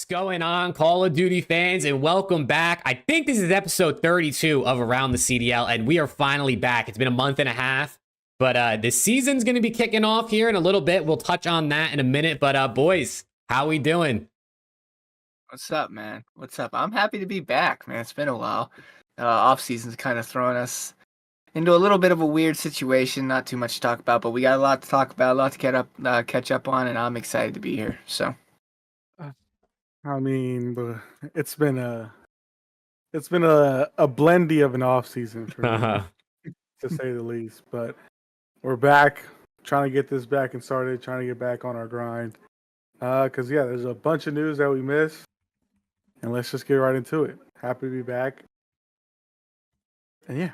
What's going on, Call of Duty fans, and welcome back. I think this is episode 32 of Around the CDL, and we are finally back. It's been a month and a half, but the season's going to be kicking off here in a little bit. We'll touch on that in a minute, but boys, how we doing? What's up, man? What's up? I'm happy to be back, man. It's been a while. Off season's kind of throwing us into a little bit of a weird situation. Not too much to talk about, but we got a lot to talk about, a lot to catch up on, and I'm excited to be here. So, I mean, it's been a blendy of an off season for me, to say the least. But we're back, trying to get this back and started, trying to get back on our grind. Because yeah, there's a bunch of news that we missed, and let's just get right into it. Happy to be back, and yeah.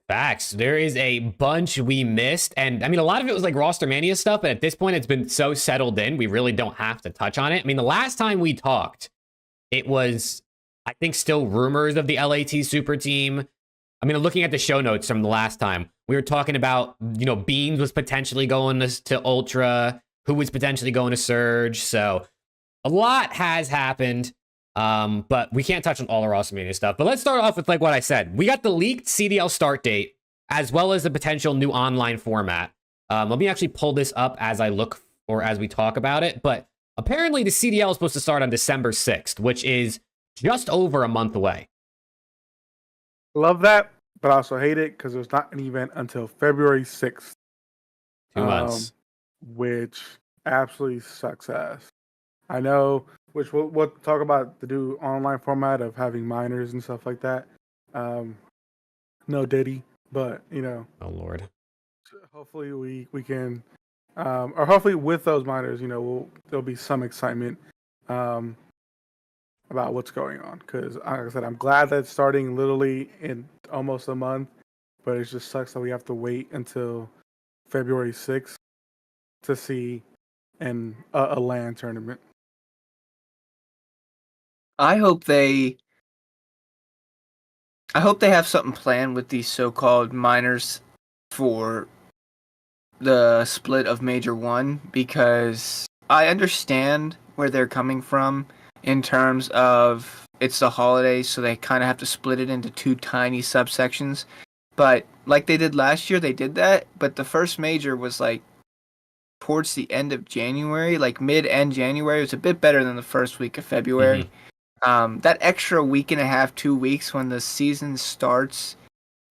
Facts. There is a bunch we missed. And I mean, a lot of it was like roster mania stuff, but at this point, it's been so settled in, we really don't have to touch on it. I mean, the last time we talked, it was, I think, still rumors of the LAT super team. I mean, looking at the show notes from the last time, we were talking about, you know, Beans was potentially going to Ultra, who was potentially going to Surge. So a lot has happened. But we can't touch on all the roster mania stuff. But let's start off with like what I said. We got the leaked CDL start date, as well as the potential new online format. Let me actually pull this up as I look or as we talk about it. But apparently the CDL is supposed to start on December 6th, which is just over a month away. Love that, but I also hate it because there's not an event until February 6th. 2 months. Which absolutely sucks ass. I know, which we'll talk about the new online format of having minors and stuff like that. No Diddy, but you know. Oh Lord. Hopefully we can, or hopefully with those minors, you know, there'll be some excitement about what's going on. Because like I said, I'm glad that it's starting literally in almost a month, but it just sucks that we have to wait until February 6th to see a LAN tournament. I hope they have something planned with these so-called minors for the split of Major 1, because I understand where they're coming from in terms of it's the holidays, so they kind of have to split it into two tiny subsections. But like they did last year, they did that, but the first major was like towards the end of January, like mid-end January. It was a bit better than the first week of February. Mm-hmm. That extra week and a half, 2 weeks when the season starts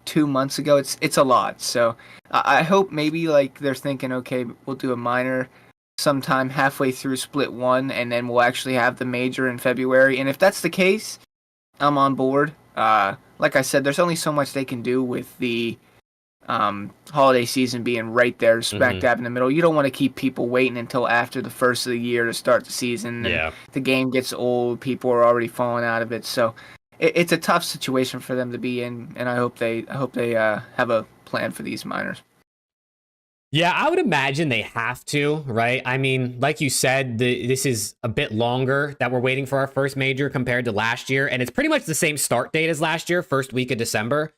2 months ago, it's a lot. So I hope maybe like they're thinking, okay, we'll do a minor sometime halfway through split 1, and then we'll actually have the major in February. And if that's the case, I'm on board. Like I said, there's only so much they can do with the holiday season being right there, smack dab in the middle. You don't want to keep people waiting until after the first of the year to start the season. Yeah. The game gets old. People are already falling out of it. So it's a tough situation for them to be in, and I hope they have a plan for these minors. Yeah, I would imagine they have to, right? I mean, like you said, this is a bit longer that we're waiting for our first major compared to last year, and it's pretty much the same start date as last year, first week of December.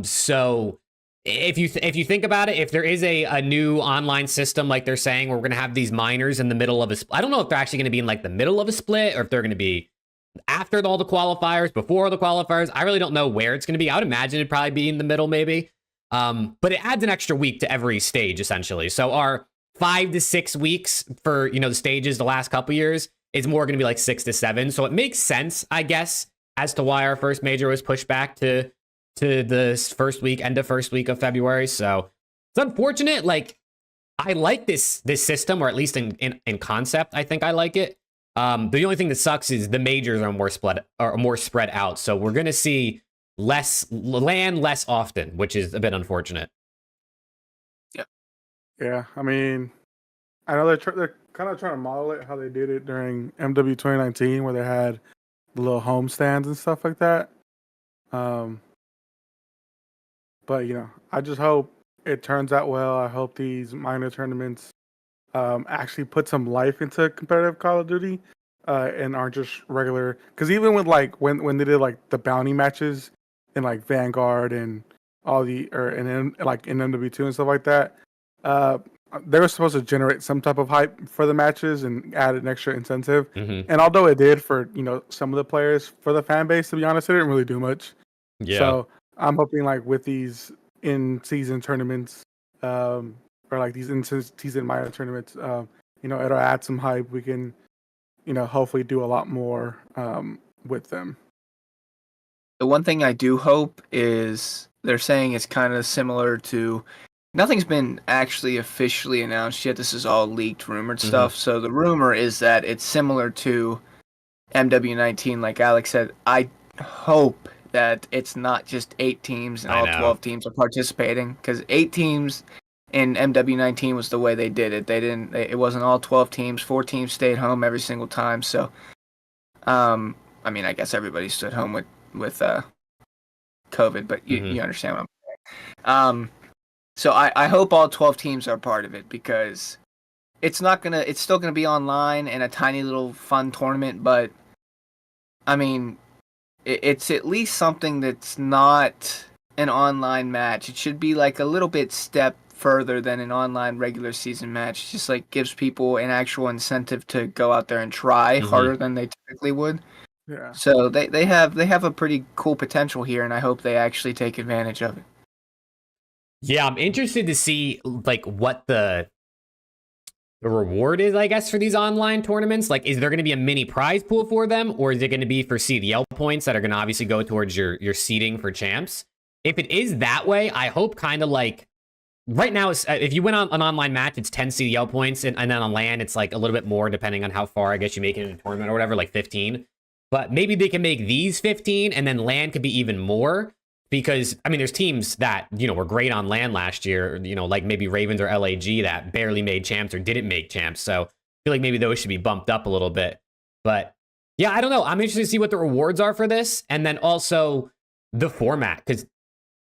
So if you think about it, if there is a new online system like they're saying, where we're going to have these minors in the middle of a split, I don't know if they're actually going to be in like the middle of a split or if they're going to be after all the qualifiers, before the qualifiers. I really don't know where it's going to be. I would imagine it'd probably be in the middle maybe. But it adds an extra week to every stage essentially. So our 5 to 6 weeks for, you know, the stages the last couple years is more going to be like 6 to 7. So it makes sense, I guess, as to why our first major was pushed back to the first week, end of first week of February. So it's unfortunate. Like, I like this system, or at least in concept, I think I like it. The only thing that sucks is the majors are more spread out. So we're gonna see less often, which is a bit unfortunate. Yeah, I mean, I know they're kind of trying to model it how they did it during MW 2019, where they had the little home stands and stuff like that. But, you know, I just hope it turns out well. I hope these minor tournaments actually put some life into competitive Call of Duty and aren't just regular. Because even with, like, when they did, like, the bounty matches in, like, Vanguard and all the, or in, like, in MW2 and stuff like that, they were supposed to generate some type of hype for the matches and add an extra incentive. Hmm. And although it did for some of the players, for the fan base, to be honest, it didn't really do much. Yeah. So I'm hoping like with these in-season tournaments, or like these in-season minor tournaments, it'll add some hype. We can, hopefully do a lot more with them. The one thing I do hope is they're saying it's kind of similar to. Nothing's been actually officially announced yet. This is all leaked, rumored stuff. So the rumor is that it's similar to MW19, like Alex said. I hope that it's not just 8 teams and all 12 teams are participating, because 8 teams in MW19 was the way they did it. It wasn't all 12 teams. 4 teams stayed home every single time. So, I mean, I guess everybody stood home with COVID, but you understand what I'm saying. So I hope all 12 teams are part of it, because it's still gonna be online and a tiny little fun tournament, but I mean, it's at least something that's not an online match. It should be like a little bit step further than an online regular season match. It just like gives people an actual incentive to go out there and try harder than they typically would. Yeah. So they have a pretty cool potential here, and I hope they actually take advantage of it. Yeah, I'm interested to see like what the reward is, I guess, for these online tournaments. Like, is there going to be a mini prize pool for them, or is it going to be for CDL points that are going to obviously go towards your seeding for champs? If it is that way, I hope kind of like right now, if you win on an online match, it's 10 CDL points, and then on LAN, it's like a little bit more depending on how far I guess you make it in a tournament or whatever, like 15. But maybe they can make these 15, and then LAN could be even more. Because, I mean, there's teams that, were great on LAN last year, like maybe Ravens or LAG that barely made champs or didn't make champs. So I feel like maybe those should be bumped up a little bit. But yeah, I don't know. I'm interested to see what the rewards are for this. And then also the format. Because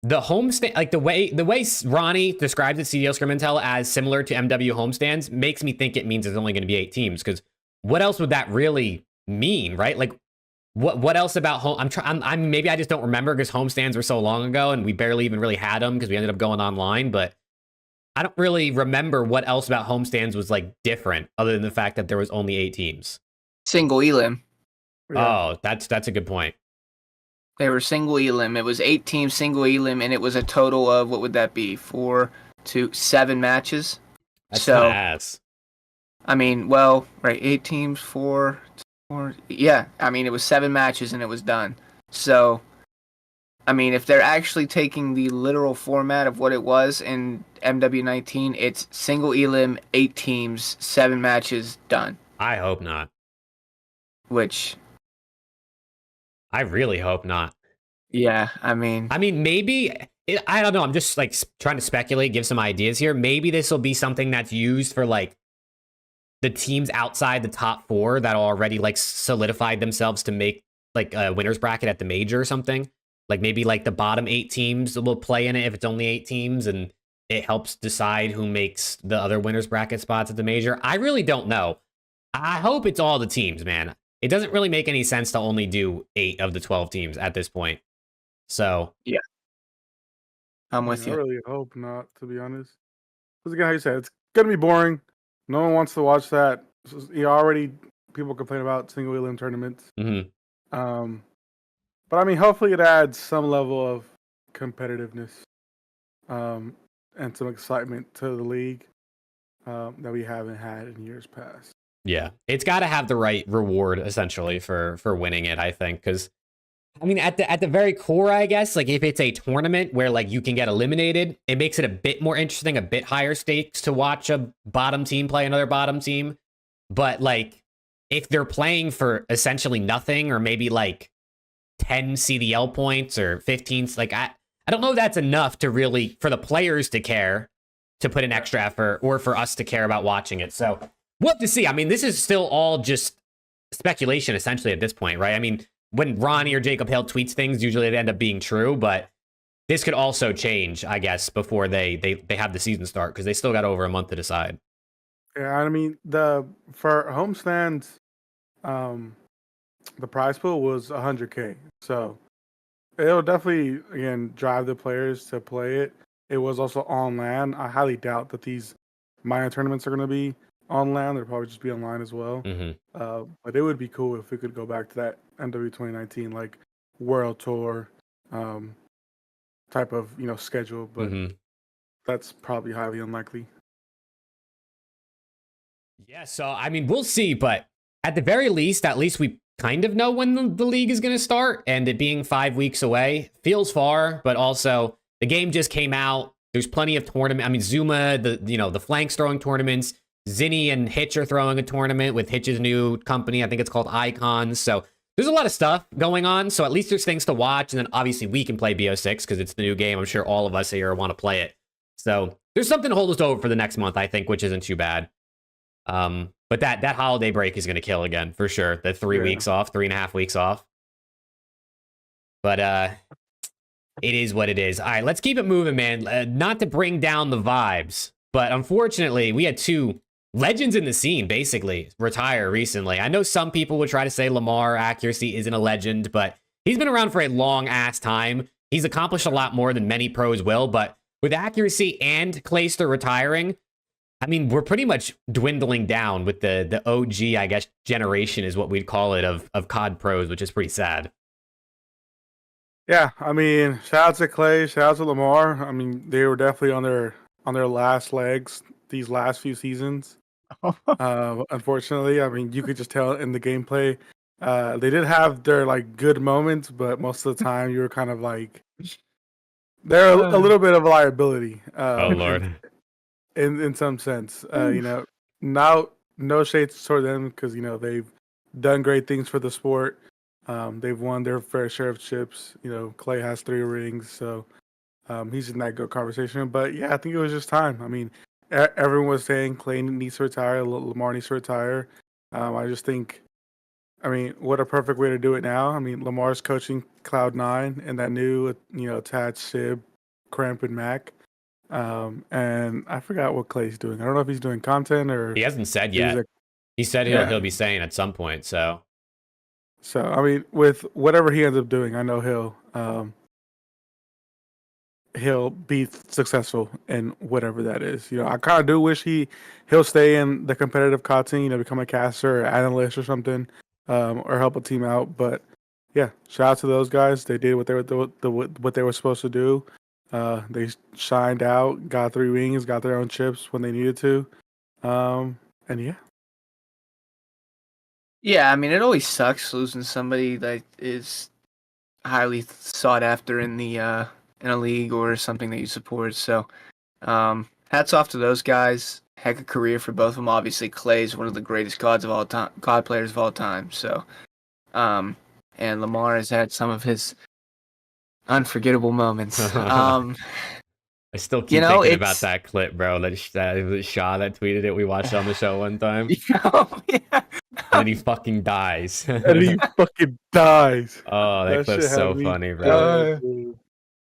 the homestand, like the way Ronnie describes it, CDL Scrim Intel, as similar to MW homestands, makes me think it means there's only going to be 8 teams. Because what else would that really mean, right? Like, what else about home? I'm maybe I just don't remember because homestands were so long ago and we barely even really had them because we ended up going online. But I don't really remember what else about homestands was like different other than the fact that there was only 8 teams. Single elim. Yeah. Oh, that's a good point. They were single elim. It was 8 teams, single elim, and it was a total of, what would that be? 4 to 7 matches. That's so ass. I mean, well, right, 8 teams, 4. Yeah, I mean, it was 7 matches and it was done. So, I mean, if they're actually taking the literal format of what it was in MW19, it's single elim, 8 teams, 7 matches, done. I hope not. Which, I really hope not. Yeah, I mean, maybe, I don't know. I'm just like trying to speculate, give some ideas here. Maybe this will be something that's used for like the teams outside the top 4 that already like solidified themselves to make like a winner's bracket at the major or something. Like maybe like the bottom 8 teams will play in it if it's only 8 teams, and it helps decide who makes the other winner's bracket spots at the major. I really don't know. I hope it's all the teams, man. It doesn't really make any sense to only do 8 of the 12 teams at this point. So yeah, I'm with you. I really hope not, to be honest. Because again, how you said, it's gonna be boring. No one wants to watch that. Already people complain about single elim tournaments. But I mean, hopefully it adds some level of competitiveness and some excitement to the league that we haven't had in years past. Yeah, it's got to have the right reward essentially for winning it, I think, because I mean, at the very core, I guess, like if it's a tournament where like you can get eliminated, it makes it a bit more interesting, a bit higher stakes to watch a bottom team play another bottom team. But like if they're playing for essentially nothing, or maybe like 10 CDL points or 15, like I don't know if that's enough to really, for the players to care, to put in extra effort, or for us to care about watching it. So we'll have to see. I mean, this is still all just speculation essentially at this point, right? I mean, when Ronnie or Jacob Hale tweets things, usually they end up being true, but this could also change, I guess, before they have the season start, because they still got over a month to decide. Yeah, I mean, for homestands, the prize pool was 100K, so it'll definitely again drive the players to play it. It was also on LAN. I highly doubt that these minor tournaments are going to be on land. They'll probably just be online as well. But it would be cool if we could go back to that MW 2019 like World Tour type of schedule. But that's probably highly unlikely. Yeah, so I mean, we'll see, but at the very least, at least we kind of know when the league is going to start, and it being 5 weeks away feels far, but also the game just came out. There's plenty of tournament. I mean, Zuma, the flanks throwing tournaments. Zinni and Hitch are throwing a tournament with Hitch's new company. I think it's called Icons. So there's a lot of stuff going on. So at least there's things to watch. And then obviously we can play BO6 because it's the new game. I'm sure all of us here want to play it. So there's something to hold us over for the next month, I think, which isn't too bad. But that holiday break is going to kill again for sure. The 3 weeks off, 3.5 weeks off. But it is what it is. All right, let's keep it moving, man. Not to bring down the vibes, but unfortunately, we had two legends in the scene basically retire recently. I know some people would try to say Lamar Accuracy isn't a legend, but he's been around for a long ass time. He's accomplished a lot more than many pros will, but with Accuracy and Clayster retiring, I mean, we're pretty much dwindling down with the OG, I guess, generation is what we'd call it of COD pros, which is pretty sad. Yeah, I mean, shout out to Clay, shout out to Lamar. I mean, they were definitely on their last legs these last few seasons. Unfortunately, I mean, you could just tell in the gameplay. They did have their like good moments, but most of the time you were kind of like they're a little bit of a liability. Oh Lord. In some sense, now no shades toward them because they've done great things for the sport. They've won their fair share of chips. Clay has 3 rings, so he's in that good conversation. But yeah, I think it was just time. I mean, everyone was saying Clay needs to retire, Lamar needs to retire. I just think, I mean, what a perfect way to do it now. I mean, Lamar's coaching Cloud9 and that new, attached Sib, Cramp, and Mac. And I forgot what Clay's doing. I don't know if he's doing content or he hasn't said yet. He said he'll be saying at some point. So I mean, with whatever he ends up doing, I know he'll be successful in whatever that is. I kind of do wish he'll stay in the competitive COD team, become a caster or analyst or something, or help a team out. But yeah, shout out to those guys. They did what they were supposed to do. They shined out, got 3 rings, got their own chips when they needed to, and yeah. Yeah, I mean, it always sucks losing somebody that is highly sought after in the in a league or something that you support. So, hats off to those guys. Heck of career for both of them. Obviously, Clay's one of the greatest COD players of all time. So, and Lamar has had some of his unforgettable moments. I still keep thinking about that clip, bro. That Shaw that tweeted it. We watched it on the show one time. Yeah. And he fucking dies. And he fucking dies. Oh, that clip's so funny, bro.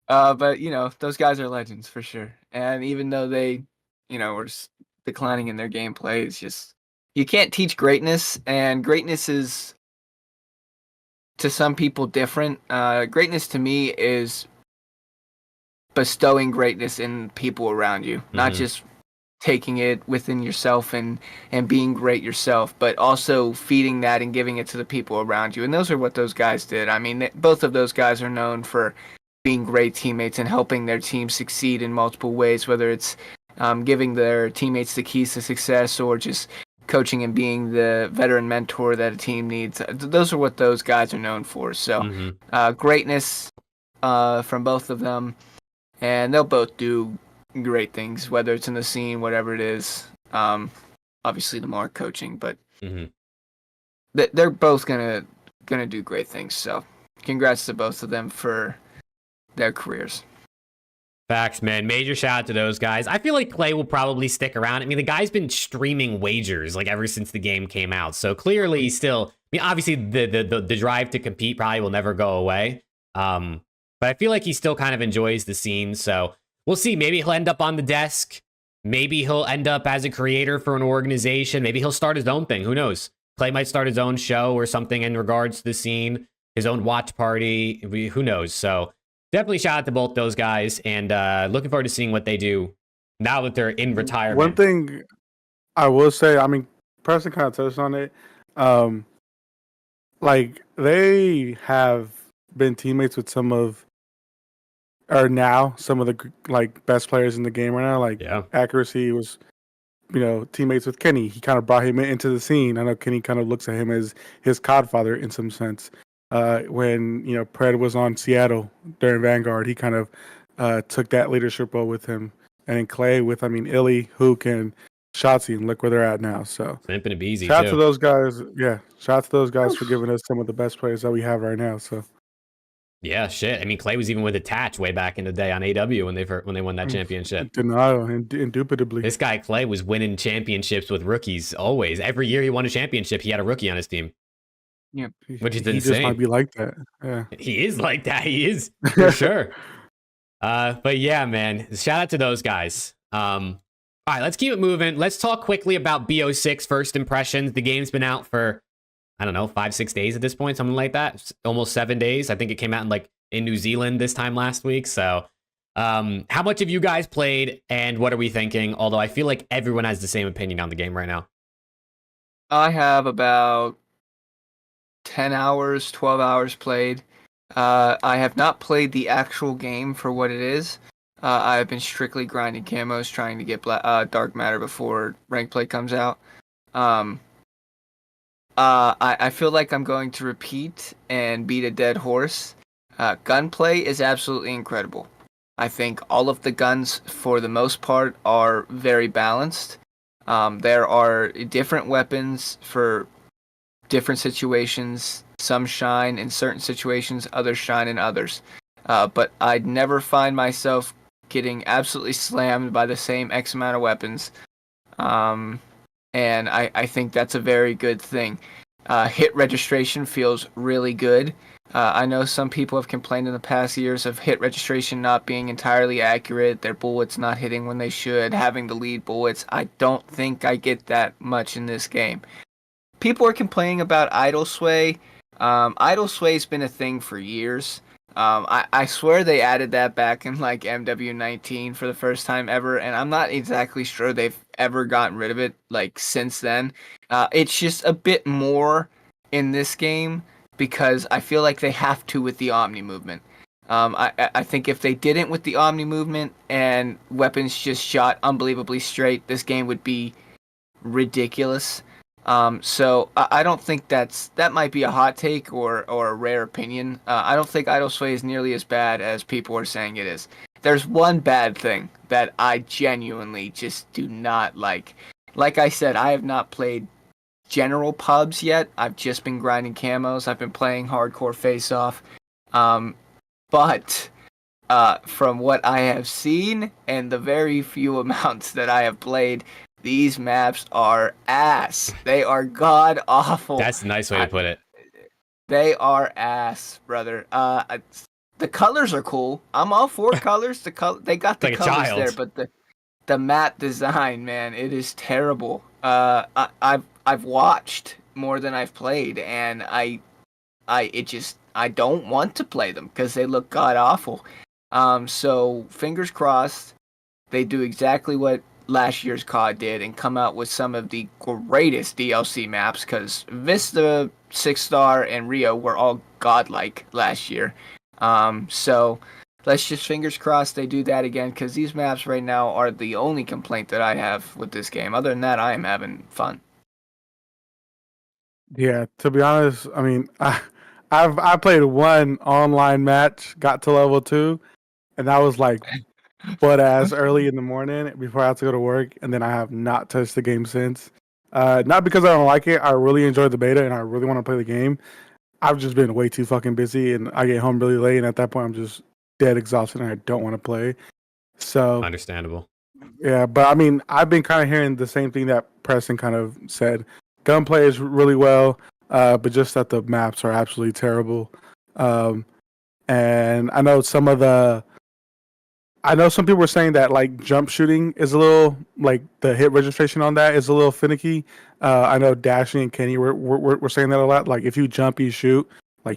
But those guys are legends for sure. And even though they, were just declining in their gameplay, it's just you can't teach greatness, and greatness is to some people different. Greatness to me is bestowing greatness in people around you, not just taking it within yourself and being great yourself, but also feeding that and giving it to the people around you. And those are what those guys did. I mean, both of those guys are known for being great teammates and helping their team succeed in multiple ways, whether it's giving their teammates the keys to success or just coaching and being the veteran mentor that a team needs. Those are what those guys are known for. So greatness from both of them, and they'll both do great things, whether it's in the scene, whatever it is. Obviously Lamar coaching, but they're both gonna do great things. So congrats to both of them for their careers. Facts, man. Major shout out to those guys. I feel like Clay will probably stick around. I mean, the guy's been streaming wagers like ever since the game came out. So clearly he's still, I mean, obviously the drive to compete probably will never go away. But I feel like he still kind of enjoys the scene. So we'll see. Maybe he'll end up on the desk. Maybe he'll end up as a creator for an organization. Maybe he'll start his own thing. Who knows? Clay might start his own show or something in regards to the scene, his own watch party. Who knows? So definitely shout out to both those guys, and looking forward to seeing what they do now that they're in retirement. One thing I will say, I mean, Preston kind of touched on it. Like they have been teammates with some of the like best players in the game right now. Like Accuracy was, teammates with Kenny. He kind of brought him into the scene. I know Kenny kind of looks at him as his godfather in some sense. When Pred was on Seattle during Vanguard, he kind of took that leadership role with him. And then Clay with, Illy, Hook, and Shotzi, and look where they're at now. So Simping to be easy. Shout out to those guys. Yeah, shout out to those guys for giving us some of the best players that we have right now. So yeah, shit. I mean, Clay was even with Attach way back in the day on AW when they won that championship. Denial, indubitably. This guy Clay was winning championships with rookies always. Every year he won a championship, he had a rookie on his team. Yep. Which is insane. He just might be like that. Yeah. He is like that. He is for sure. But yeah, man. Shout out to those guys. All right, let's keep it moving. Let's talk quickly about BO6 first impressions. The game's been out for, I don't know, 5-6 days at this point, something like that. Almost 7 days. I think it came out in New Zealand this time last week. So how much have you guys played and what are we thinking? Although I feel like everyone has the same opinion on the game right now. I have about 10 hours, 12 hours played. I have not played the actual game for what it is. I've been strictly grinding camos, trying to get dark matter before rank play comes out. I feel like I'm going to repeat and beat a dead horse. Gunplay is absolutely incredible. I think all of the guns, for the most part, are very balanced. There are different weapons for different situations. Some shine in certain situations, others shine in others. But I'd never find myself getting absolutely slammed by the same X amount of weapons. And I think that's a very good thing. Hit registration feels really good. I know some people have complained in the past years of hit registration not being entirely accurate, their bullets not hitting when they should, having the lead bullets. I don't think I get that much in this game. People are complaining about idle sway. Idle sway's been a thing for years. I swear they added that back in MW19 for the first time ever, and I'm not exactly sure they've ever gotten rid of it since then. It's just a bit more in this game because I feel like they have to with the Omni movement. I think if they didn't with the Omni movement and weapons just shot unbelievably straight, this game would be ridiculous. So I don't think that might be a hot take or a rare opinion. I don't think idle sway is nearly as bad as people are saying it is. There's one bad thing that I genuinely just do not like. Like I said, I have not played general pubs yet. I've just been grinding camos. I've been playing hardcore face-off. But from what I have seen and the very few amounts that I have played, these maps are ass. They are god awful. That's a nice way to put it. They are ass, brother. The colors are cool. I'm all for colors. They got the colors there, but the map design, man, it is terrible. I've watched more than I've played, and I don't want to play them because they look god awful. So fingers crossed, they do exactly what last year's COD did and come out with some of the greatest DLC maps, because Vista, 6-Star, and Rio were all godlike last year. So let's just fingers crossed they do that again, because these maps right now are the only complaint that I have with this game. Other than that, I am having fun. Yeah, to be honest, I mean, I played one online match, got to level 2, and that was butt ass early in the morning before I had to go to work, and then I have not touched the game since. Not because I don't like it. I really enjoyed the beta and I really want to play the game. I've just been way too fucking busy, and I get home really late, and at that point I'm just dead exhausted and I don't want to play. So understandable. Yeah, but I mean, I've been kind of hearing the same thing that Preston kind of said. Gunplay is really well, but just that the maps are absolutely terrible. And I know some people were saying that jump shooting is a little the hit registration on that is a little finicky. I know Dashing and Kenny were saying that a lot. If you jump, you shoot,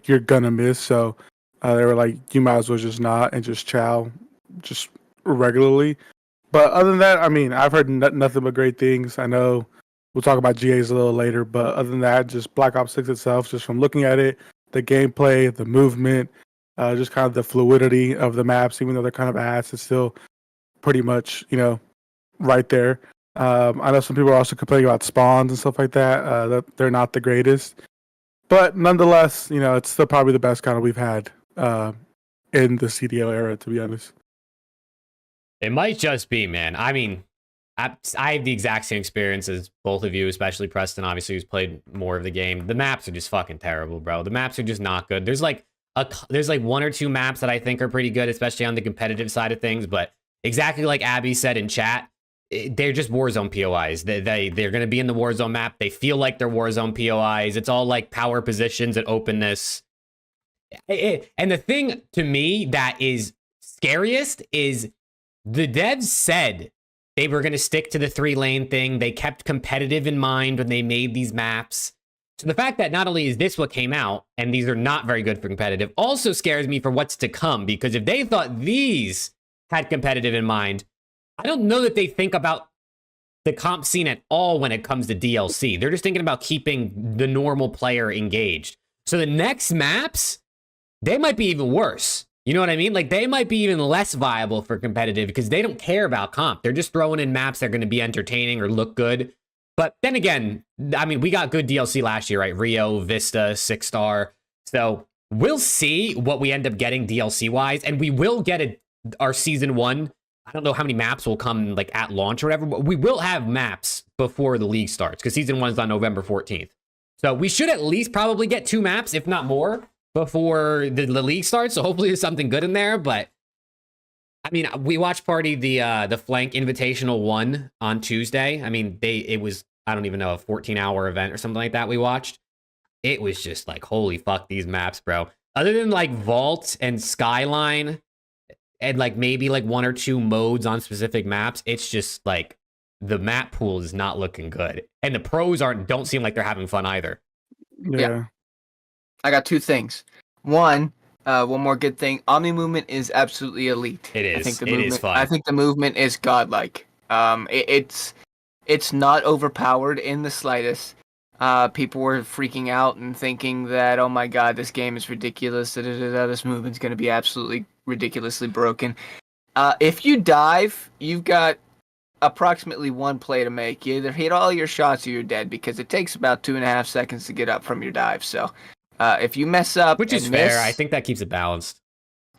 you're gonna miss. So they were you might as well just not and just chow just regularly. But other than that, I mean, I've heard nothing but great things. I know we'll talk about GAs a little later, but other than that, just Black Ops 6 itself, just from looking at it, the gameplay, the movement, just kind of the fluidity of the maps, even though they're kind of ass, it's still pretty much, right there. I know some people are also complaining about spawns and stuff like that, that they're not the greatest. But nonetheless, it's still probably the best kind of we've had in the CDL era, to be honest. It might just be, man. I mean, I have the exact same experience as both of you, especially Preston, obviously, who's played more of the game. The maps are just fucking terrible, bro. The maps are just not good. There's like one or two maps that I think are pretty good, especially on the competitive side of things. But exactly like Abby said in chat, they're just Warzone POIs. They're going to be in the Warzone map. They feel like they're Warzone POIs. It's all like power positions and openness. And the thing to me that is scariest is the devs said they were going to stick to the 3-lane thing. They kept competitive in mind when they made these maps. So the fact that not only is this what came out, and these are not very good for competitive, also scares me for what's to come. Because if they thought these had competitive in mind, I don't know that they think about the comp scene at all when it comes to DLC. They're just thinking about keeping the normal player engaged. So the next maps, they might be even worse. You know what I mean? Like, they might be even less viable for competitive because they don't care about comp. They're just throwing in maps that are going to be entertaining or look good. But then again, I mean, we got good DLC last year, right? Rio, Vista, 6-star. So we'll see what we end up getting DLC-wise. And we will get our Season 1. I don't know how many maps will come like at launch or whatever, but we will have maps before the league starts because Season 1's on November 14th. So we should at least probably get 2 maps, if not more, before the league starts. So hopefully there's something good in there. But I mean, we watched party the Flank Invitational 1 on Tuesday. I mean, it was, I don't even know, a 14-hour event or something like that we watched. It was just like, holy fuck, these maps, bro. Other than like Vault and Skyline and like maybe like 1 or 2 modes on specific maps, it's just like the map pool is not looking good. And the pros don't seem like they're having fun either. Yeah. I got 2 things. One more good thing. Omni movement is absolutely elite. It is. I think It is fun. I think the movement is godlike. It's not overpowered in the slightest. People were freaking out and thinking that, oh my god, this game is ridiculous. This movement's going to be absolutely ridiculously broken. If you dive, you've got approximately 1 play to make. You either hit all your shots or you're dead because it takes about 2.5 seconds to get up from your dive. So if you mess up, which is fair, I think that keeps it balanced.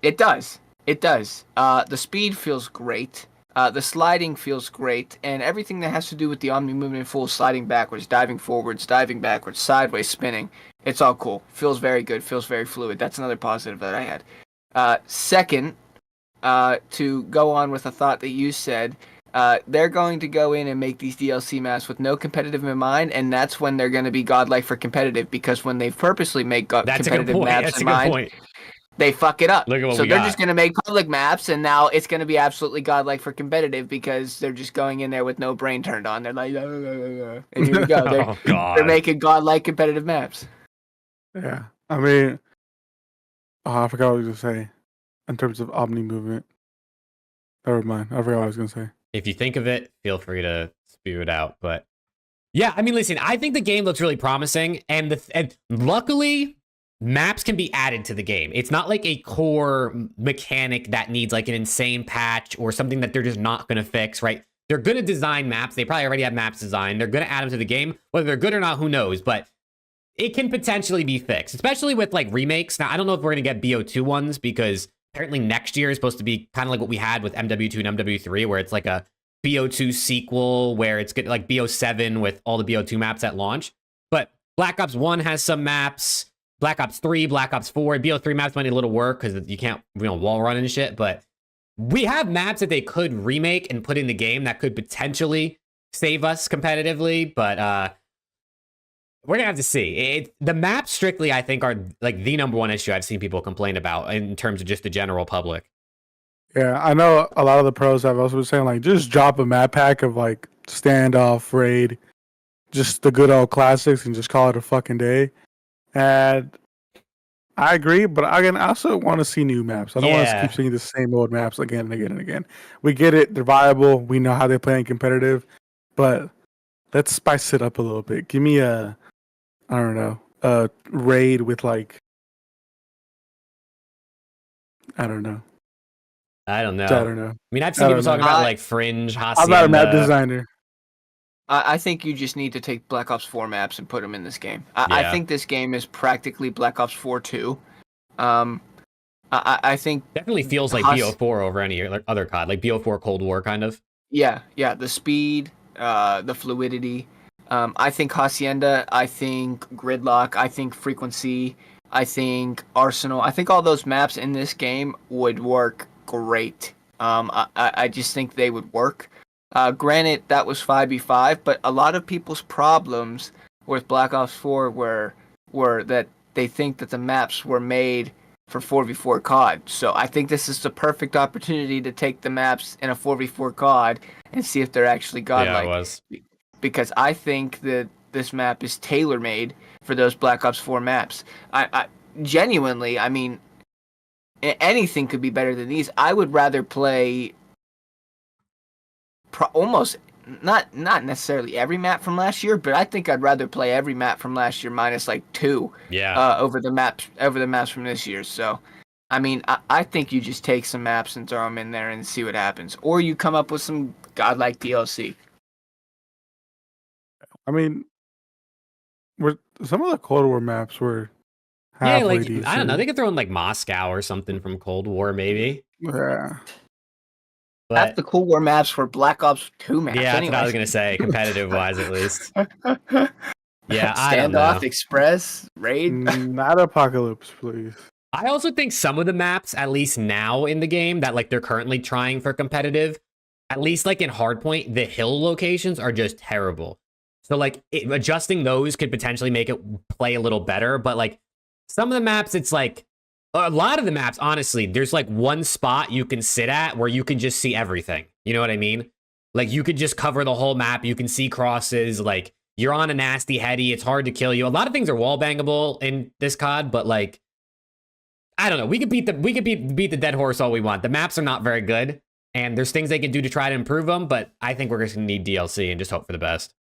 It does. It does. The speed feels great. The sliding feels great, and everything that has to do with the Omni movement, full sliding backwards, diving forwards, diving backwards, sideways, spinning, it's all cool. Feels very good. Feels very fluid. That's another positive that I had. Second, to go on with a thought that you said, they're going to go in and make these DLC maps with no competitive in mind, and that's when they're going to be godlike for competitive, because when they purposely make competitive maps in mind, they fuck it up. So they're just going to make public maps, and now it's going to be absolutely godlike for competitive because they're just going in there with no brain turned on. They're like, and here we go. They're making godlike competitive maps. Yeah. I mean, I forgot what I was going to say in terms of Omni movement. Never mind. I forgot what I was going to say. If you think of it, feel free to spew it out. But yeah, I mean, listen, I think the game looks really promising. And luckily, maps can be added to the game. It's not like a core mechanic that needs like an insane patch or something that they're just not going to fix, right? They're going to design maps. They probably already have maps designed. They're going to add them to the game. Whether they're good or not, who knows? But it can potentially be fixed, especially with like remakes. Now, I don't know if we're going to get BO2 ones because apparently next year is supposed to be kind of like what we had with MW2 and MW3, where it's like a BO2 sequel, where it's good, like BO7 with all the BO2 maps at launch. But Black Ops 1 has some maps. Black Ops 3, Black Ops 4, BO3 maps might need a little work because you can't, wall run and shit. But we have maps that they could remake and put in the game that could potentially save us competitively. But we're gonna have to see. The maps strictly, I think, are like the number one issue I've seen people complain about in terms of just the general public. Yeah, I know a lot of the pros have also been saying like just drop a map pack of like standoff, raid, just the good old classics, and just call it a fucking day. And I agree, but again, I also want to see new maps. I don't want to Yeah. keep seeing the same old maps again and again and again. We get it; they're viable. We know how they're playing competitive, but let's spice it up a little bit. Give me a, I don't know, a raid with like, I don't know. I don't know. I don't know. I mean, I've seen I people don't talking know. about like Fringe, I'm not a map Hacienda. designer. I think you just need to take Black Ops 4 maps and put them in this game. I Yeah. think this game is practically Black Ops 4 2. I think Definitely feels like BO4 over any other COD, like BO4 Cold War kind of. yeah, the speed, the fluidity. I think Hacienda, I think Gridlock, I think Frequency, I think Arsenal. I think all those maps in this game would work great. I just think they would work. Granted, that was 5v5, but a lot of people's problems with Black Ops 4 were that they think that the maps were made for 4v4 COD. So I think this is the perfect opportunity to take the maps in a 4v4 COD and see if they're actually godlike. Yeah, it was. Because I think that this map is tailor-made for those Black Ops 4 maps. I genuinely, I mean, anything could be better than these. I would rather play almost not necessarily every map from last year, but I think I'd rather play every map from last year minus like 2 over the maps from this year. So, I mean, I think you just take some maps and throw them in there and see what happens, or you come up with some godlike DLC. I mean, some of the Cold War maps were Yeah, halfway like decent. I don't know. They could throw in like Moscow or something from Cold War, maybe. Yeah. But Half the Cold War maps were Black Ops 2 maps. yeah, that's anyway. what I was gonna say, competitive wise at least. Yeah, I don't know. Standoff, Express, Raid. Not Apocalypse, please. I also think some of the maps, at least now in the game, that like they're currently trying for competitive, at least like in Hardpoint, the hill locations are just terrible. So like adjusting those could potentially make it play a little better. But like some of the maps, it's like a lot of the maps, honestly, there's like one spot you can sit at where you can just see everything. You know what I mean? Like you could just cover the whole map. You can see crosses. Like you're on a nasty heady. It's hard to kill you. A lot of things are wall bangable in this COD, but like I don't know. We could beat the dead horse all we want. The maps are not very good, and there's things they can do to try to improve them. But I think we're just gonna need DLC and just hope for the best.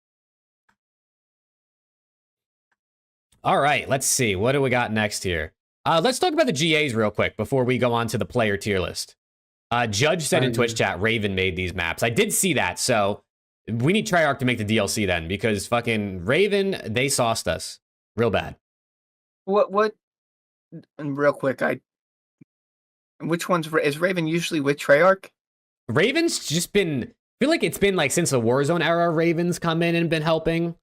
All right, let's see. What do we got next here? Let's talk about the GAs real quick before we go on to the player tier list. Judge said in Twitch chat, Raven made these maps. I did see that, so we need Treyarch to make the DLC then, because fucking Raven, they sauced us real bad. What? And real quick, which one's is Raven usually with Treyarch? Raven's just been, I feel like it's been like since the Warzone era, Raven's come in and been helping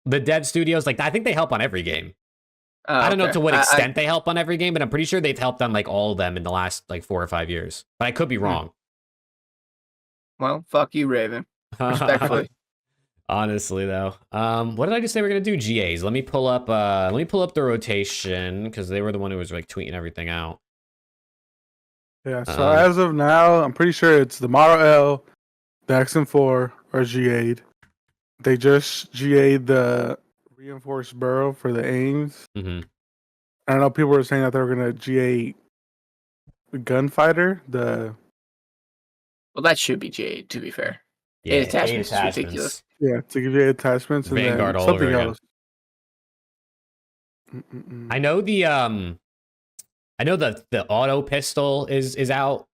the dev studios. Like I think they help on every game. I don't know to what extent they help on every game, but I'm pretty sure they've helped on like all of them in the last like 4 or 5 years. But I could be wrong. Well, fuck you, Raven. Respectfully. Honestly, though, what did I just say we're gonna do? GAs. Let me pull up the rotation because they were the one who was like tweeting everything out. Yeah. So as of now, I'm pretty sure it's the Model L, the XM4 are GA'd. They just GA'd the reinforced burrow for the aims. Mm-hmm. I don't know. People were saying that they were gonna GA the gunfighter. Well, that should be Jade, to be fair. Yeah, 8 attachments is ridiculous. Yeah, to give you attachments and Vanguard then all something over again. else. I know the auto pistol is out.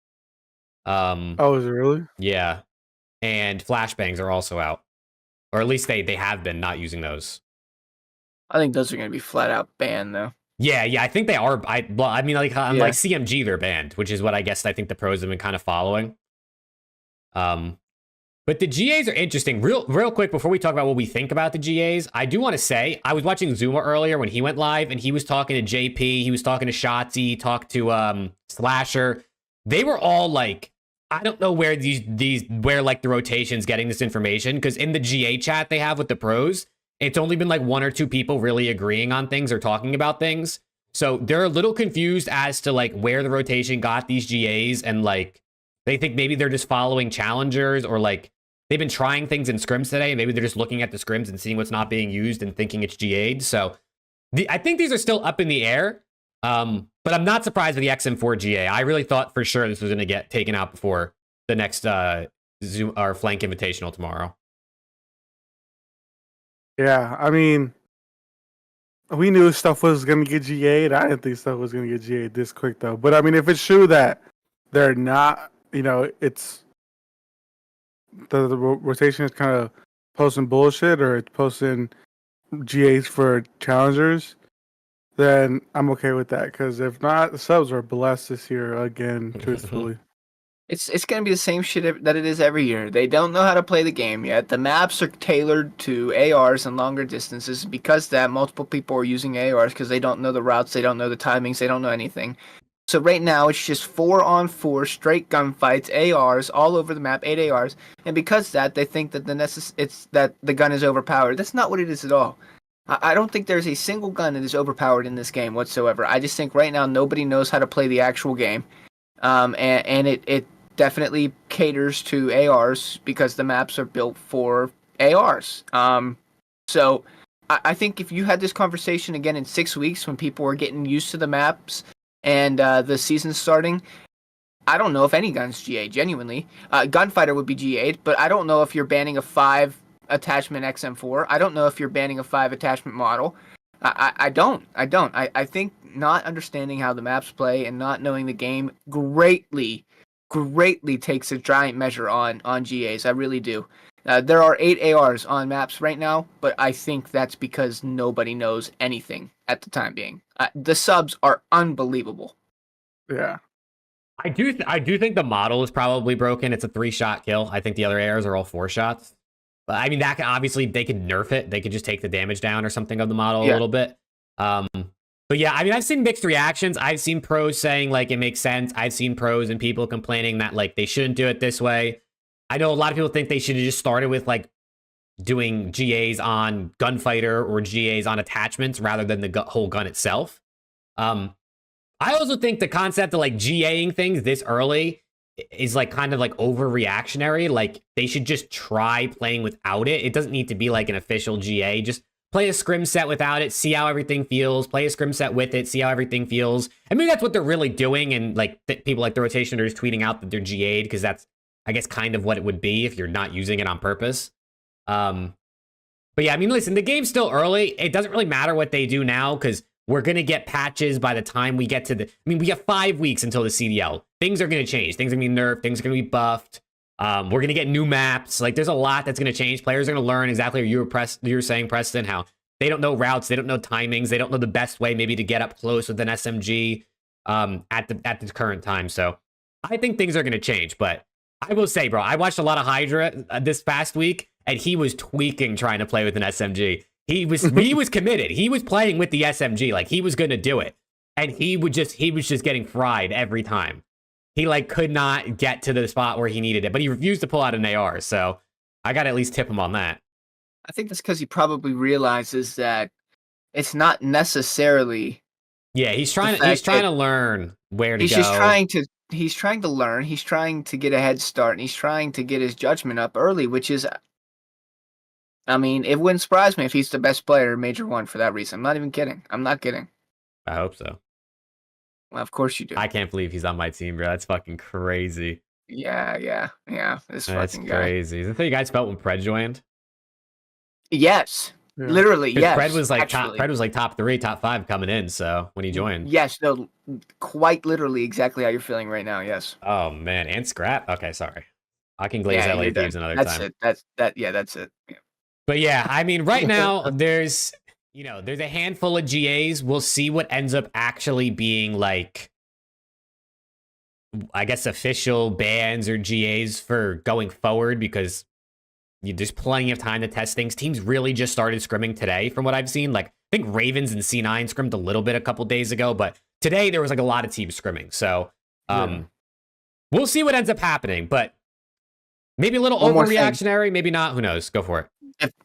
Oh, is it really? Yeah, and flashbangs are also out, or at least they have been not using those. I think those are going to be flat out banned, though. Yeah, I think they are. I mean, like on like CMG, they're banned, which is what I guess I think the pros have been kind of following. But the GAs are interesting. Real quick, before we talk about what we think about the GAs, I do want to say, I was watching Zuma earlier when he went live, and he was talking to JP, he was talking to Shotzi, talked to Slasher. They were all like, I don't know where where like the rotation's getting this information, because in the GA chat they have with the pros, it's only been like 1 or 2 people really agreeing on things or talking about things. So they're a little confused as to like where the rotation got these GAs, and like they think maybe they're just following challengers, or like they've been trying things in scrims today and maybe they're just looking at the scrims and seeing what's not being used and thinking it's GA'd. So I think these are still up in the air. But I'm not surprised with the XM4 GA. I really thought for sure this was going to get taken out before the next Zoom or Flank Invitational tomorrow. Yeah, I mean, we knew stuff was going to get GA'd. I didn't think stuff was going to get GA'd this quick, though. But, I mean, if it's true that they're not, it's the rotation is kind of posting bullshit or it's posting GAs for challengers, then I'm okay with that. Because if not, the subs are blessed this year again, truthfully. It's going to be the same shit that it is every year. They don't know how to play the game yet. The maps are tailored to ARs and longer distances. Because that, multiple people are using ARs because they don't know the routes, they don't know the timings, they don't know anything. So right now it's just 4-on-4 straight gunfights, ARs all over the map, 8 ARs. And because of that, they think that that the gun is overpowered. That's not what it is at all. I don't think there's a single gun that is overpowered in this game whatsoever. I just think right now nobody knows how to play the actual game. And it definitely caters to ARs because the maps are built for ARs. So I think if you had this conversation again in 6 weeks when people were getting used to the maps and the season starting, I don't know if any gun's GA, genuinely. Gunfighter would be GA'd, but I don't know if you're banning a 5 attachment XM4. I don't know if you're banning a 5 attachment model. I don't. I think not understanding how the maps play and not knowing the game greatly takes a giant measure on GAs. I really do. There are 8 ARs on maps right now, but I think that's because nobody knows anything at the time being. The subs are unbelievable. Yeah. I do think the model is probably broken. It's a 3-shot kill. I think the other ARs are all 4 shots. But I mean, that could, obviously they could nerf it. They could just take the damage down or something of the model a little bit. But yeah, I mean, I've seen mixed reactions. I've seen pros saying like it makes sense. I've seen pros and people complaining that like they shouldn't do it this way. I know a lot of people think they should have just started with like doing GAs on gunfighter or GAs on attachments rather than the whole gun itself. I also think the concept of like GAing things this early is like kind of like overreactionary. Like they should just try playing without it. It doesn't need to be like an official GA. Just play a scrim set without it, see how everything feels. Play a scrim set with it, see how everything feels. I mean, that's what they're really doing. And like people like the Rotationers tweeting out that they're GA'd because that's, I guess, kind of what it would be if you're not using it on purpose. But yeah, I mean, listen, the game's still early. It doesn't really matter what they do now because we're going to get patches by the time we get to the... I mean, we have 5 weeks until the CDL. Things are going to change. Things are going to be nerfed. Things are going to be buffed. We're going to get new maps. Like, there's a lot that's going to change. Players are going to learn exactly what you were saying, Preston, how they don't know routes. They don't know timings. They don't know the best way maybe to get up close with an SMG at the current time. So I think things are going to change. But I will say, bro, I watched a lot of Hydra this past week, and he was tweaking trying to play with an SMG. He was committed. He was playing with the SMG. Like, he was going to do it. And he was just getting fried every time. He like could not get to the spot where he needed it, but he refused to pull out an AR. So I got to at least tip him on that. I think that's because he probably realizes that it's not necessarily. Yeah, he's trying to learn where to go. He's trying to learn. He's trying to get a head start, and he's trying to get his judgment up early, which is, I mean, it wouldn't surprise me if he's the best player in Major 1 for that reason. I'm not even kidding. I'm not kidding. I hope so. Well, of course you do. I can't believe he's on my team, bro. That's fucking crazy. Yeah. That's fucking crazy. Is that how you guys felt when Pred joined? Yes. Yeah. Literally, yes. Pred was like top 3, top 5 coming in, so when he joined. Yes, no, quite literally exactly how you're feeling right now, yes. Oh man, and Scrap? Okay, sorry. I can glaze LA Thieves another time. That's it. Yeah. But yeah, I mean, right now there's a handful of GAs. We'll see what ends up actually being like, I guess, official bans or GAs for going forward, because there's plenty of time to test things. Teams really just started scrimming today from what I've seen. Like, I think Ravens and C9 scrimmed a little bit a couple days ago, but today there was like a lot of teams scrimming. So we'll see what ends up happening, but maybe a little overreactionary, maybe not. Who knows? Go for it.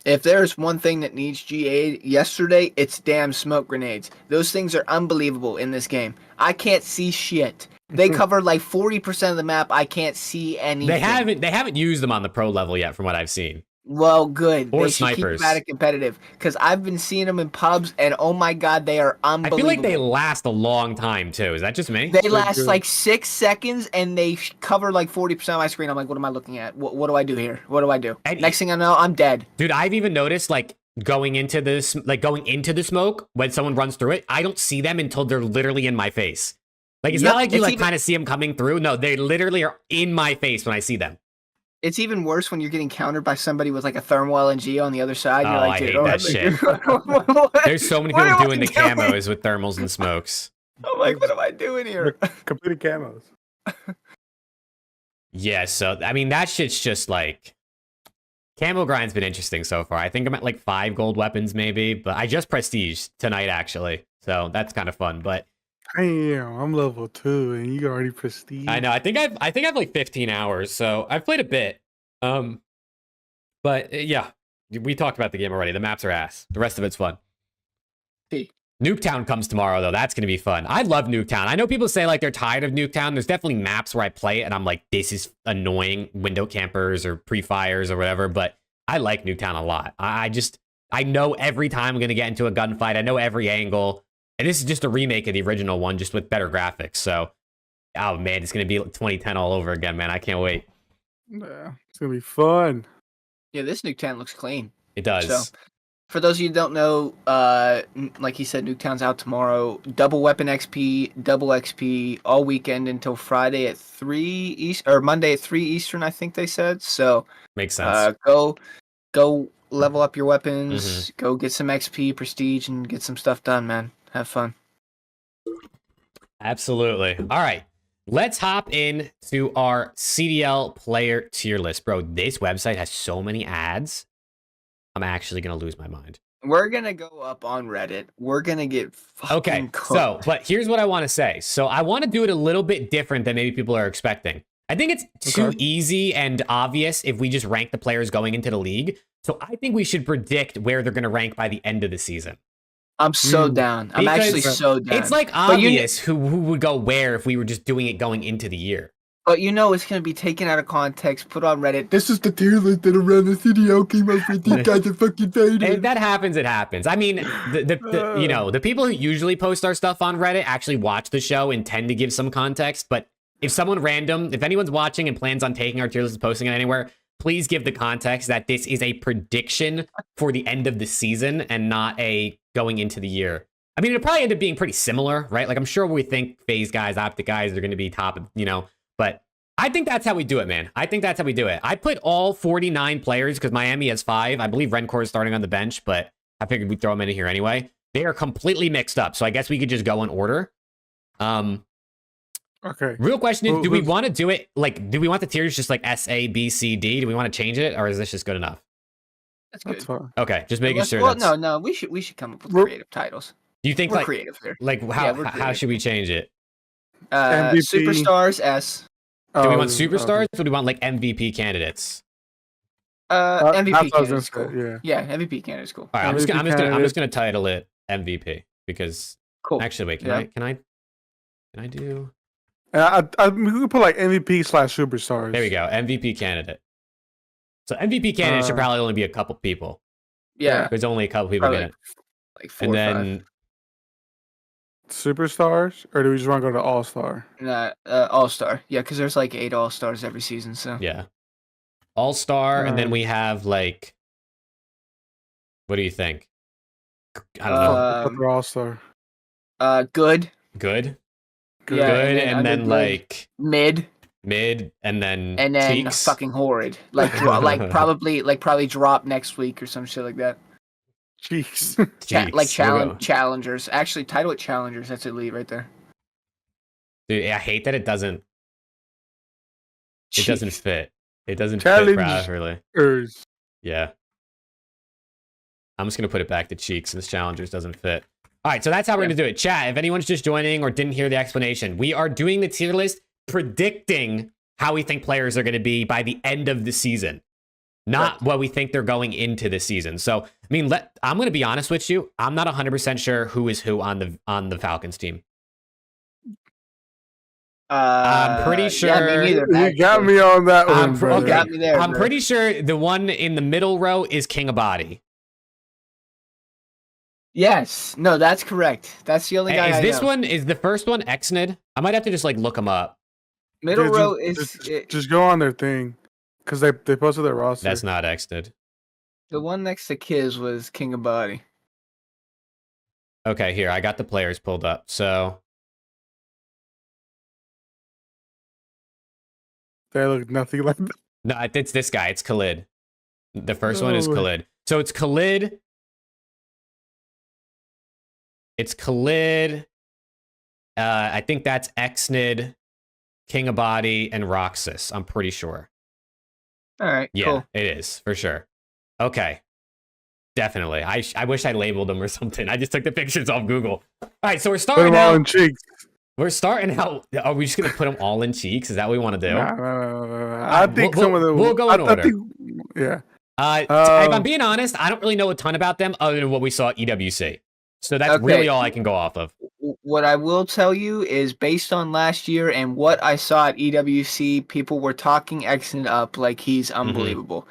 If there's one thing that needs GA yesterday, it's damn smoke grenades. Those things are unbelievable in this game. I can't see shit. They cover like 40% of the map. I can't see anything. They haven't used them on the pro level yet, from what I've seen. Well, good. Or They should keep them snipers. at it competitive because I've been seeing them in pubs, and oh my god, they are I unbelievable. feel like they last a long time too. Is that just me? They They're last good. like 6 seconds, and they cover like 40% of my screen. I'm like, what am I looking at? What do I do here? What do I do? And Next thing I know, I'm dead. Dude, I've even noticed like going into the smoke when someone runs through it, I don't see them until they're literally in my face. Like it's Yep, not like you it's like even- kind of see them coming through. No, they literally are in my face when I see them. It's even worse when you're getting countered by somebody with like a thermal LNG on the other side. You're Oh, like, I dude, hate that shit. There's so many people doing the camos with thermals and smokes. I'm like, what am I doing here? Completed camos. Yeah, so I mean that shit's just like camo grind's been interesting so far. I think I'm at like 5 gold weapons maybe, but I just prestige tonight actually. So that's kind of fun, but Damn, I'm level 2 and you already prestige. I know. I think I've like 15 hours, so I've played a bit. But yeah, we talked about the game already. The maps are ass. The rest of it's fun. Hey. Nuketown comes tomorrow though. That's gonna be fun. I love Nuketown. I know people say like they're tired of Nuketown. There's definitely maps where I play it and I'm like, this is annoying. Window campers or pre-fires or whatever. But I like Nuketown a lot. I know every time I'm gonna get into a gunfight. I know every angle. And this is just a remake of the original one, just with better graphics. So, oh man, it's gonna be 2010 all over again, man. I can't wait. Yeah, it's gonna be fun. Yeah, this Nuketown looks clean. It does. So, for those of you who don't know, like he said, Nuketown's out tomorrow. Double weapon XP, double XP all weekend until Friday at 3 East or Monday at 3 Eastern, I think they said. So Makes sense. go level up your weapons, Mm-hmm. go get some XP, prestige, and get some stuff done, man. Have fun. Absolutely. All right. Let's hop in to our CDL player tier list. Bro, this website has so many ads. I'm actually going to lose my mind. We're going to go up on Reddit. We're going to get fucking cooked. So, but here's what I want to say. So I want to do it a little bit different than maybe people are expecting. I think it's too easy and obvious if we just rank the players going into the league. So I think we should predict where they're going to rank by the end of the season. I'm so down. I'm actually so down. It's like obvious who would go where if we were just doing it going into the year. But you know it's going to be taken out of context, put on Reddit. This is the tier list that around the CDL came up with. You guys are fucking If dated. that happens, it happens. I mean, the people who usually post our stuff on Reddit actually watch the show and tend to give some context. But if someone random, if anyone's watching and plans on taking our tier list and posting it anywhere, please give the context that this is a prediction for the end of the season and not a going into the year. I mean, it'll probably end up being pretty similar, right? Like, I'm sure we think FaZe guys, OPTIC guys are going to be top, but I think that's how we do it, man. I think that's how we do it. I put all 49 players because Miami has 5. I believe Rencore is starting on the bench, but I figured we'd throw them in here anyway. They are completely mixed up, so I guess we could just go in order. Okay. Real question is, do we want to do it like, do we want the tiers just like S, A, B, C, D? Do we want to change it, or is this just good enough? That's good. That's fine. Okay, just making sure. Well, no, we should come up with creative titles. Do you think We're like creative here. like how should we change it? MVP. Superstars S. Do we want superstars, or do we want like MVP candidates? MVP that's what I was candidate's gonna cool. say, yeah. Yeah, MVP candidate's cool. All right, I'm MVP just gonna title it MVP because Cool. actually, wait, Yeah. can I do? We could put like MVP / superstars. There we go, MVP candidate. So MVP candidate should probably only be a couple people. Yeah, There's only a couple people probably get it, like 4 and or then 5. Superstars, or do we just want to go to All Star? All Star. Yeah, because there's like 8 All Stars every season. So yeah, All Star, and then we have like, what do you think? I don't know. All Star. Good, Good, Yeah, good, and and then then like mid, and then cheeks. fucking horrid. Like probably drop next week or some shit like that. Cheeks. Cheeks. Challengers. Actually, title it challengers. That's elite right there. Dude, I hate that it doesn't fit. It doesn't fit Challenge. properly. Ers. Yeah. I'm just gonna put it back to cheeks since challengers doesn't fit. All right, so that's how we're gonna do it. Chat, if anyone's just joining or didn't hear the explanation, we are doing the tier list predicting how we think players are gonna be by the end of the season, not what we think they're going into the season. So, I mean, I'm gonna be honest with you. I'm not 100% sure who is who on the Falcons team. I'm pretty Yeah, me sure- neither. You got actually. me on that one, Okay, brother. got me there, I'm bro. pretty sure the one in the middle row is King of Body. Yes. No, that's correct. That's the only guy Is I this know. one, is the first one Xnid? I might have to just like look him up. Middle Just- row is just go on their thing because they posted their roster. That's not Xnid. the one next to Kiz was King of Body. Okay, here, I got the players pulled up. So, They look nothing like that. no, it's this guy. It's Khalid. The first one is Oh, Khalid. So it's Khalid. It's Khalid. I think that's Xnid, King of Body, and Roxas. I'm pretty sure. All right. Yeah, Cool. it is for sure. Okay, definitely. I wish I labeled them or something. I just took the pictures off Google. All right, so we're Put starting them all out. in cheeks. We're starting out. Are we just gonna put them all in cheeks? Is that what we want to do? Nah. I think we'll- some of them. we'll go in order. Yeah. If I'm being honest, I don't really know a ton about them other than what we saw at EWC. So that's Okay. really all I can go off of. What I will tell you is based on last year and what I saw at EWC, people were talking Exon up like he's Mm-hmm. unbelievable.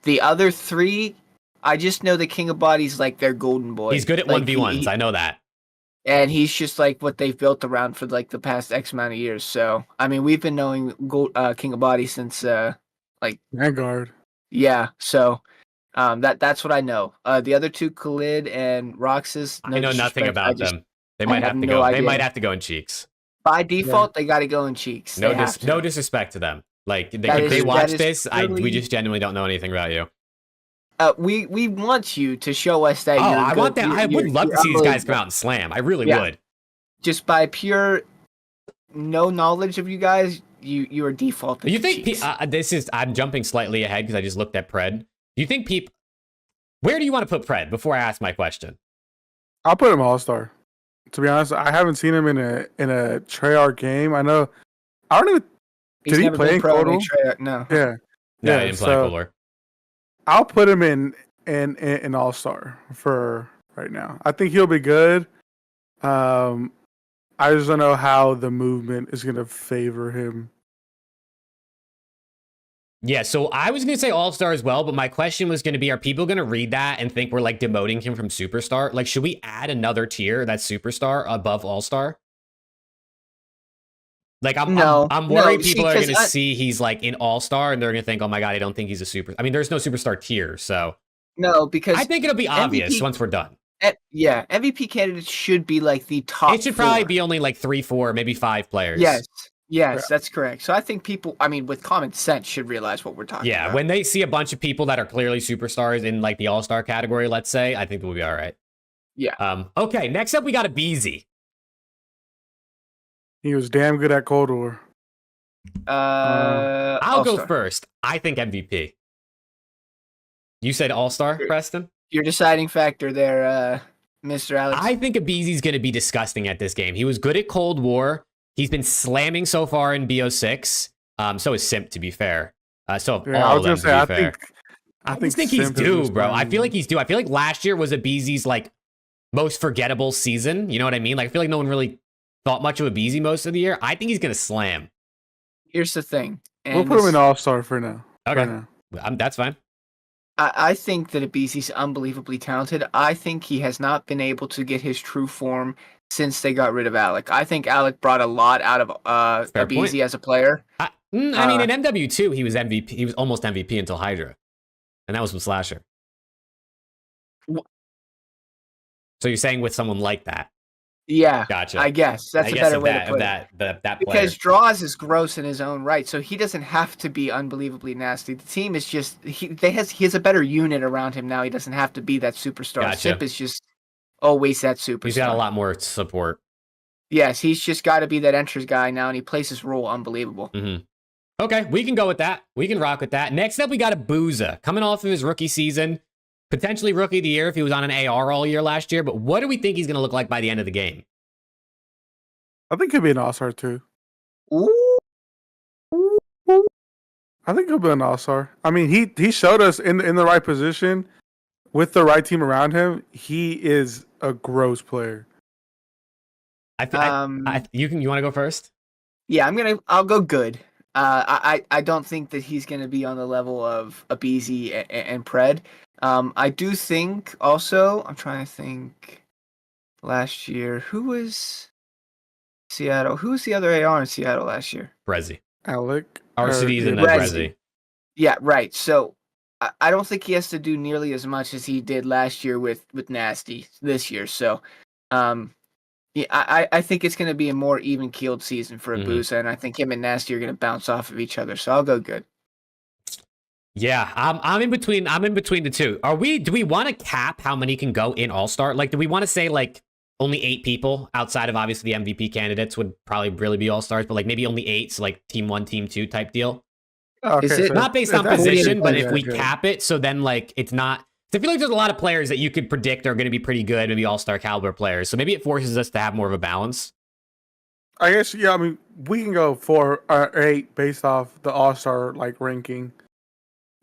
The other three, I just know the King of Body's like their golden boy. He's good at Like, 1v1s. I know that. and he's just like what they've built around for like the past X amount of years. So I mean, we've been knowing King of Body since Vanguard. yeah. So that's what I know. The other two, Khalid and Roxas, I know nothing disrespect, about them. They I might have have to no go. They idea. might have to go in cheeks. By default, they got to go in cheeks. No, They have to. no disrespect to them. Like That if they is- watch that this, is we purely- just genuinely don't know anything about you. We want you to show us that. Oh, you're I good. want that. I would You're- love to you're see these guys come unbelievable. out and slam. I really Yeah. would. Just by pure no knowledge of you guys, you are defaulting. You to think cheeks. I'm jumping slightly ahead because I just looked at Pred. Do you think people? Where do you want to put Pred before I ask my question? I'll put him all-star. To be honest, I haven't seen him in a Treyarch game. I know. I don't even. He's did he never play been in pro Kotal? No. Yeah. No, Yeah, I didn't play so- Cooler. I'll put him in all-star for right now. I think he'll be good. I just don't know how the movement is going to favor him. Yeah, so I was gonna say All-Star as well, but my question was gonna be: are people gonna read that and think we're like demoting him from Superstar? Like, should we add another tier that's Superstar above All-Star? Like, I'm worried see, people are 'cause gonna see he's like in All-Star and they're gonna think, oh my god, I don't think he's a super. I mean, there's no Superstar tier, so No, because I think it'll be obvious MVP once we're done. Yeah, MVP candidates should be like the top. It should probably 4. be only like 3, 4, maybe 5 players. Yes, Yeah. that's correct. So I think people, I mean, with common sense, should realize what we're talking Yeah, about. when they see a bunch of people that are clearly superstars in like the All-Star category, let's say, I think we'll be all right. Yeah. Okay, next up we got a Beezy. He was damn good at Cold War. I'll go All-Star. first. I think MVP. You said All-Star, Preston? Your deciding factor there, Mr. Alex. I think Abeezy's going to be disgusting at this game. He was good at Cold War. He's been slamming so far in BO6. So is Simp, to be fair. So have Yeah, I all was of them, gonna to say. be fair. I just think he's Simp is due, just bro. I playing- feel like he's due. I feel like last year was Abeezy's like most forgettable season. You know what I mean? Like I feel like no one really thought much of Abeezy most of the year. I think he's going to slam. Here's the thing. We'll and put him this- in All-Star for now. Okay. For now. That's fine. I think that Abeezy's unbelievably talented. I think he has not been able to get his true form since they got rid of Alec. I think Alec brought a lot out of Fair Abeezy point. as a player. I mean, in MW2, he was MVP. He was almost MVP until Hydra. And that was with Slasher. Wh- So you're saying with someone like that? Yeah, Gotcha. I guess that's I a guess better of way that, to put of it. that player. Because Draws is gross in his own right, so he doesn't have to be unbelievably nasty. The team is just he has a better unit around him now. He doesn't have to be that superstar. Gotcha. Sip is just always that superstar. He's got a lot more support. Yes, he's just got to be that enters guy now, and he plays his role unbelievable. Mm-hmm. Okay, we can go with that. We can rock with that. Next up, we got a Booza coming off of his rookie season, potentially rookie of the year if he was on an AR all year last year. But what do we think he's going to look like by the end of the game? I think he'll be an All-Star too. Ooh. I think he'll be an All-Star. I mean, he showed us in the right position with the right team around him. He is a gross player. You want to go first? Yeah, I'll go good. I don't think that he's gonna be on the level of Abizi and Pred. I do think also. I'm trying to think. Last year, who was Seattle? Who was the other AR in Seattle last year? Brezzy. Alec. RCD's and then Brezzy. Brezzy. Yeah, right. So I don't think he has to do nearly as much as he did last year with Nasty this year. So, yeah, I think it's going to be a more even keeled season for Abusa, and I think him and Nasty are going to bounce off of each other. So I'll go good. Yeah, I'm in between. I'm in between the two. Do we want to cap how many can go in All-Star? Like, do we want to say like only 8 people outside of obviously the MVP candidates would probably really be All-Stars, but like maybe only 8, so like team 1, team 2 type deal? Okay, Is it- Not based on that's- position, but if we good. cap it, so then like it's not. I feel like there's a lot of players that you could predict are going to be pretty good, maybe All-Star caliber players. So maybe it forces us to have more of a balance. I guess, yeah, I mean, we can go 4 or 8 based off the All-Star like ranking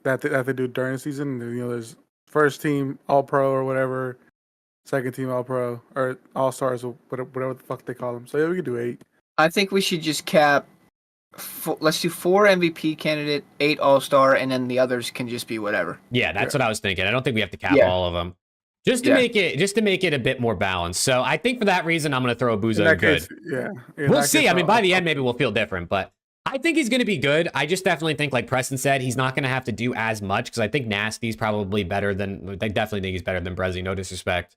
that they do during the season. You know, there's first team All-Pro or whatever, second team All-Pro or All-Stars or whatever the fuck they call them. So yeah, we could do 8. I think we should just cap. Let's do 4 MVP candidate, 8 All-Star, and then the others can just be whatever. Yeah, that's what I was thinking. I don't think we have to cap Yeah. all of them. Just to make it a bit more balanced. So I think for that reason, I'm going to throw Abuza in good. Case, yeah. We'll see. I mean, by the end, maybe we'll feel different, but I think he's going to be good. I just definitely think, like Preston said, he's not going to have to do as much because I think Nasty's probably better than. I definitely think he's better than Brezzy. No disrespect.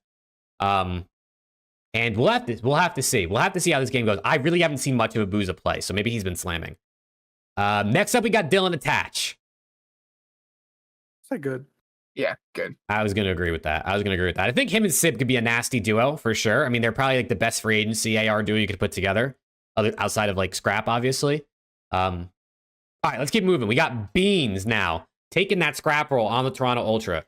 And we'll have to see. We'll have to see how this game goes. I really haven't seen much of Abuza play, so maybe he's been slamming. Next up, we got Dylan Attach. Is that good? Yeah, good. I was going to agree with that. I think him and Sib could be a nasty duo for sure. I mean, they're probably like the best free agency AR duo you could put together, outside of like Scrap, obviously. All right, let's keep moving. We got Beans now taking that scrap role on the Toronto Ultra.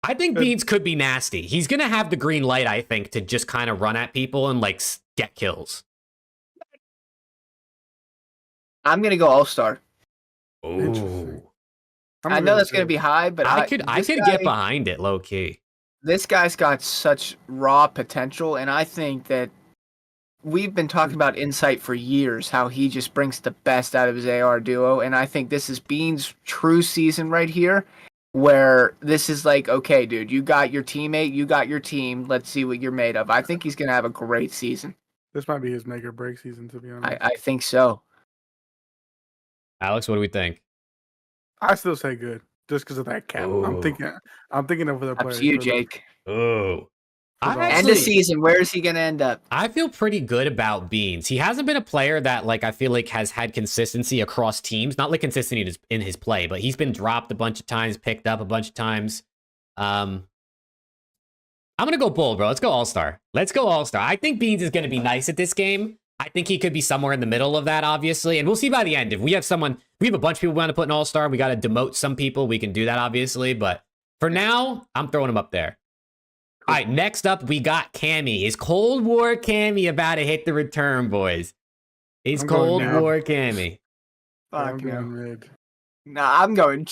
I think Beans could be nasty. He's going to have the green light, I think, to just kind of run at people and like get kills. I'm gonna go All-Star. Interesting. I know that's gonna be high, but I could get behind it low key. This guy's got such raw potential, and I think that we've been talking about Insight for years, how he just brings the best out of his AR duo, and I think this is Bean's true season right here, where this is like, okay, dude, you got your teammate, you got your team, let's see what you're made of. I think he's gonna have a great season. This might be his make or break season, to be honest. I think so. Alex, what do we think? I still say good, just because of that cap. I'm thinking of other Up players. to you, Jake. Oh. End of season, where is he gonna end up? I feel pretty good about Beans. He hasn't been a player that like I feel like has had consistency across teams. Not like consistency in his play, but he's been dropped a bunch of times, picked up a bunch of times. I'm gonna go bold, bro. Let's go All-Star. I think Beans is gonna be nice at this game. I think he could be somewhere in the middle of that, obviously. And we'll see by the end. If we have a bunch of people we want to put in All-Star, we got to demote some people. We can do that, obviously. But for now, I'm throwing him up there. All right, next up, we got Cammy. Is Cold War Cammy about to hit the return, boys? Is Cold War Cammy? Fuck I'm no. going mid. No, I'm going.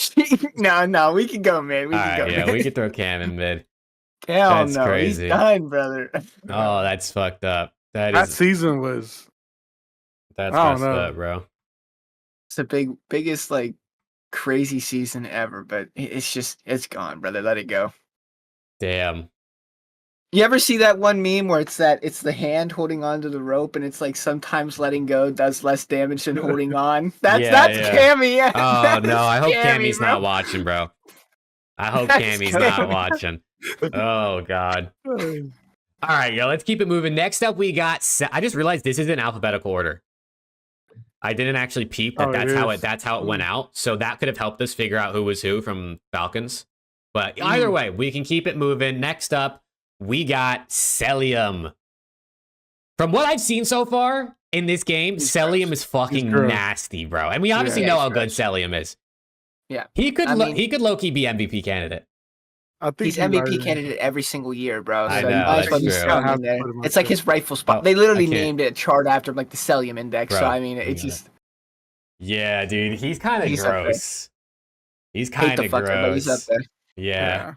No, we can go mid. All right, we could throw Cam in mid. Hell That's no, crazy. he's done, brother. Oh, that's fucked up. That season was. That's I don't messed know. up, bro. It's the biggest like crazy season ever, but it's gone, brother. Let it go. Damn. You ever see that one meme where it's the hand holding onto the rope and it's like sometimes letting go does less damage than holding on? That's Cammy. Yeah. Oh no, I hope Cammy's bro. not watching, bro. I hope That's Cammy's Cammy. not watching. Oh god. All right, yo, let's keep it moving. Next up, we got. I just realized this is in alphabetical order. I didn't actually peep that. That's how it went out. So that could have helped us figure out who was who from Falcons. But either way, we can keep it moving. Next up, we got Celium. From what I've seen so far in this game, Celium is fucking nasty, bro. And we obviously know how good Celium is. Yeah, he could low-key be MVP candidate. I think he's MVP candidate every single year, bro. So I know, you might as well that's just true. throw him in there. It's like his rightful spot. They literally named it a chart after like the Celium index. Bro, so I mean, it's just. Yeah, dude, he's kind of gross. He's kind of gross. But he's up there. Yeah.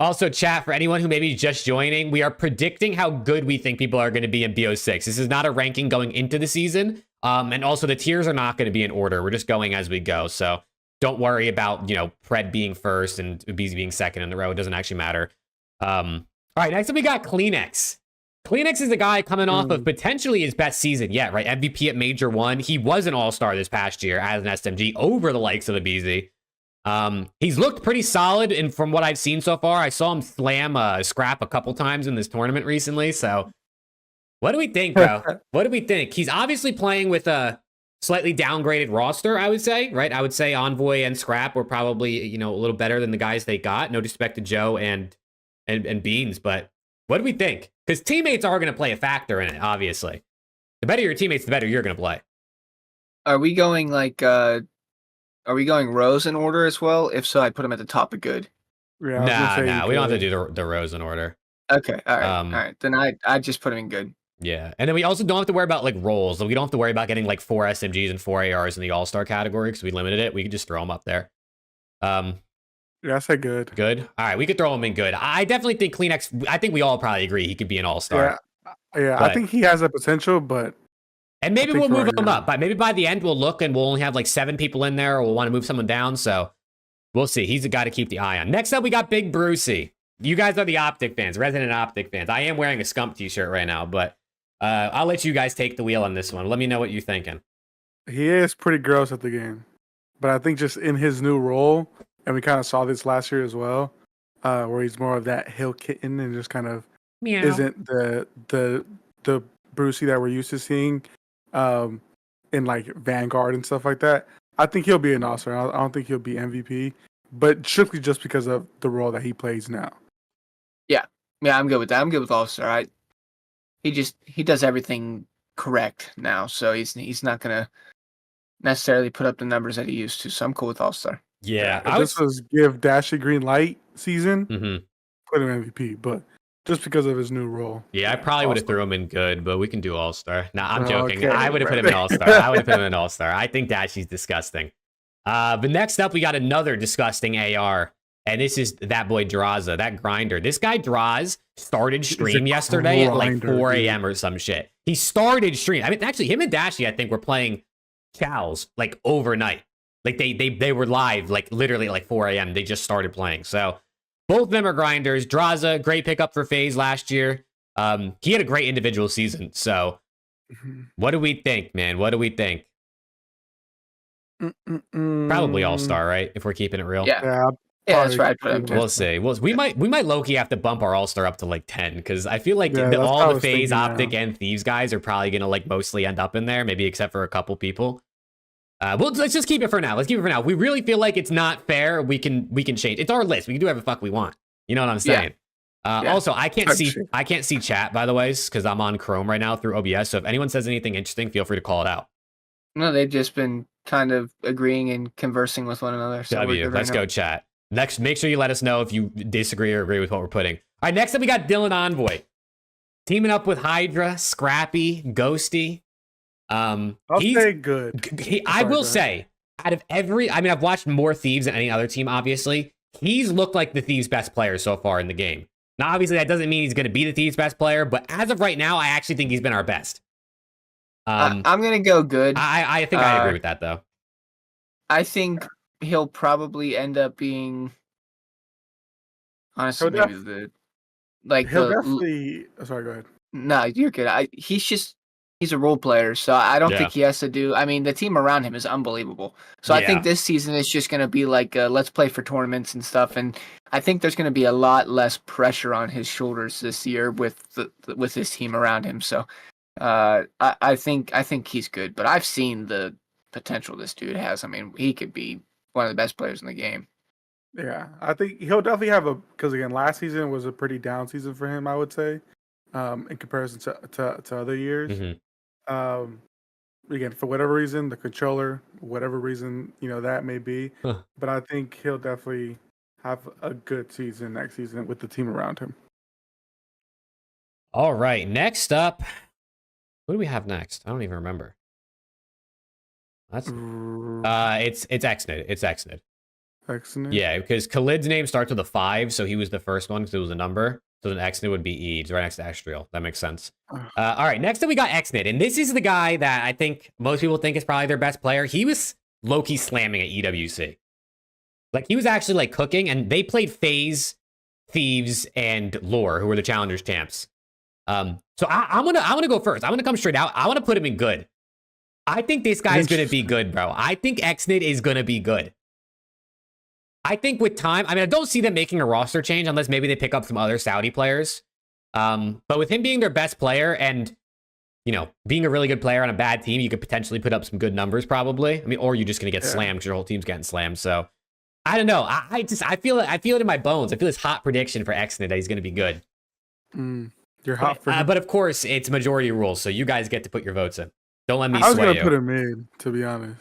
Also, chat, for anyone who may be just joining, we are predicting how good we think people are going to be in BO6. This is not a ranking going into the season. And also, the tiers are not going to be in order. We're just going as we go. So don't worry about, Pred being first and BZ being second in the row. It doesn't actually matter. All right, next up, we got Kleenex. Kleenex is the guy coming off of potentially his best season yet, right? MVP at Major 1. He was an all-star this past year as an SMG over the likes of a BZ. He's looked pretty solid, and from what I've seen so far, I saw him slam Scrap a couple times in this tournament recently. So, what do we think, bro? What do we think? He's obviously playing with a slightly downgraded roster, I would say, right? I would say Envoy and Scrap were probably, a little better than the guys they got. No disrespect to Joe and Beans, but what do we think? Because teammates are going to play a factor in it, obviously. The better your teammates, the better you're going to play. Are we going Are we going rows in order as well? If so, I put them at the top of good. Yeah, nah, we don't have to do the rows in order. Okay, all right, all right. Then I just put them in good. Yeah, and then we also don't have to worry about like roles. We don't have to worry about getting like 4 SMGs and 4 ARs in the All-Star category because we limited it. We can just throw them up there. Yeah, I say good. Good. All right, we could throw him in good. I definitely think Kleenex. I think we all probably agree he could be an All-Star. Yeah, I think he has the potential, but. And maybe we'll move him up, but maybe by the end we'll look and we'll only have like 7 people in there, or we'll want to move someone down. So we'll see. He's a guy to keep the eye on. Next up, we got Big Brucey. You guys are the Optic fans, resident Optic fans. I am wearing a Scump t-shirt right now, but I'll let you guys take the wheel on this one. Let me know what you're thinking. He is pretty gross at the game, but I think just in his new role, and we kind of saw this last year as well, where he's more of that hill kitten and just kind of isn't the Brucey that we're used to seeing. In like Vanguard and stuff like that. I think he'll be an all-star. I don't think he'll be MVP, but strictly just because of the role that he plays now. Yeah, I'm good with that. I'm good with all-star. He does everything correct now, so he's not gonna necessarily put up the numbers that he used to. So I'm cool with all-star. Yeah, this was give Dash a green light season. Mm-hmm. Put him MVP, but just because of his new role. Yeah, I probably would have threw him in good, but we can do All-Star. Nah, I'm joking. Okay, I would have put him in All-Star. I think Dashy's disgusting. But next up, we got another disgusting AR. And this is that boy Draza, that grinder. This guy Draz started stream yesterday at like 4 a.m. or some shit. He started stream. I mean, actually, him and Dashy, I think, were playing Chows like overnight. Like they were live like literally at like 4 a.m. They just started playing. So both of them are grinders. Draza, great pickup for FaZe last year. He had a great individual season. So what do we think, man? What do we think? Probably All-Star, right? If we're keeping it real. Yeah, that's right. We'll see. We might low-key have to bump our All-Star up to like 10 because I feel like all the FaZe, Optic, and Thieves guys are probably gonna like mostly end up in there, maybe except for a couple people. Well, let's just keep it for now. Let's keep it for now. We really feel like it's not fair. We can change. It's our list. We can do whatever the fuck we want. You know what I'm saying? Also, I can't see chat, by the way, because I'm on Chrome right now through OBS. So if anyone says anything interesting, feel free to call it out. No, they've just been kind of agreeing and conversing with one another. So Let's go chat. Next, make sure you let us know if you disagree or agree with what we're putting. All right, next up we got Dylan Envoy. Teaming up with Hydra, Scrappy, Ghosty. I'll say good. I will say, out of I've watched more Thieves than any other team, obviously. He's looked like the Thieves' best player so far in the game. Now, obviously, that doesn't mean he's going to be the Thieves' best player, but as of right now, I actually think he's been our best. I'm going to go good. I think I agree with that, though. I think he'll probably end up being, honestly, maybe he'll definitely. Sorry, go ahead. No, you're good. He's a role player, so I don't think he has to do. I mean, the team around him is unbelievable. So I think this season is just going to be like let's play for tournaments and stuff. And I think there's going to be a lot less pressure on his shoulders this year with with his team around him. So I think he's good. But I've seen the potential this dude has. I mean, he could be one of the best players in the game. Yeah, I think he'll definitely have because again, last season was a pretty down season for him, I would say, in comparison to other years. Mm-hmm. Again, for whatever reason, the controller, whatever reason that may be, but I think he'll definitely have a good season next season with the team around him. All right, next up, what do we have next? I don't even remember. That's it's Xnid. It's Xnid. Excellent. Yeah, because Khalid's name starts with a 5, so he was the first one because it was a number. So then Exnid would be E. It's right next to Extriel. That makes sense. All right, next up we got Exnid, and this is the guy that I think most people think is probably their best player. He was low-key slamming at EWC. Like, he was actually, like, cooking, and they played FaZe, Thieves, and Lore, who were the Challengers champs. So I'm gonna go first. I'm gonna come straight out. I want to put him in good. I think this guy's gonna be good, bro. I think Exnid is gonna be good. I think with time, I mean, I don't see them making a roster change unless maybe they pick up some other Saudi players. But with him being their best player and, you know, being a really good player on a bad team, you could potentially put up some good numbers probably. I mean, or you're just going to get slammed because your whole team's getting slammed. So I don't know. I feel it in my bones. I feel this hot prediction for Exnid that he's going to be good. You're hot for him. But of course, it's majority rules. So you guys get to put your votes in. Don't let me sway I was going you. to put him in, to be honest.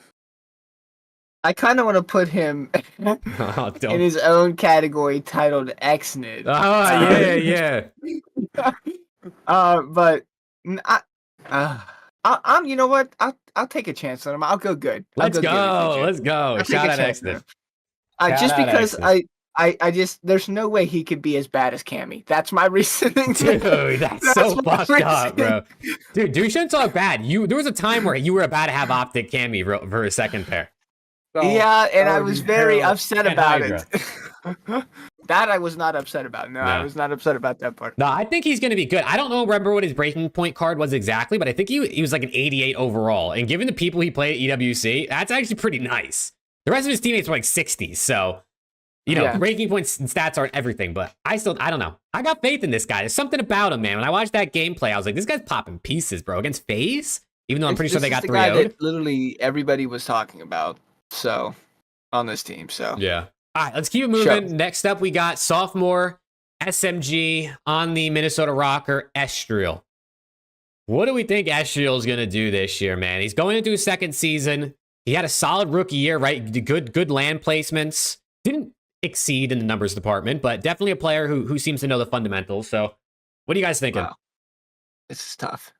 I kind of want to put him Oh, in his own category titled Exnid. Oh, yeah. But I'm. You know what? I'll take a chance on him. I'll go good. Let's go. Shout out Exnid. Just because I just there's no way he could be as bad as Cammy. That's my reasoning. Dude, that's so fucked up, bro. Dude, you shouldn't talk bad. There was a time where you were about to have OPTIC Cammy for a second pair. So, yeah, and I was very upset about Hydra. it. That I was not upset about. No, I was not upset about that part. No, I think he's going to be good. I don't remember what his breaking point card was exactly, but I think he was like an 88 overall. And given the people he played at EWC, that's actually pretty nice. The rest of his teammates were like 60s, so, you know, breaking points and stats aren't everything, but I don't know. I got faith in this guy. There's something about him, man. When I watched that gameplay, I was like, this guy's popping pieces, bro, against FaZe, even though I'm pretty sure they got 3-0'd. That literally everybody was talking about, so, on this team, so. Yeah. All right, let's keep it moving. Next up, we got sophomore SMG on the Minnesota Rocker, Estriel. What do we think Estriel is going to do this year, man? He's going into his second season. He had a solid rookie year, right? Good land placements. Didn't exceed in the numbers department, but definitely a player who seems to know the fundamentals. So what are you guys thinking? Wow. This is tough.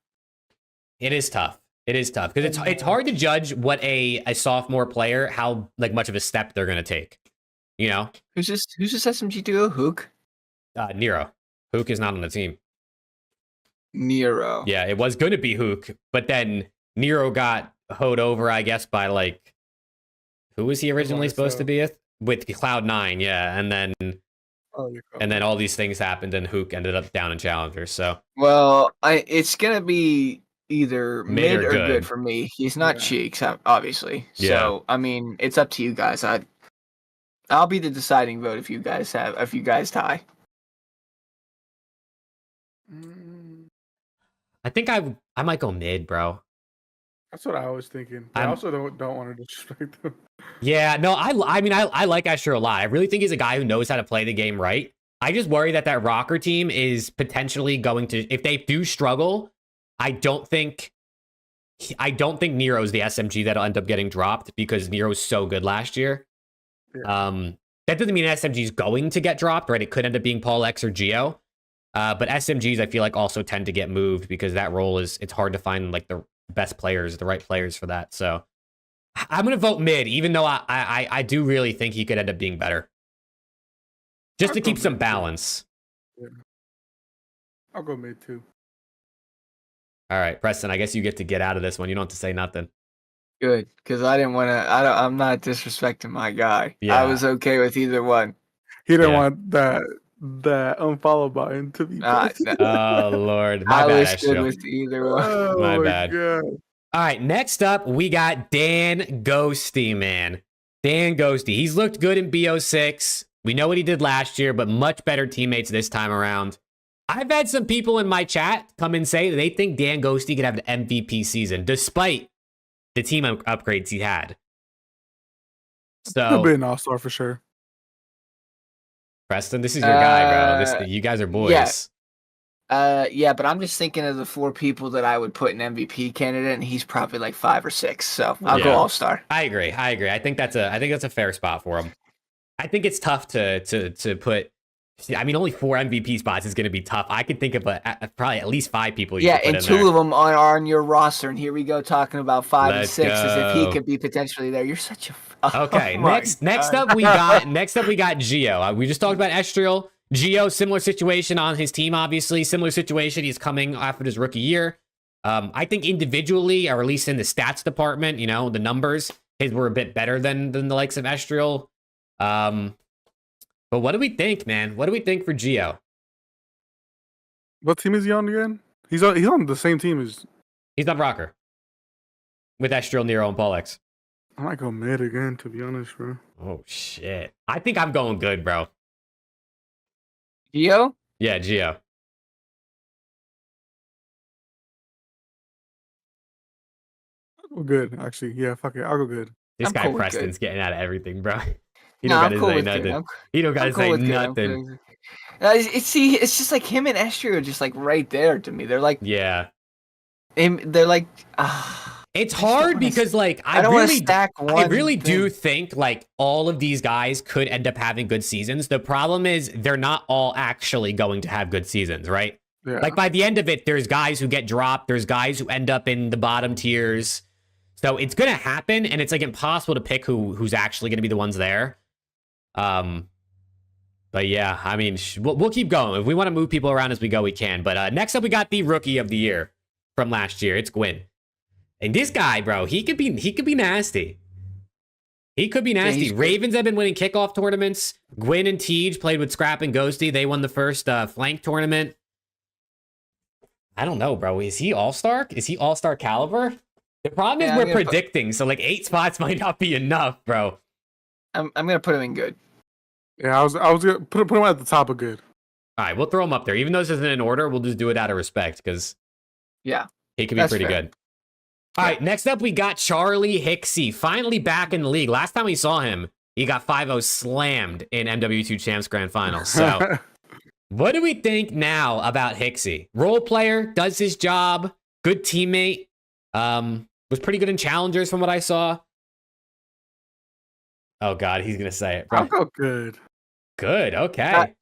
It is tough. It is tough because it's hard to judge what a sophomore player, how like much of a step they're going to take. You know? Who's this SMG duo? Hook? Nero. Hook is not on the team. Nero. Yeah, it was going to be Hook, but then Nero got hoed over, I guess, by like, who was he originally supposed to be with Cloud9? Yeah, and then all these things happened, and Hook ended up down in Challenger. So, well, it's gonna be either mid or good for me. He's not Cheeks, obviously. So, I mean, it's up to you guys. I'll be the deciding vote if you guys tie. I think I might go mid, bro. That's what I was thinking. I also don't want to disrespect him. Yeah, no, I mean, I like Asher a lot. I really think he's a guy who knows how to play the game right. I just worry that Rocker team is potentially going to, if they do struggle, I don't think Nero's the SMG that'll end up getting dropped because Nero's so good last year. Yeah. That doesn't mean SMG is going to get dropped, right? It could end up being Paul X or Geo. But SMGs, I feel like, also tend to get moved because that role it's hard to find like the best players, the right players for that. So I'm going to vote mid, even though I do really think he could end up being better. Just to keep some balance. Yeah. I'll go mid too. All right, Preston, I guess you get to get out of this one. You don't have to say nothing. Good, because I didn't want to. I'm not disrespecting my guy. Yeah. I was okay with either one. He didn't want that unfollow button to be pressed. Oh Lord, my I bad. was good with either one. Oh, my bad. God. All right, next up we got Dan Ghosty, man. Dan Ghosty. He's looked good in BO6. We know what he did last year, but much better teammates this time around. I've had some people in my chat come and say that they think Dan Ghosty could have an MVP season, despite the team upgrades he had. So He'll be an all-star for sure. Preston, this is your guy, bro. You guys are boys. Yeah, but I'm just thinking of the 4 people that I would put in MVP candidate, and he's probably like 5 or 6. So I'll go all-star. I agree. I think that's a fair spot for him. I think it's tough to put I mean, only 4 MVP spots is going to be tough. I could think of probably at least 5 people you Yeah, could put and in 2 there. of them are on your roster, and here we go talking about 5 and Let's 6 as if he go. could be potentially there. You're such a Okay, oh my next God. up we got Gio. We just talked about Estriel. Gio, similar situation on his team, obviously. Similar situation. He's coming after his rookie year. I think individually, or at least in the stats department, you know, the numbers, his were a bit better than the likes of Estriel. But what do we think, man? What do we think for Gio? What team is he on again? He's on the same team as. He's on Rocker with Estriel, Nero, and Pollux. I might go mid again, to be honest, bro. Oh shit! I think I'm going good, bro. Gio? Yeah, Gio. I'll go good, actually. Yeah, fuck it. I'll go good. This I'm guy cool with Preston's good. getting out of everything, bro. He No, don't I'm gotta cool say with good. nothing. He don't gotta I'm cool say with good. nothing. It's just like him and Esther are just like right there to me. They're like, Yeah. they're like, It's I just don't hard wanna because like I don't want to really stack I one. really do thing. think like all of these guys could end up having good seasons. The problem is they're not all actually going to have good seasons, right? Yeah. Like by the end of it, there's guys who get dropped, there's guys who end up in the bottom tiers. So it's gonna happen, and it's like impossible to pick who's actually gonna be the ones there. But yeah, I mean, we'll keep going. If we want to move people around as we go, we can. But next up, we got the rookie of the year from last year. It's Gwyn, and this guy, bro, he could be nasty. He could be nasty. Yeah, Ravens have been winning kickoff tournaments. Gwyn and Tej played with Scrap and Ghosty. They won the first flank tournament. I don't know, bro. Is he all-star? Is he all-star caliber? The problem is we're predicting, so like 8 spots might not be enough, bro. I'm gonna put him in good. Yeah, I was gonna put him at the top of good. All right, we'll throw him up there. Even though this isn't in order, we'll just do it out of respect because Yeah, he could be that's pretty fair. good. All right, next up we got Charlie Hicksey, finally back in the league. Last time we saw him, he got 5-0 slammed in MW2 Champs Grand Finals. So what do we think now about Hicksey? Role player, does his job, good teammate, was pretty good in challengers from what I saw. Oh God, he's gonna say it. I'll go good. Good, okay.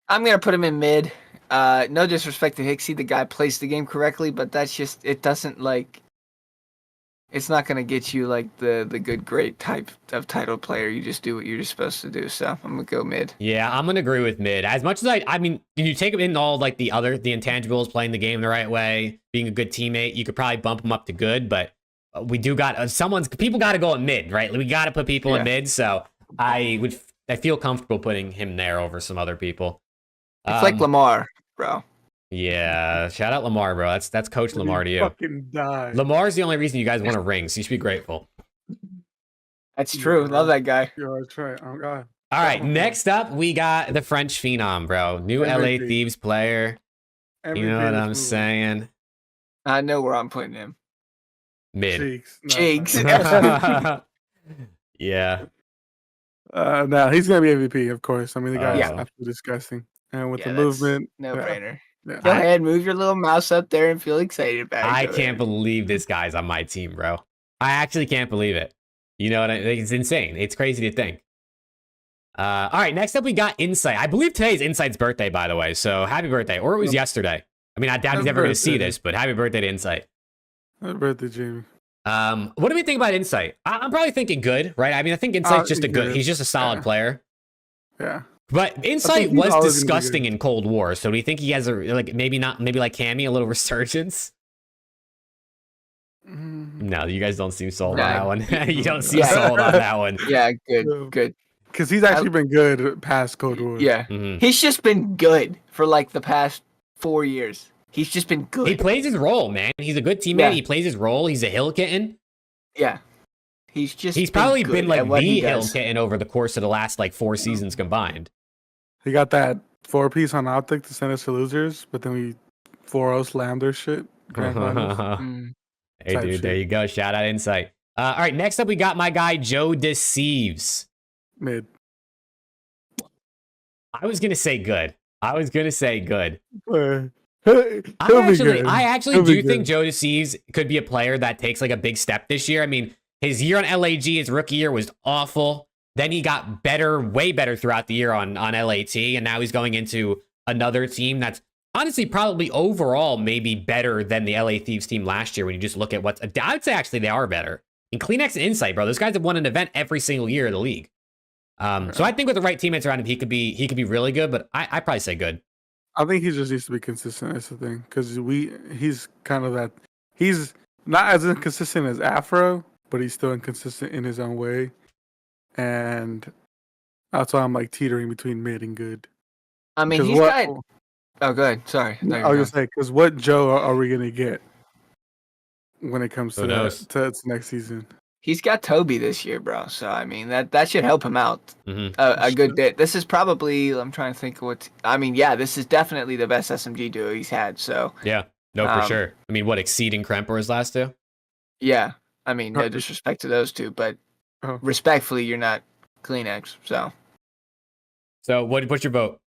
I'm gonna put him in mid. No disrespect to Hicksey, the guy plays the game correctly, but that's just it doesn't like. It's not gonna get you like the good great type of title player. You just do what you're just supposed to do. So I'm gonna go mid. Yeah, I'm gonna agree with mid. As much as I mean, you take in all like the intangibles, playing the game the right way, being a good teammate, you could probably bump him up to good. But we do got people got to go at mid, right? We got to put people in mid. So I feel comfortable putting him there over some other people. It's like Lamar, bro. Yeah, shout out Lamar, bro. That's Coach Lamar to you. Fucking die. Lamar's the only reason you guys won a ring, so you should be grateful. That's true. Love that guy. Yeah, that's right. Oh God. All right, next up we got the French Phenom, bro. New MVP. LA Thieves player. You know what I'm saying? I know where I'm putting him. Mid. Cheeks. No, Cheeks. Yeah. No, he's gonna be MVP, of course. I mean, the guy is Yeah. absolutely disgusting, and with Yeah, the that's movement, No brainer. yeah. Go ahead, move your little mouse up there and feel excited about it. I Go can't ahead. believe this guy's on my team, bro. I actually can't believe it. You know what it's insane. It's crazy to think. All right, next up we got Insight. I believe today's Insight's birthday, by the way. So happy birthday. Or it was yesterday. I mean, I doubt he's Happy ever going to see birthday. this, but happy birthday to Insight. Happy birthday, Jamie. What do we think about Insight? I'm probably thinking good, right? I mean, I think Insight's just he's just a solid player. Yeah. But Insight he's was always gonna be disgusting good. in Cold War. So do you think he has maybe like Cammy, a little resurgence? No, you guys don't seem sold on that one. You don't seem sold on that one. Yeah, good. Because he's actually been good past Cold War. Yeah. Mhm. He's just been good for like the past 4 years. He's just been good. He plays his role, man. He's a good teammate. Yeah. He plays his role. He's a hill kitten. Yeah. He's probably good been like at what the he hill does. kitten over the course of the last like 4 seasons combined. He got that 4-piece on OPTIC to send us to losers, but then we 4-0 slammed their shit. Grand finals. Mm. Hey, Type dude, shit. there you go. Shout out Insight. All right, next up, we got my guy, Joe Deceives. Mid. I was going to say good. He'll be I good. actually He'll be do think good. Joe Deceives could be a player that takes like a big step this year. I mean, his year on LAG, his rookie year was awful. Then he got better, way better throughout the year on LAT, and now he's going into another team that's honestly probably overall maybe better than the LA Thieves team last year when you just look at what's... I would say actually they are better. And Kleenex and Insight, bro, those guys have won an event every single year of the league. So I think with the right teammates around him, he could be really good, but I probably say good. I think he just needs to be consistent. That's the thing, because he's kind of that. He's not as inconsistent as Afro, but he's still inconsistent in his own way, and that's why I'm like teetering between mid and good. I mean, he's got. Oh, go ahead. Sorry. I was gonna say, because what Joe are we gonna get when it comes to to next season? He's got Toby this year, bro. So I mean that should help him out a good bit. This is probably, I'm trying to think what. I mean, yeah, this is definitely the best SMG duo he's had. So yeah, no, for sure. I mean, what, exceeding Kremp were his last two? Yeah, I mean, no disrespect to those two, but respectfully, you're not Kleenex. So what's your vote?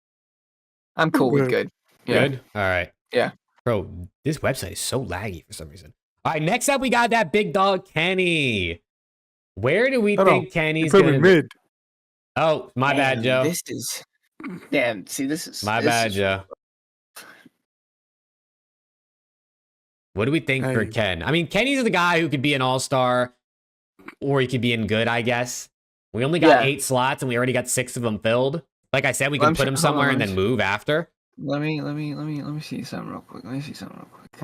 I'm cool with good. Yeah. Good. All right. Yeah. Bro, this website is so laggy for some reason. All right, next up we got that big dog Kenny. Where do we think Kenny's going to mid? Oh, my bad, Joe. This is damn. See, this is my bad, Joe. What do we think for Ken? I mean, Kenny's the guy who could be an all-star, or he could be in good, I guess. We only got 8 slots, and we already got 6 of them filled. Like I said, we can put him somewhere and then move after. Let me see something real quick. How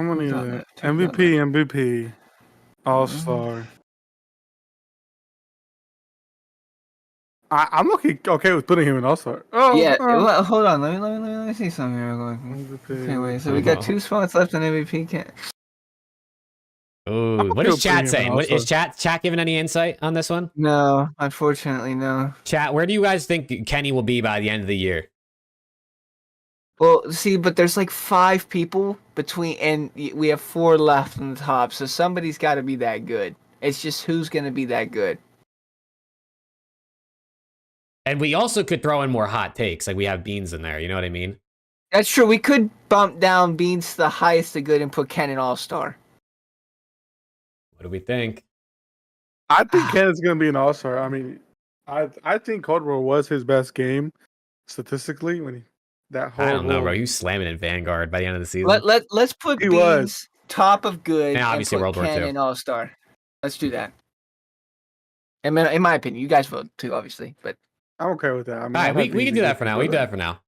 many of that? MVP, all-star. I'm okay with putting him in all-star. Oh yeah. Well, hold on. Let me see something real quick. Okay, wait. So we got 2 spots left in MVP. Ooh, what is chat saying? What is chat giving any insight on this one? No, unfortunately, no. Chat, where do you guys think Kenny will be by the end of the year? Well, see, but there's like 5 people between, and we have 4 left on the top, so somebody's got to be that good. It's just who's going to be that good. And we also could throw in more hot takes, like we have Beans in there. You know what I mean? That's true. We could bump down Beans to the highest of good and put Ken in all-star. What do we think? I think Ken is going to be an all-star. I mean, I think Cold War was his best game statistically when he. I don't know, bro. You slamming in Vanguard by the end of the season. Let's put Beans top of good and obviously put World War Ken II in all-star. Let's do that. And in my opinion, you guys vote too, obviously, but I'm okay with that. I mean, all right, we can do that for now. We can do that for now.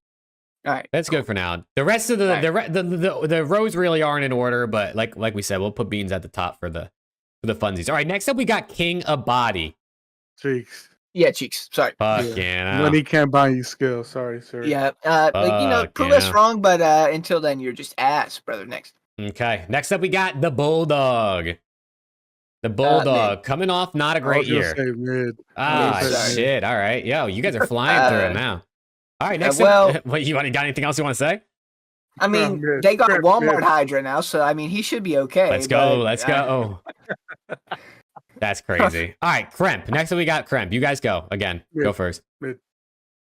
All right, that's good for now. The rest of the rows really aren't in order, but like we said, we'll put Beans at the top for the funsies. All right, next up we got King Abadi. Cheeks. Yeah, Cheeks. Sorry. Fuck yeah. Money can't buy you skill. Sorry, sir. Yeah. Prove us wrong, but until then, you're just ass, brother. Next. Okay. Next up, we got the Bulldog. The Bulldog coming off not a great year. Shit. All right. Yo, you guys are flying through it now. All right. Next up. What, you got anything else you want to say? I mean, they got Walmart Hydra now, so I mean, he should be okay. Let's go. Let's go. That's crazy. All right, Kremp. Next up, we got Kremp. You guys go. Again, go first.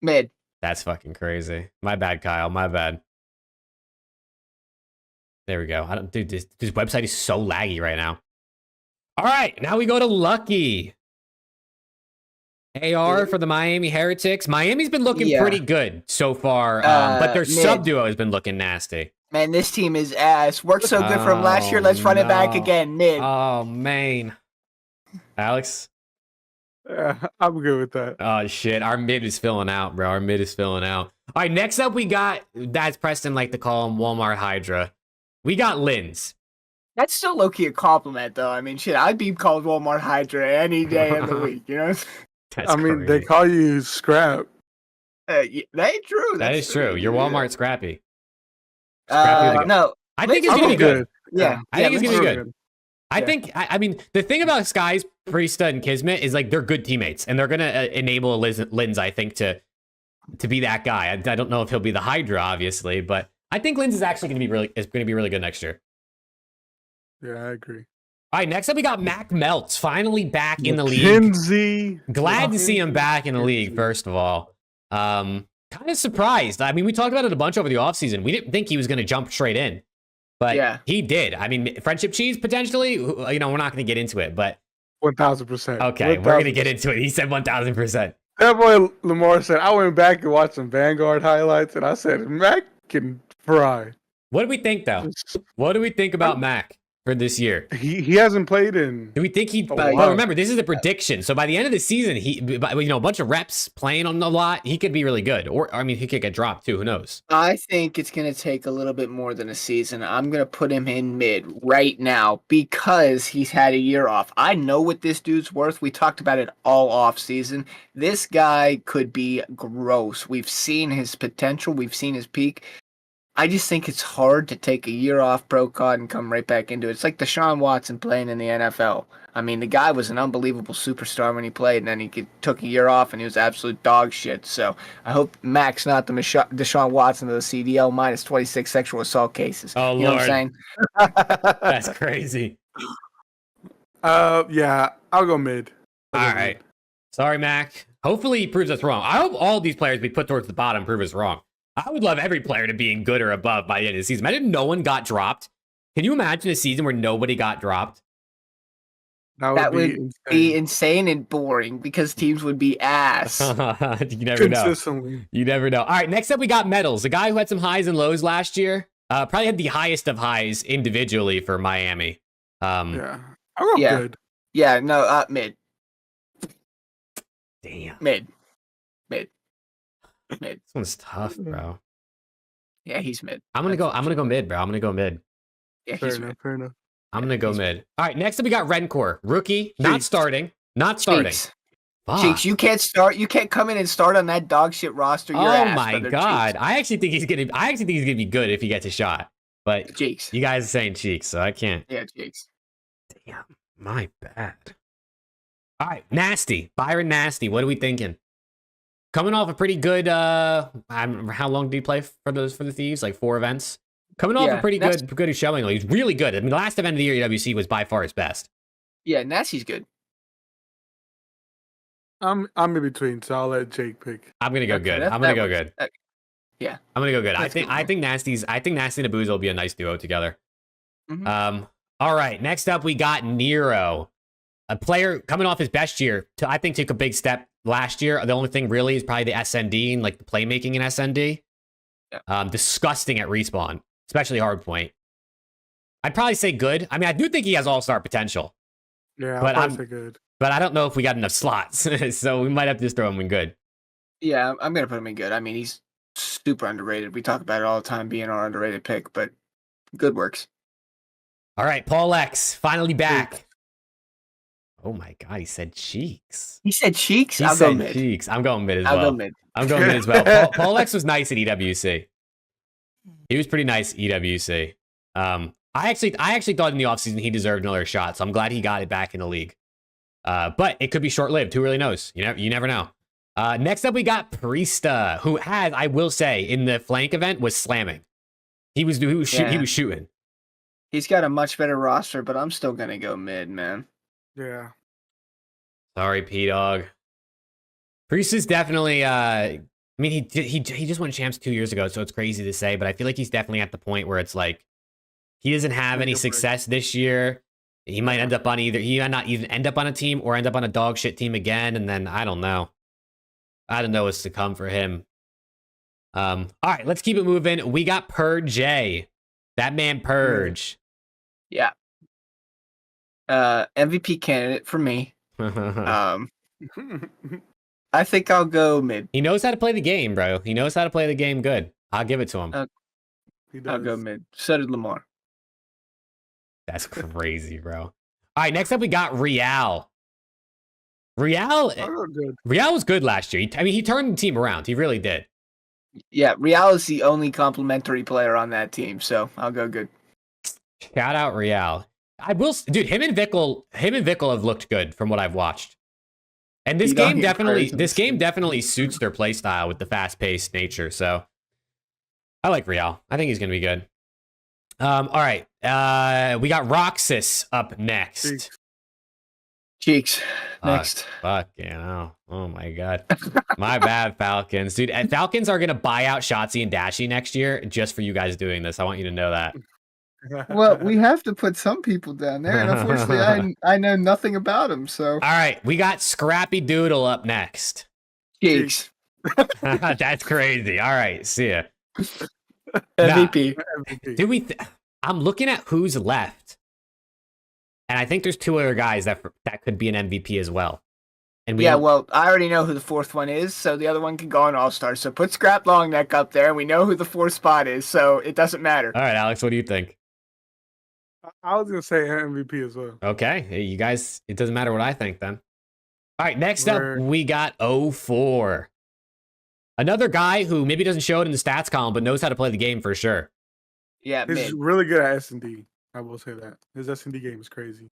Mid. That's fucking crazy. My bad, Kyle. My bad. There we go. Dude, this website is so laggy right now. All right, now we go to Lucky. AR for the Miami Heretics. Miami's been looking pretty good so far, but their sub-duo has been looking nasty. Man, this team is ass. Worked so good from last year. Let's run it back again. Mid. Oh, man. Alex? Yeah, I'm good with that. Oh, shit. Our mid is filling out, bro. Our mid is filling out. All right, next up we got, that's Preston like to call him, Walmart Hydra. We got Linz. That's still low-key a compliment, though. I mean, shit, I'd be called Walmart Hydra any day of the week, you know? I mean, they call you Scrap. That ain't true. That is true. You're Walmart Scrappy. No. I think it's going to be good. Yeah. I think it's going to be good. I think, I mean, the thing about Skies, Priesta, and Kismet is like they're good teammates, and they're going to enable Linz, I think, to be that guy. I don't know if he'll be the Hydra, obviously, but I think Linz is actually going to be really good next year. Yeah, I agree. All right, next up we got Mac Melts, finally back in the league. Glad to see him back in the league, first of all. Kind of surprised. I mean, we talked about it a bunch over the offseason. We didn't think he was going to jump straight in. But he did. I mean, Friendship Cheese, potentially, you know, we're not going to get into it, but... 1,000%. Okay, we're going to get into it. He said 1,000%. That boy Lamar said, I went back and watched some Vanguard highlights, and I said, Mac can fry. What do we think, though? What do we think about Mac for this year? He hasn't played in. Do we think he? Oh, But wow. remember, this is a prediction. So by the end of the season, a bunch of reps playing on a lot, he could be really good. Or I mean, he could get dropped too. Who knows? I think it's going to take a little bit more than a season. I'm going to put him in mid right now because he's had a year off. I know what this dude's worth. We talked about it all off season. This guy could be gross. We've seen his potential. We've seen his peak. I just think it's hard to take a year off pro card and come right back into it. It's like Deshaun Watson playing in the NFL. I mean, the guy was an unbelievable superstar when he played, and then he took a year off, and he was absolute dog shit. So I hope Mac's not the Deshaun Watson of the CDL minus 26 sexual assault cases. Oh, you know Lord. what I'm saying? That's crazy. Yeah, I'll go mid. All right. Sorry, Mac. Hopefully he proves us wrong. I hope all these players we put towards the bottom prove us wrong. I would love every player to be in good or above by the end of the season. Imagine no one got dropped. Can you imagine a season where nobody got dropped? That would be insane and boring because teams would be ass. You never know. consistently. You never know. All right, next up we got Medals, a guy who had some highs and lows last year. Probably had the highest of highs individually for Miami. Yeah, I'll go good. Yeah, no, mid. Damn. Mid. This one's tough, bro. Yeah, he's mid. I'm gonna go mid, bro. I'm gonna go mid. Yeah, Fair he's enough. mid. Fair enough. I'm gonna go mid. All right, next up we got Rencor, rookie, not Cheeks. starting. Cheeks. Fuck. Cheeks, you can't start. You can't come in and start on that dog shit roster. Your Oh ass, my brother. god. I actually think he's gonna be good if he gets a shot. But Cheeks. you guys are saying Cheeks, so I can't. Yeah, Cheeks. Damn, my bad. All right, Nasty. Byron Nasty. What are we thinking? Coming off a pretty good how long did he play for the Thieves? Like 4 events. Coming off a pretty good showing. He's really good. I mean, the last event of the year EWC was by far his best. Yeah, Nasty's good. I'm in between, so I'll let Jake pick. I'm gonna go Okay, good. that- I'm gonna that go works. good. Yeah. I'm gonna go good. That's good, I think Nasty and Abuza will be a nice duo together. Mhm. All right. Next up, we got Nero, a player coming off his best year. I think took a big step last year. The only thing really is probably the SND and like the playmaking in SND. Yeah. Disgusting at respawn, especially hardpoint. I'd probably say good. I mean, I do think he has all-star potential, Yeah, But I'll I'm- probably say good. but I don't know if we got enough slots, so we might have to just throw him in good. Yeah, I'm gonna put him in good. I mean, he's super underrated. We talk about it all the time, being our underrated pick, but good works. All right, Paul X finally back. Oh my god, he said Cheeks. He said Cheeks. He I'll go said mid. Cheeks. I'm going mid as I'll well. go mid. I'm going mid as well. Paul X was nice at EWC. He was pretty nice at EWC. I actually thought in the offseason he deserved another shot, so I'm glad he got it back in the league. But it could be short-lived. Who really knows? You never know. Next up, we got Priesta, who had, I will say, in the flank event was slamming. He was shooting. He's got a much better roster, but I'm still gonna go mid, man. Yeah. Sorry, P-Dog. Priest is definitely, I mean, he just won champs 2 years ago, so it's crazy to say, but I feel like he's definitely at the point where it's like, he doesn't have any success this year. He might end up on he might not even end up on a team or end up on a dog shit team again, and then I don't know. I don't know what's to come for him. All right, let's keep it moving. We got Purge. That man Purge. Yeah. MVP candidate for me. I think I'll go mid. He knows how to play the game, bro. He knows how to play the game good. I'll give it to him. I'll go mid. So did Lamar. That's crazy, bro. All right, next up we got Real. Real was good last year. He turned the team around. He really did. Yeah, Real is the only complimentary player on that team, so I'll go good. Shout out Real. Dude, him and Vickle have looked good from what I've watched. And this game definitely suits their play style with the fast-paced nature. So I like Real. I think he's gonna be good. All right. We got Roxas up next. Cheeks. Next. Fuck, oh my god. My bad, Falcons. Dude, and Falcons are gonna buy out Shotzi and Dashy next year just for you guys doing this. I want you to know that. Well, we have to put some people down there, and unfortunately, I know nothing about them. So, all right, we got Scrappy Doodle up next. Cheeks. That's crazy. All right, see ya. MVP. MVP. Do we? I'm looking at who's left, and I think there's two other guys that could be an MVP as well. And we Yeah, don't- well, I already know who the fourth one is, so the other one can go on All-Star. So put Scrap Longneck up there, and we know who the fourth spot is, so it doesn't matter. All right, Alex, what do you think? I was gonna say MVP as well. Okay, hey, you guys, it doesn't matter what I think then. All right, next up, Word. we got 04. Another guy who maybe doesn't show it in the stats column, but knows how to play the game for sure. Yeah, He's mid. really good at S&D. I will say that his S&D game is crazy.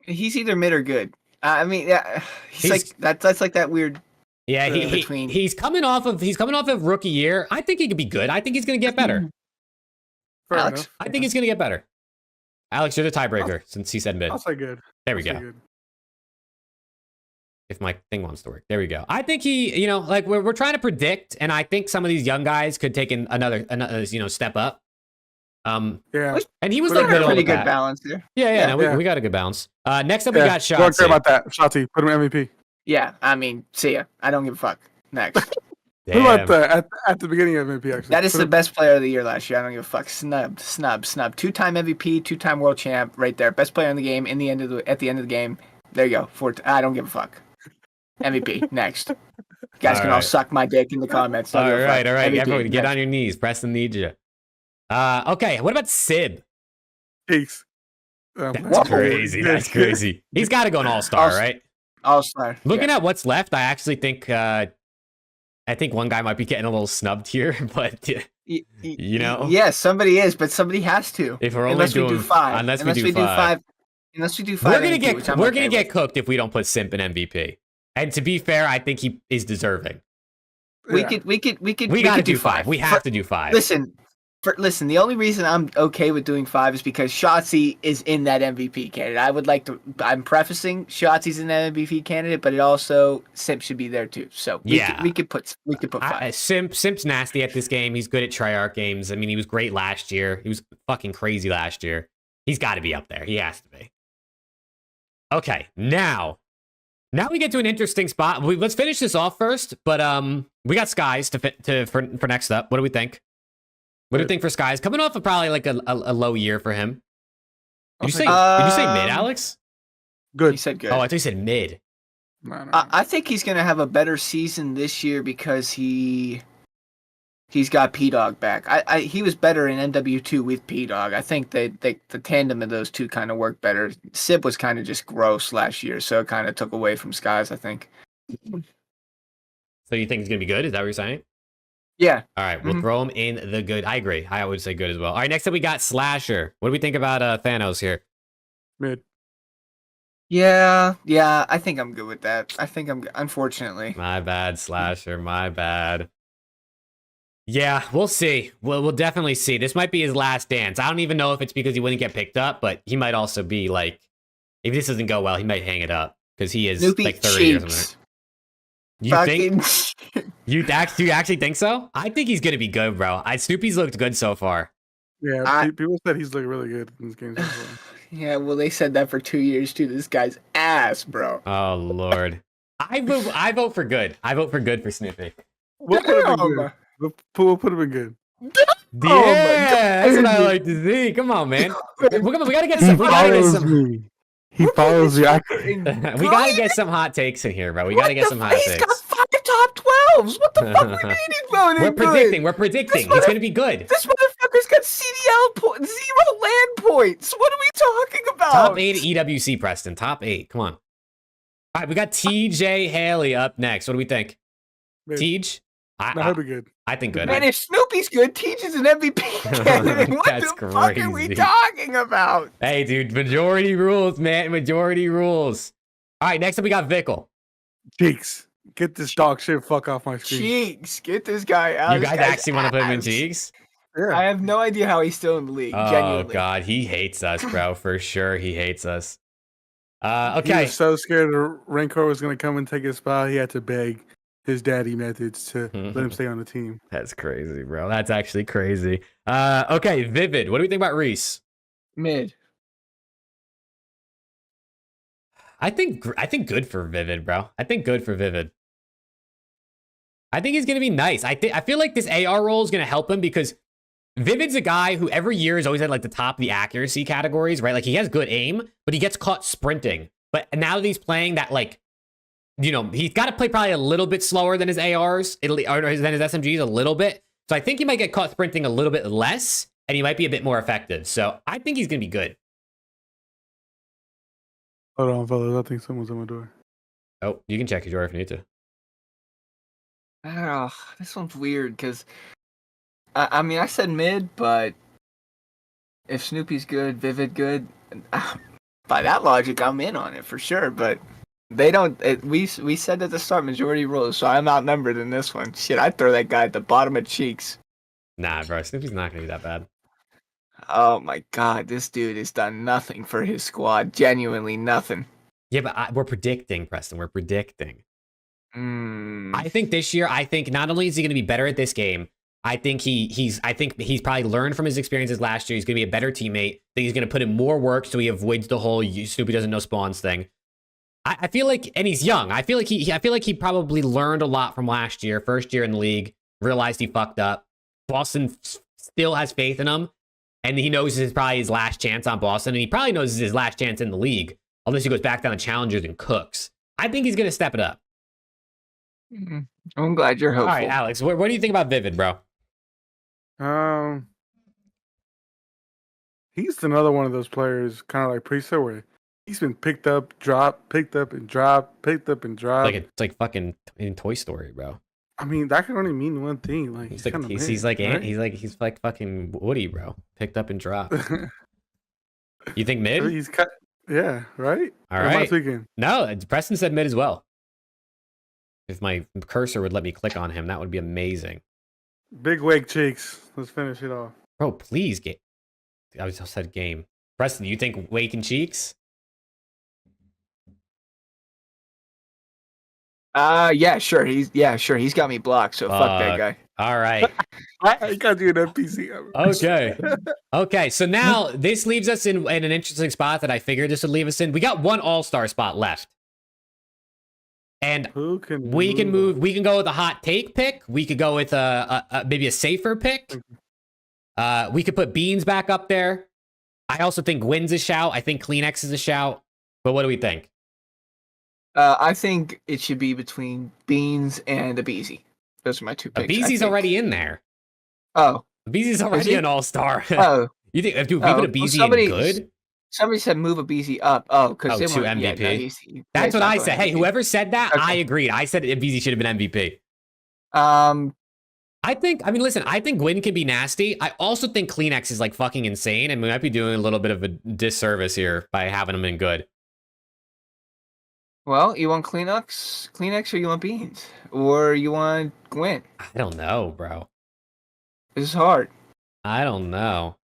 He's either mid or good. I mean, yeah, He's- like that's like that weird. Yeah, In between. he's coming off of rookie year. I think he could be good. I think he's going to get better. Fair Alex? enough. I think he's going to get better. Alex, you're the tiebreaker since he said mid. I'll say good. There we I'll say go. good. If my thing wants to work. There we go. I think he, like we're trying to predict, and I think some of these young guys could take another step up. Yeah. And he was Put like him middle of Pretty the good pack. balance there. Yeah, no, Yeah. we got a good balance. Next up, we Yeah. got Don't care Shotzi. about that. Shotzi, put him MVP. Yeah, I mean, see ya. I don't give a fuck. Next. Who about Damn. at the beginning of MVP? Actually, That is Put the him- best player of the year last year. I don't give a fuck. Snub. 2-time MVP, 2-time world champ, right there. Best player in the game. At the end of the game. There you go. I don't give a fuck. MVP. Next. You guys can all right. suck my dick in the comments. Don't All give a fuck. right. MVP. Everyone, get Next. on your knees. Preston needs you. Okay, what about Sib? Cheeks. That's Whoa. crazy. That's crazy. He's got to go an all-star, All-star. right? All-star. Looking yeah. at what's left, I actually think one guy might be getting a little snubbed here, but you know? Yeah, somebody is, but somebody has to. if we're only Unless doing we do five. unless we do five, Unless we do five. we're gonna MVP, which get I'm we're okay gonna get with. cooked if we don't put Simp in MVP. And to be fair, I think he is deserving. We Yeah. could We got to could do five. We have to do five. Listen, the only reason I'm okay with doing five is because Shotzi is in that MVP candidate. I'm prefacing Shotzi's in that MVP candidate, but it also Simp should be there too. So we could put five. Simp's nasty at this game. He's good at Treyarch games. I mean, he was great last year. He was fucking crazy last year. He's got to be up there. He has to be. Okay, now we get to an interesting spot. Let's finish this off first, but we got Skies for next up. What do we think? What do you think for Skies? Coming off of probably like a low year for him. Did you say mid, Alex? He Good. said good. Oh, I thought you said mid. No. I think he's gonna have a better season this year because he's got P-Dog back. He was better in MW2 with P-Dog. I think the tandem of those two kind of worked better. Sib was kind of just gross last year, so it kind of took away from Skies, I think. So you think he's gonna be good? Is that what you're saying? Yeah. All right, we'll Mhm. throw him in the good. I agree. I would say good as well. All right, next up we got Slasher. What do we think about Thanos here? Mid. Yeah, I think I'm good with that. I think I'm unfortunately. My bad, Slasher. My bad. Yeah, we'll see. We'll definitely see. This might be his last dance. I don't even know if it's because he wouldn't get picked up, but he might also be like, if this doesn't go well, he might hang it up because he is Snoopy like 30 or something. cheeks. You think? Fucking Do you actually think so? I think he's gonna be good, bro. Snoopy's looked good so far. Yeah. People said he's looking really good in this game. So far. Yeah, well, they said that for 2 years too. This guy's ass, bro. Oh Lord. I vote for good. I vote for good for Snoopy. We'll put him in Damn. good. We'll put him in good. my Yeah, that's what I God. like to see. Come on, man. We gotta get some. We gotta get some. me. He follows me. We gotta get some hot takes in here, bro. We gotta get some hot He's got takes. 5 top 12s. What the fuck we mean he's going in We're predicting. good? We're predicting. This He's gonna be good. This motherfucker's got CDL 0 land points. What are we talking about? Top 8 EWC, Preston. Top 8. Come on. All right, we got TJ Haley up next. What do we think? Mid. Tej? No, he'll be good. I think good. Man, if Snoopy's good, Teach is an MVP candidate. What That's the fuck are we crazy. talking about? Hey, dude, majority rules, man. Majority rules. All right, next up we got Vickle. Cheeks. Get this dog shit fuck off my screen. Cheeks, get this guy out. You This guys guy's actually want to put him in ass. cheeks? Yeah. I have no idea how he's still in the league. Oh Genuinely. God, he hates us, bro. For sure, he hates us. He Okay. was so scared the Rancor was going to come and take his spot. He had to beg his daddy methods to let him stay on the team. That's crazy, bro. That's actually crazy. Okay, Vivid. What do we think about Reese? Mid. I think good for Vivid, bro. I think good for Vivid. I think he's going to be nice. I feel like this AR role is going to help him because Vivid's a guy who every year has always had like the top of the accuracy categories, right? Like he has good aim, but he gets caught sprinting. But now that he's playing that, like, you know, he's got to play probably a little bit slower than his ARs, or than his SMGs a little bit. So I think he might get caught sprinting a little bit less, and he might be a bit more effective. So I think he's going to be good. Hold on, fellas. I think someone's on my door. Oh, you can check your door if you need to. Oh, this one's weird because I mean I said mid, but if Snoopy's good, Vivid good, by that logic, I'm in on it for sure. But they don't. We said at the start majority rules, so I'm outnumbered in this one. Shit, I'd throw that guy at the bottom of cheeks. Nah, bro, Snoopy's not going to be that bad. Oh my god, this dude has done nothing for his squad. Genuinely nothing. Yeah, but we're predicting, Preston. We're predicting. Mm. I think this year, not only is he going to be better at this game, I think he's probably learned from his experiences last year. He's going to be a better teammate. I think he's going to put in more work so he avoids the whole Snoopy doesn't know spawns thing. I feel like, and he's young. I feel like he probably learned a lot from last year, first year in the league, realized he fucked up. Boston still has faith in him, and he knows this is probably his last chance on Boston, and he probably knows this is his last chance in the league, unless he goes back down to challengers and cooks. I think he's going to step it up. I'm glad you're hopeful. All right, Alex, what do you think about Vivid, bro? He's another one of those players, kind of like Priest, where he's been picked up, dropped, picked up and dropped, picked up and dropped. It's like fucking in Toy Story, bro. I mean, that can only mean one thing. Like He's like fucking Woody, bro. Picked up and dropped. You think mid? Yeah, right. All right. Last weekend. No, Preston said mid as well. If my cursor would let me click on him, that would be amazing. Big wake cheeks. Let's finish it off. Bro, please get. I just said game. Preston, you think wake and cheeks? Yeah, sure. He's got me blocked, so fuck that guy. All right. I got you an NPC. Okay. Okay, so now this leaves us in an interesting spot that I figured this would leave us in. We got one all-star spot left. And we can go with a hot take pick. We could go with maybe a safer pick. We could put Beans back up there. I also think Gwyn's a shout. I think Kleenex is a shout. But what do we think? I think it should be between Beans and Abeezy. Those are my two picks. Abeezy's already in there. Oh. Abeezy's already an all-star. Oh. You think, dude, we put Abeezy in good? Somebody said move Abeezy up. Oh, because they to want MVP. Yeah, that's what I said. Hey, MVP. whoever said that, Okay. I agreed. I said Abeezy should have been MVP. I think Gwyn can be nasty. I also think Kleenex is like fucking insane, and we might be doing a little bit of a disservice here by having him in good. Well, you want Kleenex, or you want Beans, or you want Gwyn? I don't know, bro. This is hard. I don't know.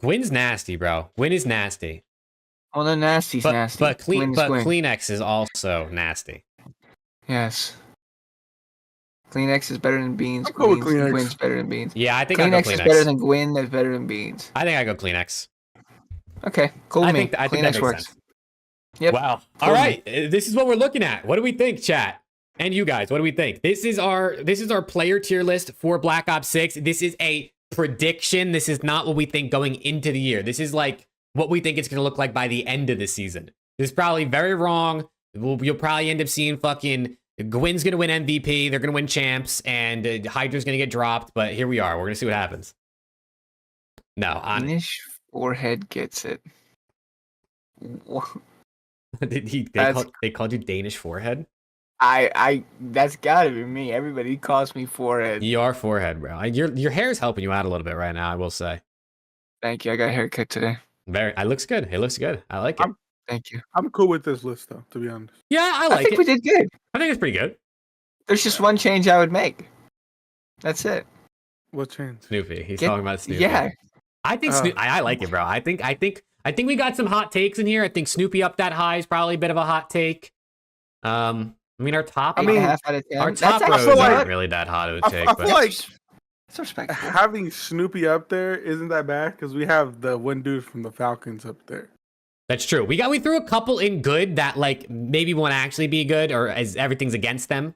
Gwyn's nasty, bro. Gwyn is nasty. Well, the nasty's nasty. But Gwyn. Kleenex is also nasty. Yes. Kleenex is better than Beans. I'll go with Kleenex. Gwyn's better than Beans. Yeah, I think I go Kleenex Kleenex. is better than Gwyn. That's better than Beans. I think I go Kleenex. Okay, cool. I me. think that Kleenex makes works. sense. Yep. Wow. Cool All right. This is what we're looking at. What do we think, chat? And you guys, what do we think? This is our player tier list for Black Ops 6. This is a prediction. This is not what we think going into the year. This is like what we think it's going to look like by the end of the season. This is probably very wrong. You'll probably end up seeing fucking Gwyn's going to win MVP. They're going to win champs, and Hydra's going to get dropped. But here we are. We're going to see what happens. No, Danish forehead gets it. they called you Danish forehead? I that's gotta be me. Everybody calls me forehead. You are forehead, bro. Your hair is helping you out a little bit right now, I will say. Thank you. I got a haircut today. It looks good. It looks good. I like it. Thank you. I'm cool with this list, though, to be honest. Yeah, I like think it. we did good. I think it's pretty good. There's just one change I would make. That's it. What change? Snoopy. He's talking about Snoopy. Yeah. I think I like it, bro. I think we got some hot takes in here. I think Snoopy up that high is probably a bit of a hot take. I mean, our top. Half out of 10. Our top row actually isn't really that hot of a take. I feel like it's respectful. having Snoopy up there isn't that bad because we have the one dude from the Falcons up there. That's true. We threw a couple in good that like maybe won't actually be good or as everything's against them.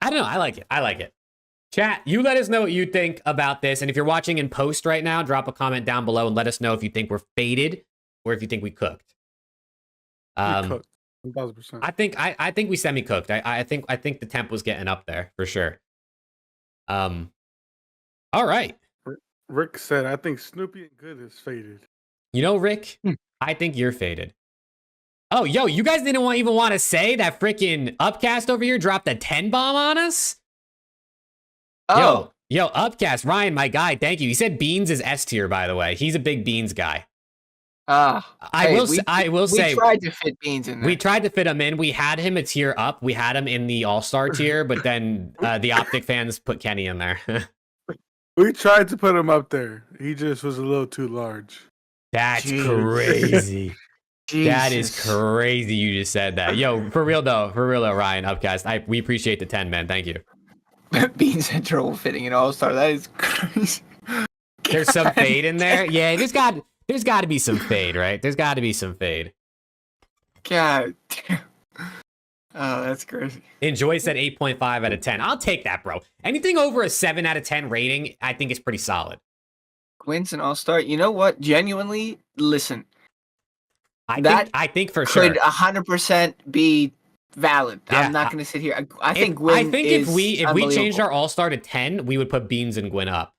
I don't know. I like it. I like it. Chat, you let us know what you think about this. And if you're watching in post right now, drop a comment down below and let us know if you think we're faded or if you think we cooked. We cooked 1,000%. I think we semi-cooked. I think the temp was getting up there for sure. All right. Rick said, I think Snoopy and Good is faded. You know, Rick, I think you're faded. Oh, yo, you guys didn't even want to say that freaking Upcast over here dropped a 10 bomb on us? Oh, Yo, Upcast, Ryan, my guy, thank you. He said Beans is S tier, by the way. He's a big Beans guy. I will say we tried to fit Beans in there. we tried to fit him in. We had him a tier up. We had him in the All-Star tier, but then the Optic fans put Kenny in there. We tried to put him up there. He just was a little too large. That's Jeez. crazy. That is Jesus. crazy you just said that. Yo, for real though, Ryan, Upcast, we appreciate the 10, man. Thank you. Beans had trouble fitting in All-Star. That is crazy. There's some fade in there. Yeah, there's got to be some fade, right? There's got to be some fade. God damn. Oh, that's crazy. Enjoy said 8.5 out of 10. I'll take that, bro. Anything over a 7 out of 10 rating, I think is pretty solid. Quinn's an All-Star. You know what? Genuinely, listen. I think for sure. Could 100% be valid. Yeah, I'm not going to sit here. I think Gwyn if is we changed unbelievable. our All-Star to 10, we would put Beans and Gwyn up.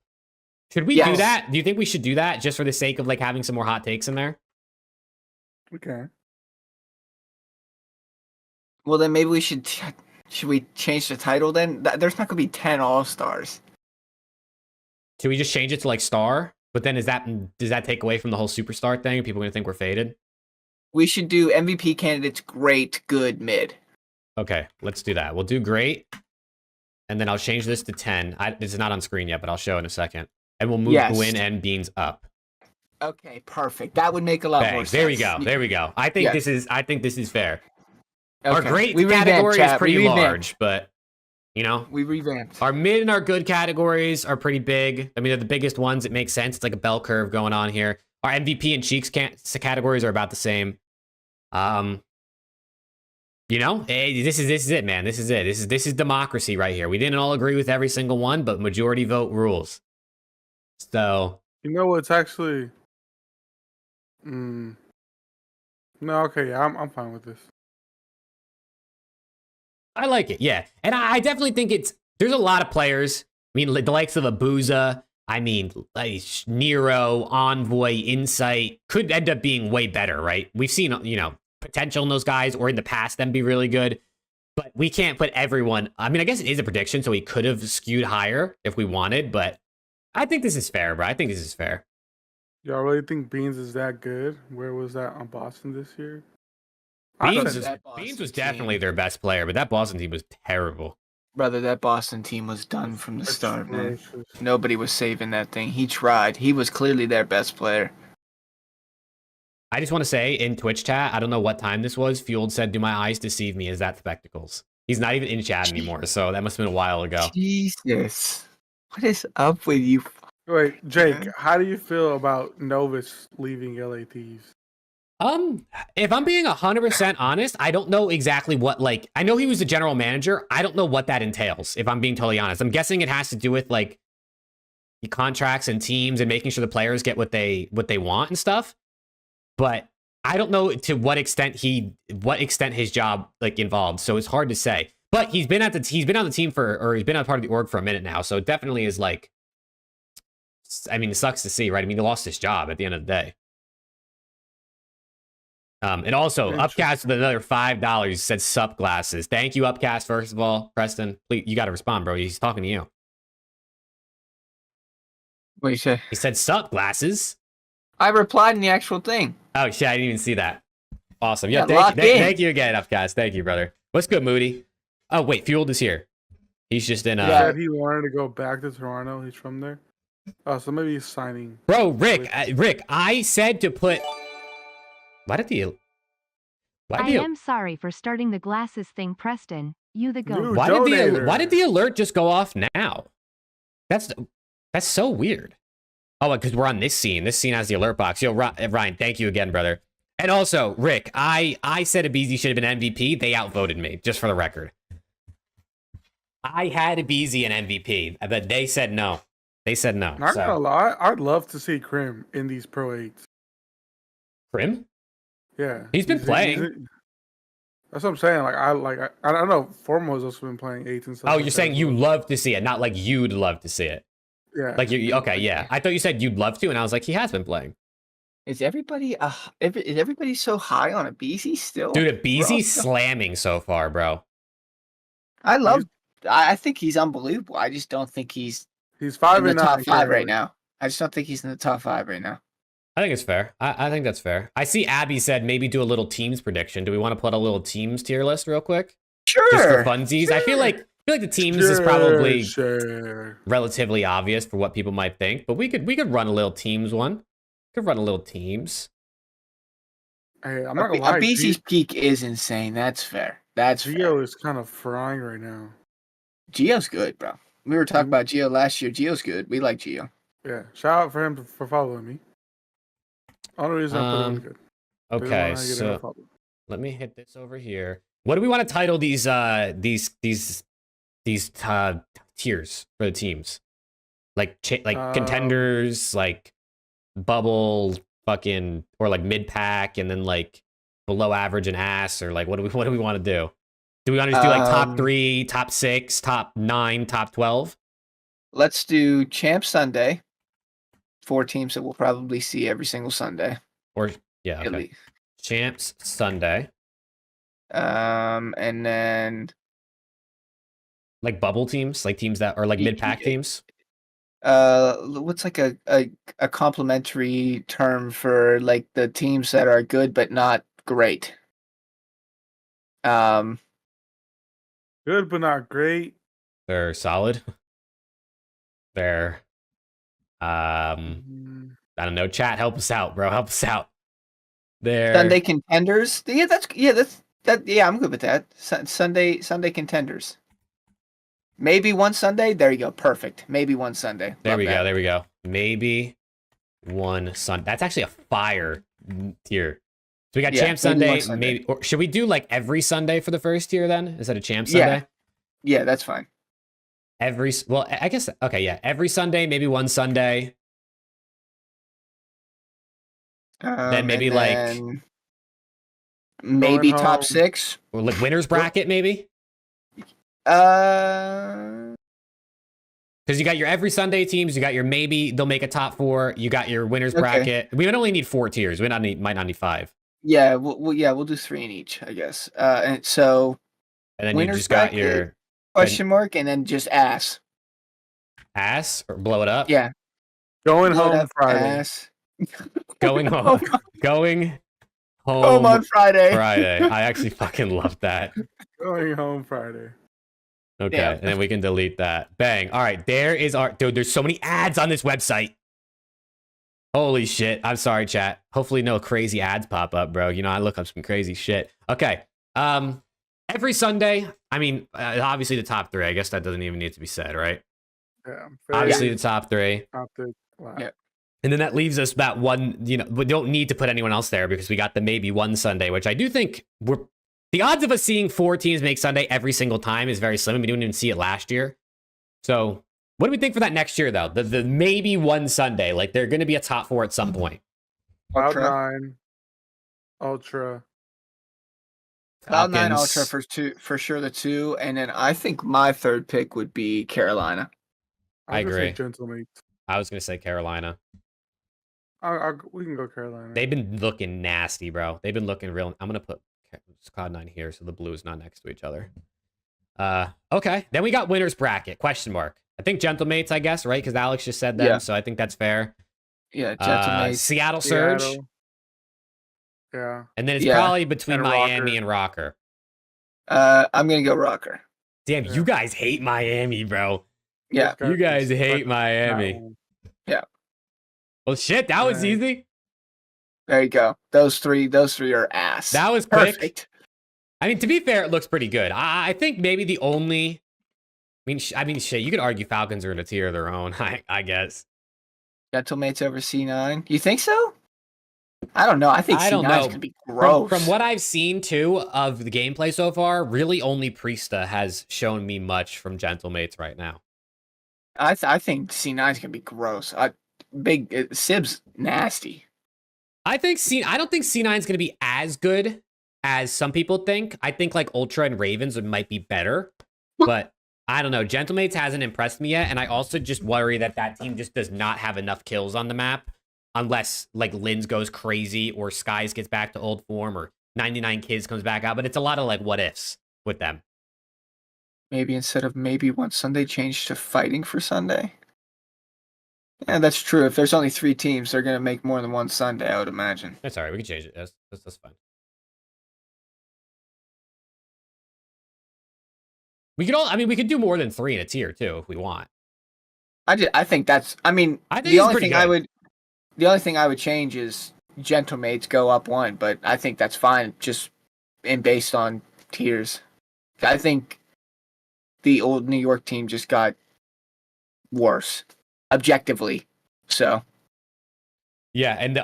Should we do Yes. that? Do you think we should do that just for the sake of like having some more hot takes in there? Okay. Well, then maybe we should we change the title then? There's not going to be 10 All-Stars. Should we just change it to like star? But then does that take away from the whole superstar thing? People are gonna think we're faded. We should do MVP candidates great, good, mid. Okay, let's do that. We'll do great, and then I'll change this to 10. This is not on screen yet, but I'll show in a second. And we'll move Gwyn and Beans up. Okay, perfect. That would make a lot more sense. There we go. There we go. I think this is fair. Okay. Our great We revamped, category is chat. pretty We revamped. large, but you know, We revamped. our mid and our good categories are pretty big. I mean, they're the biggest ones. It makes sense. It's like a bell curve going on here. Our MVP and Cheeks categories are about the same. You know, hey, this is it, man. This is it. This is democracy right here. We didn't all agree with every single one, but majority vote rules. So You know what's actually... No, okay, yeah, I'm fine with this. I like it, yeah. And I definitely think there's a lot of players. I mean, the likes of Abuza, I mean, like Nero, Envoy, Insight could end up being way better, right? We've seen, you know, potential in those guys or in the past them be really good, but we can't put everyone. I mean, I guess it is a prediction, so we could have skewed higher if we wanted, but I think this is fair, bro. I think this is fair. Y'all really think Beans is that good? Where was that on Boston this year? Beans was definitely their best player, but that Boston team was terrible. Brother, that Boston team was done from the start, man. Atrocious. Nobody was saving that thing. He tried. He was clearly their best player. I just want to say in Twitch chat, I don't know what time this was. Fueled said, "Do my eyes deceive me? Is that spectacles?" He's not even in chat anymore, so that must have been a while ago. Jesus. What is up with you? Wait, Jake, how do you feel about Novus leaving LA Thieves? If I'm being 100% honest, I don't know exactly what, like, I know he was the general manager. I don't know what that entails, if I'm being totally honest. I'm guessing it has to do with, like, the contracts and teams and making sure the players get what they want and stuff. But I don't know to what extent his job, like, involved. So it's hard to say. But he's been on the team he's been a part of the org for a minute now. So it definitely is, like, I mean, it sucks to see, right? I mean, he lost his job at the end of the day. And also, Upcast with another $5 said sup glasses. Thank you, Upcast, first of all. Preston, please, you got to respond, bro. He's talking to you. What you say? He said sup glasses. I replied in the actual thing. Oh, shit, I didn't even see that. Awesome. Yeah, locked in. thank you again, Upcast. Thank you, brother. What's good, Moody? Oh, wait, Fueled is here. He's just in... He said he wanted to go back to Toronto. He's from there. Oh, so maybe he's signing. Bro, Rick, I said to put... I am sorry for starting the glasses thing, Preston. You the goat. Why did the alert just go off now? That's so weird. Oh, because we're on this scene. This scene has the alert box. Yo, Ryan, thank you again, brother. And also, Rick, I said Abizi should have been MVP. They outvoted me, just for the record. I had Beezy an MVP, but they said no. They said no. Not So gonna lie, I'd love to see Krim in these Pro 8s. Prim, Yeah, he's been playing. That's what I'm saying. I don't know. Formo's also been playing 8s and stuff. Oh, like you're that saying as you well. love to see it, not like you'd love to see it. Yeah. Like you okay, yeah. I thought you said you'd love to, and I was like, he has been playing. Is everybody so high on a BZ still? Dude, a Beezy's slamming so far, bro. I think he's unbelievable. I just don't think he's He's in 5 the and 9 top 5 right currently. now. I just don't think he's in the top 5 right now. I think it's fair. I think that's fair. I see Abby said maybe do a little teams prediction. Do we want to put a little teams tier list real quick? Sure. Just for funsies. Sure. I feel like the teams is probably Sure. relatively obvious for what people might think, but we could run a little teams one. Could run a little teams. Hey, I'm not gonna A lie. BZ's peak is insane. That's fair. That's fair. Geo is kind of frying right now. Geo's good, bro. We were talking about Geo last year. Geo's good. We like Geo. Yeah, shout out for him for following me. Only reason I put it was good. Okay, so let me hit this over here. What do we want to title these tiers for the teams? Like contenders, like bubble, fucking, or like mid pack, and then like below average and ass, or like what do we want to do? Do we want to just do like top 3, top 6, top 9, top 12? Let's do Champ Sunday. 4 teams that we'll probably see every single Sunday. Or yeah, okay. Champs Sunday. And then like bubble teams, like teams that are like mid pack teams. What's like a complimentary term for like the teams that are good but not great? Good but not great. They're solid. They're I don't know. Chat, help us out, bro. Help us out. They're Sunday contenders. Yeah, I'm good with that. Sunday contenders. Maybe one Sunday. There you go. Perfect. Maybe one Sunday. There we go. Maybe one Sunday. That's actually a fire tier. So we got Champ Sunday. Maybe, or should we do like every Sunday for the first tier then? Is that a Champ Sunday? Yeah, that's fine. Well, I guess, okay, yeah. Every Sunday, maybe one Sunday. Then maybe maybe top 6. Or like winner's bracket, maybe? Because you got your every Sunday teams, you got your maybe they'll make a top 4, you got your winners bracket. We would only need 4 tiers. We might not need 5. Yeah, we'll do 3 in each, I guess. And then you just got your question mark and then just ass or blow it up. Yeah, going home Friday. Ass. Going home. Going home on Friday. I actually fucking love that. Going home Friday. Okay, and then we can delete that. Bang. All right, there is our dude. There's so many ads on this website. Holy shit. I'm sorry, chat. Hopefully no crazy ads pop up, bro. You know, I look up some crazy shit. Okay. Every Sunday, I mean, obviously the top 3. I guess that doesn't even need to be said, right? Yeah. Obviously the top 3. Top 3. Wow. Yeah. And then that leaves us that one, you know, we don't need to put anyone else there because we got the maybe one Sunday, which I do think the odds of us seeing 4 teams make Sunday every single time is very slim. We didn't even see it last year. So what do we think for that next year, though? The maybe one Sunday, like they're going to be a top 4 at some point. Cloud9, Ultra. Cloud9 Ultra for sure the 2, and then I think my 3rd pick would be Carolina. I agree. Gentlemen. I was going to say Carolina. We can go Carolina. They've been looking nasty, bro. They've been looking real. I'm going to put Cloud9 here so the blue is not next to each other. Okay. Then we got winners bracket, question mark. I think Gentlemates, I guess, right? Because Alex just said them, Yeah. so I think that's fair. Yeah, Gentlemates. Seattle Surge. Yeah. And then it's probably between Miami and Rocker. I'm going to go Rocker. Damn, you guys hate Miami, bro. Yeah. You guys hate Miami. Yeah. Well, shit, that was easy. There you go. Those three are ass. That was quick. Perfect. I mean, to be fair, it looks pretty good. I think maybe the only... I mean, shit, you could argue Falcons are in a tier of their own, I guess. Gentlemates over C9. You think so? I don't know. I think I don't C9 is know. gonna be gross. From what I've seen too of the gameplay so far, really only Priesta has shown me much from Gentlemates right now. I think C9 is gonna be gross. Sib's nasty. I don't think C9 is going to be as good as some people think. I think like Ultra and Ravens might be better, but I don't know. Gentlemates hasn't impressed me yet, and I also just worry that team just does not have enough kills on the map unless like Linz goes crazy or Skies gets back to old form or 99 Kids comes back out, but it's a lot of like what ifs with them. Maybe instead of maybe one Sunday, change to fighting for Sunday. Yeah, that's true. If there's only 3 teams, they're gonna make more than one Sunday, I would imagine. That's all right. We can change it. That's fine. We could do more than 3 in a tier too if we want. I think that's. I mean, I think the it's only pretty thing good. the only thing I would change is Gentlemates go up 1, but I think that's fine just based on tiers. I think the old New York team just got worse objectively. So Yeah, and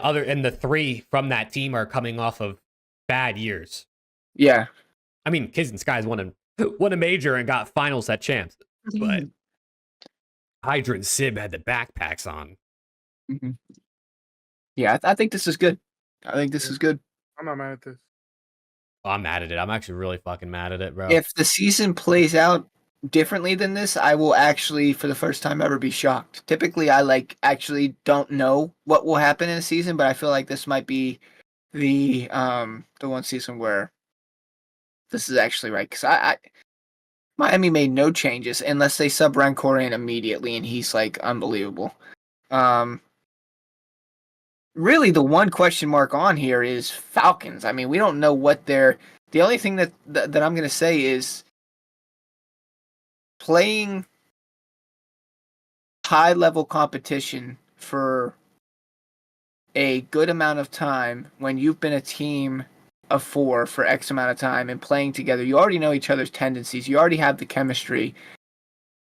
the 3 from that team are coming off of bad years. yeah, I mean, Kids and Skies won a major and got finals at champs, but Hydra and Sib had the backpacks on. mm-hmm. Yeah, I think this is good. I think this is good. I'm not mad at this. Oh, I'm mad at it. I'm actually really fucking mad at it, bro. If the season plays out differently than this, I will actually, for the first time ever, be shocked. Typically, I actually don't know what will happen in a season, but I feel like this might be the one season where this is actually right. Because Miami made no changes unless they sub Rancor in immediately, and he's like unbelievable. Really, the one question mark on here is Falcons. I mean, we don't know what they're. The only thing that I'm going to say is playing high-level competition for a good amount of time when you've been a team of 4 for X amount of time and playing together. You already know each other's tendencies. You already have the chemistry.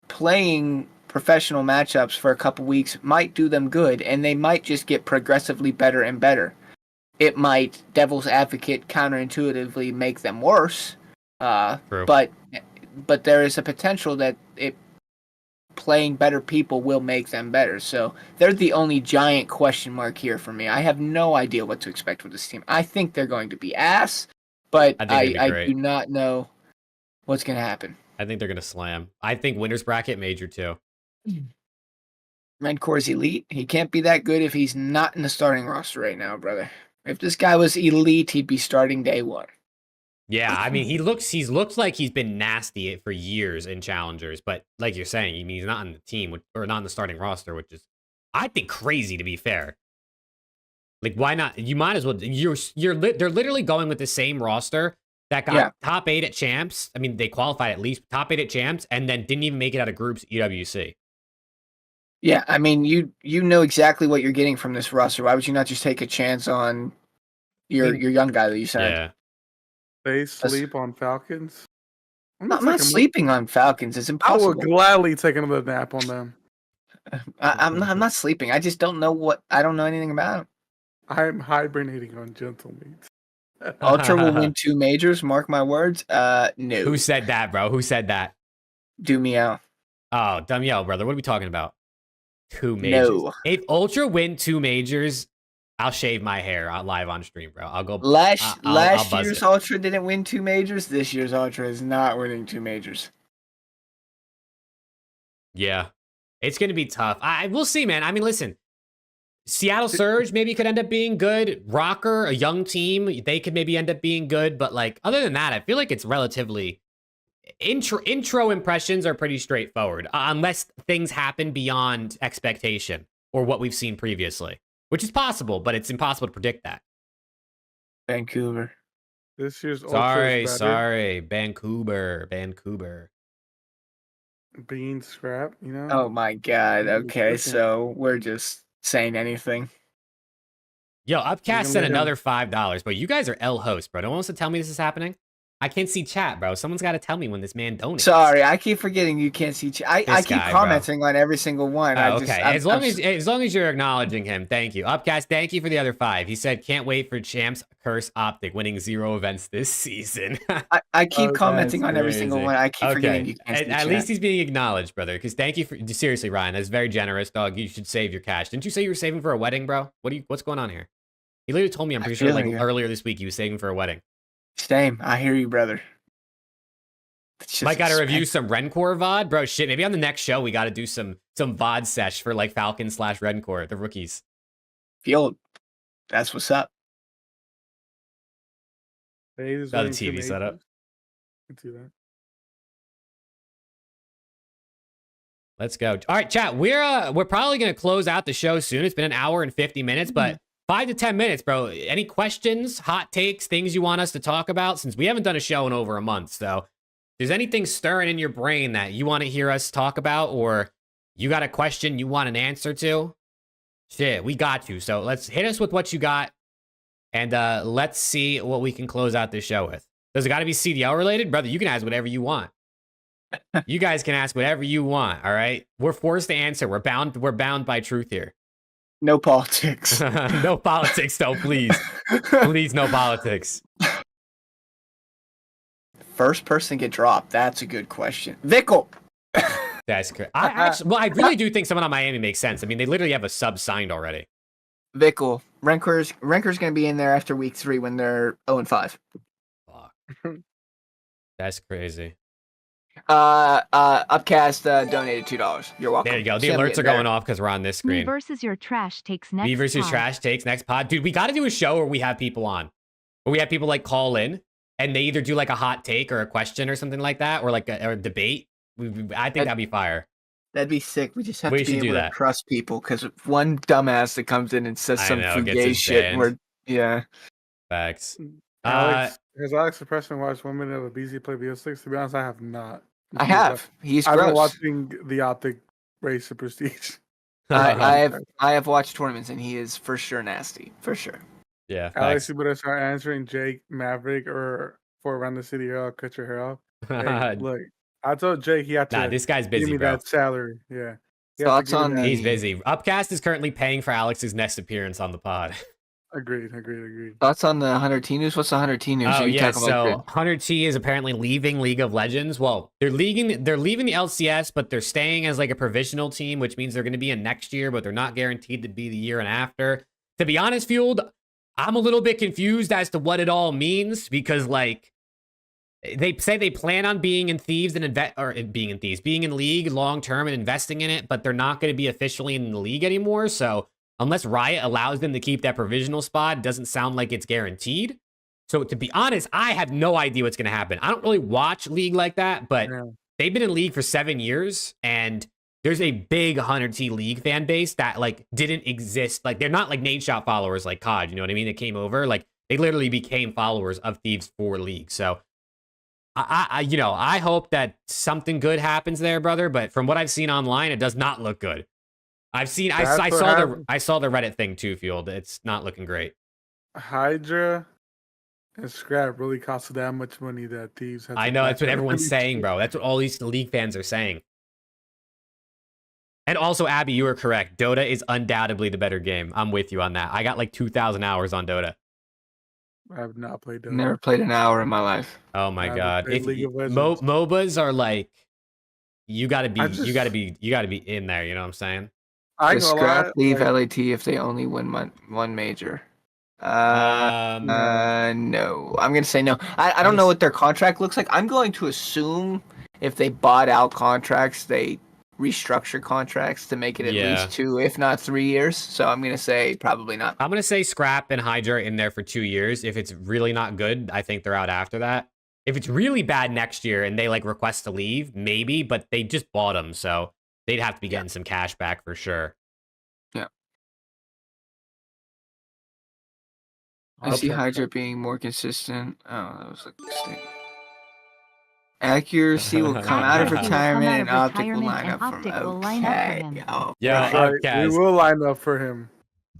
Playing professional matchups for a couple weeks might do them good, and they might just get progressively better and better. It might, devil's advocate, counterintuitively make them worse. But there is a potential that playing better people will make them better. So they're the only giant question mark here for me. I have no idea what to expect with this team. I think they're going to be ass, but I do not know what's going to happen. I think they're going to slam. I think winners bracket major too. Rencor's elite. He can't be that good if he's not in the starting roster right now, brother. If this guy was elite, he'd be starting day 1. Yeah, I mean, he looks like he's been nasty for years in challengers, but like you're saying, I mean, he's not on the team or not in the starting roster, which is, I think, crazy to be fair. Like, why not? You might as well. They're literally going with the same roster that got top 8 at champs. I mean, they qualified at least top 8 at champs, and then didn't even make it out of groups EWC. Yeah, I mean, you know exactly what you're getting from this roster. Why would you not just take a chance on your young guy that you signed? Yeah. They sleep on Falcons? I'm not sleeping on Falcons. It's impossible. I would gladly take another nap on them. I'm not sleeping. I just don't know I don't know anything about them. I'm hibernating on Gentlemates. Ultra will win 2 majors. Mark my words. No. Who said that, bro? Who said that? Do me out. Oh, Damiel, brother. What are we talking about? 2 majors. No. If Ultra win 2 majors, I'll shave my hair live on stream, bro. I'll go. Last I'll year's Ultra didn't win 2 majors. This year's Ultra is not winning 2 majors. Yeah, it's gonna be tough. We'll see, man. I mean, listen, Seattle Surge maybe could end up being good. Rocker, a young team, they could maybe end up being good. But like, other than that, I feel like it's relatively intro impressions are pretty straightforward, unless things happen beyond expectation or what we've seen previously. Which is possible, but it's impossible to predict that. Vancouver. This year's Ultra is better. Vancouver. Being scrap, you know? Oh my god. Okay, so we're just saying anything. Yo, Upcast sent another $5, but you guys are L hosts, bro. No one wants to tell me this is happening? I can't see chat, bro. Someone's got to tell me when this man donates. Sorry, I keep forgetting you can't see. I This keep guy, bro. commenting on every single one. Oh, okay. As long as you're acknowledging him, thank you. Upcast, thank you for the other 5. He said, "Can't wait for Champs Curse Optic winning 0 events this season." I keep Oh, commenting on every crazy. single one. I keep forgetting Okay, you can't see at chat. least he's being acknowledged, brother. Because thank you for seriously, Ryan. That's very generous, dog. You should save your cash. Didn't you say you were saving for a wedding, bro? What's going on here? He literally told me. I'm pretty sure like earlier this week he was saving for a wedding. Same. I hear you, brother. Might got to review some Rencore VOD, bro. Shit, maybe on the next show we got to do some VOD sesh for like Falcon / Rencore, the rookies. Field. That's what's up. FaZe is Got the winning 2 TV set up. majors. Can see that. Let's go. All right, chat. We're probably gonna close out the show soon. It's been an hour and 50 minutes, but 5 to 10 minutes, bro. Any questions, hot takes, things you want us to talk about? Since we haven't done a show in over a month, so. There's anything stirring in your brain that you want to hear us talk about, or you got a question you want an answer to? Shit, we got you. So let's hit us with what you got, and let's see what we can close out this show with. Does it got to be CDL related? Brother, you can ask whatever you want. You guys can ask whatever you want, all right? We're forced to answer. We're bound by truth here. No politics. No politics, though, please. Please, no politics. First person get dropped. That's a good question. Vickle. That's correct. I really do think someone on Miami makes sense. I mean, they literally have a sub signed already. Vickle. Renker's going to be in there after week 3 when they're 0-5. Fuck. That's crazy. Upcast donated $2. You're welcome. There you go. The alerts are going off because we're on this Me screen. versus your trash takes next Me versus pod. trash takes next pod. Dude, we got to do a show where we have people on. Where we have people like call in and they either do like a hot take or a question or something like that, or like a debate. I think that'd be fire. That'd be sick. We just have We to be should do able that. to trust people, because one dumbass that comes in and says some fugazi shit, banned. yeah. Facts. Alex, has Alex Suppression watched 1 minute of BZ play BO6? To be honest, I have not. I have. He's I've been gross. watching the Optic race to Prestige. I have watched tournaments, and he is for sure nasty. For sure. Yeah. Alex, Facts. you better start answering Jake, Maverick, or for around the city here. I'll cut your hair off. Hey, look, I told Jake he had to Nah, this guy's give busy, me bro. that salary. Yeah. Thoughts on the- He's busy. Upcast is currently paying for Alex's next appearance on the pod. Agreed. Thoughts on the 100T news? What's the 100T news? Oh Are you yeah, talking about so grid? 100T is apparently leaving League of Legends. Well, they're leaving the LCS, but they're staying as like a provisional team, which means they're going to be in next year, but they're not guaranteed to be the year and after. To be honest, Fueled, I'm a little bit confused as to what it all means, because like they say they plan on being in Thieves and being in League long term and investing in it, but they're not going to be officially in the league anymore. So unless Riot allows them to keep that provisional spot, it doesn't sound like it's guaranteed. So to be honest, I have no idea what's going to happen. I don't really watch League like that, but they've been in League for 7 years, and there's a big 100T League fan base that like didn't exist. Like they're not like NADESHOT followers like COD, you know what I mean? They came over, like they literally became followers of Thieves for League. So I hope that something good happens there, brother. But from what I've seen online, it does not look good. I saw the Reddit thing too, Fueled. It's not looking great. Hydra and Scrap really costed that much money that Thieves had. I know, that's what everyone's saying, bro. That's what all these League fans are saying. And also, Abby, you were correct. Dota is undoubtedly the better game. I'm with you on that. I got like 2,000 hours on Dota. I have not played Dota. Never played an hour in my life. Oh my god! played If League of Legends. MOBAs are like, you gotta be in there. You know what I'm saying? I Does ain't gonna Scrap lie, leave like, LAT if they only win one major? No. I'm gonna say no. I don't know what their contract looks like. I'm going to assume if they bought out contracts, they restructure contracts to make it at least 2, if not 3 years. So I'm gonna say probably not. I'm gonna say Scrap and Hydra in there for 2 years. If it's really not good, I think they're out after that. If it's really bad next year and they like request to leave, maybe, but they just bought them, so they'd have to be getting some cash back for sure. Yeah. I see Hydra being more consistent. Oh, that was like a mistake. Accuracy will come out of retirement and Optic will line up for him. Okay. Oh, Yeah, we will line up for him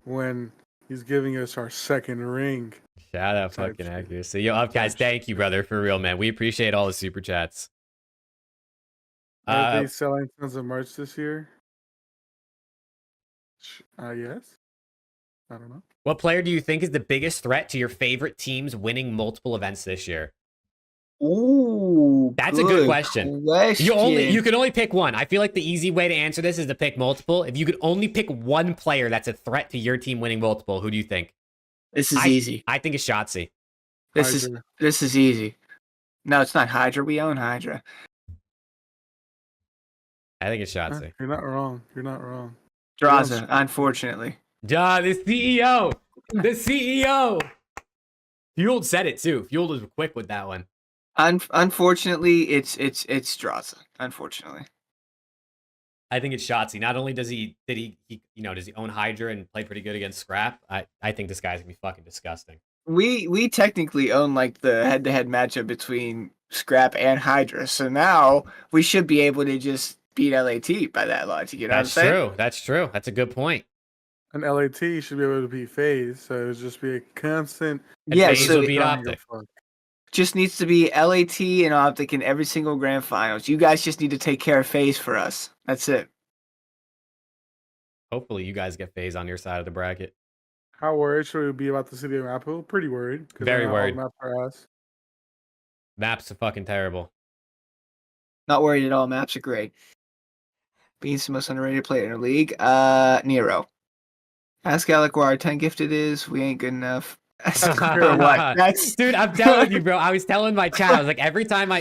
when He's giving us our second ring. Shout out Type fucking shit. accuracy. Yo, up guys, thank you, brother, for real, man. We appreciate all the super chats. Are they selling tons of merch this year? Yes. I don't know. What player do you think is the biggest threat to your favorite teams winning multiple events this year? Ooh, That's a good question. question. You can only pick one. I feel like the easy way to answer this is to pick multiple. If you could only pick one player that's a threat to your team winning multiple, who do you think? This is easy. I think it's Shotzi. This is easy. No, it's not Hydra. We own Hydra. I think it's Shotzi. You're not wrong. You're not wrong. Draza, unfortunately. Duh, the CEO. The CEO. Fueled said it too. Fueled was quick with that one. Unfortunately, it's Draza. Unfortunately. I think it's Shotzi. Not only does he own Hydra and play pretty good against Scrap, I think this guy's gonna be fucking disgusting. We technically own like the head-to-head matchup between Scrap and Hydra, so now we should be able to just beat LAT by that logic. You know what I'm saying? True. That's true. That's a good point. And LAT should be able to beat FAZE, so it'll just be a constant. And Yeah, FaZe so will beat Optic. just needs to be LAT and Optic in every single grand finals. You guys just need to take care of FaZe for us. That's it. Hopefully, you guys get FaZe on your side of the bracket. How worried should we be about the city of map pool? Pretty worried. Very worried. Map for us. Maps are fucking terrible. Not worried at all. Maps are great. Being the most underrated player in the league. Nero. Ask Alec where our 10 gifted is. We ain't good enough. Dude, I'm telling you, bro. I was telling my chat. I was like, every time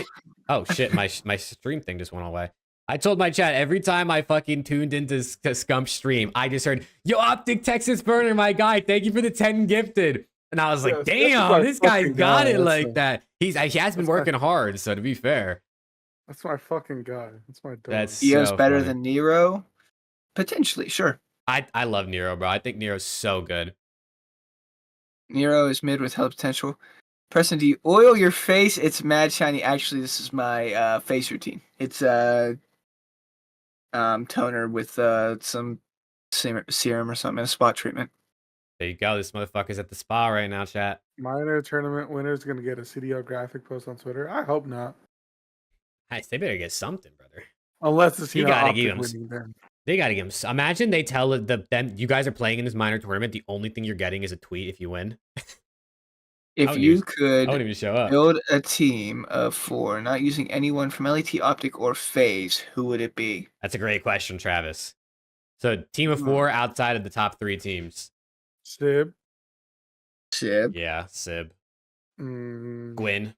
oh shit, my stream thing just went away. I told my chat every time I fucking tuned into SCUMP stream, I just heard, "Yo, Optic Texas Burner, my guy, thank you for the 10 gifted." And I was like, "Damn, this guy's got it like that." He has been working hard. So to be fair, that's my fucking guy. That's my dog. That's EO's so better funny. than Nero, potentially. Sure. I love Nero, bro. I think Nero's so good. Nero is mid with hell potential. Preston, do you oil your face? It's mad shiny. Actually, this is my face routine. It's toner with some serum or something, a spot treatment. There you go. This motherfucker's at the spa right now, chat. Minor tournament winner's gonna get a CDL graphic post on Twitter. I hope not. Nice. They better get something, brother. Unless it's You gotta Optic give him. winning them. They gotta give him. Imagine they tell them you guys are playing in this minor tournament. The only thing you're getting is a tweet if you win. If you could I wouldn't even show up. build a team of 4, not using anyone from LAT, Optic, or FaZe, who would it be? That's a great question, Travis. So team of 4 outside of the top 3 teams. Sib. Yeah, Sib. Gwyn.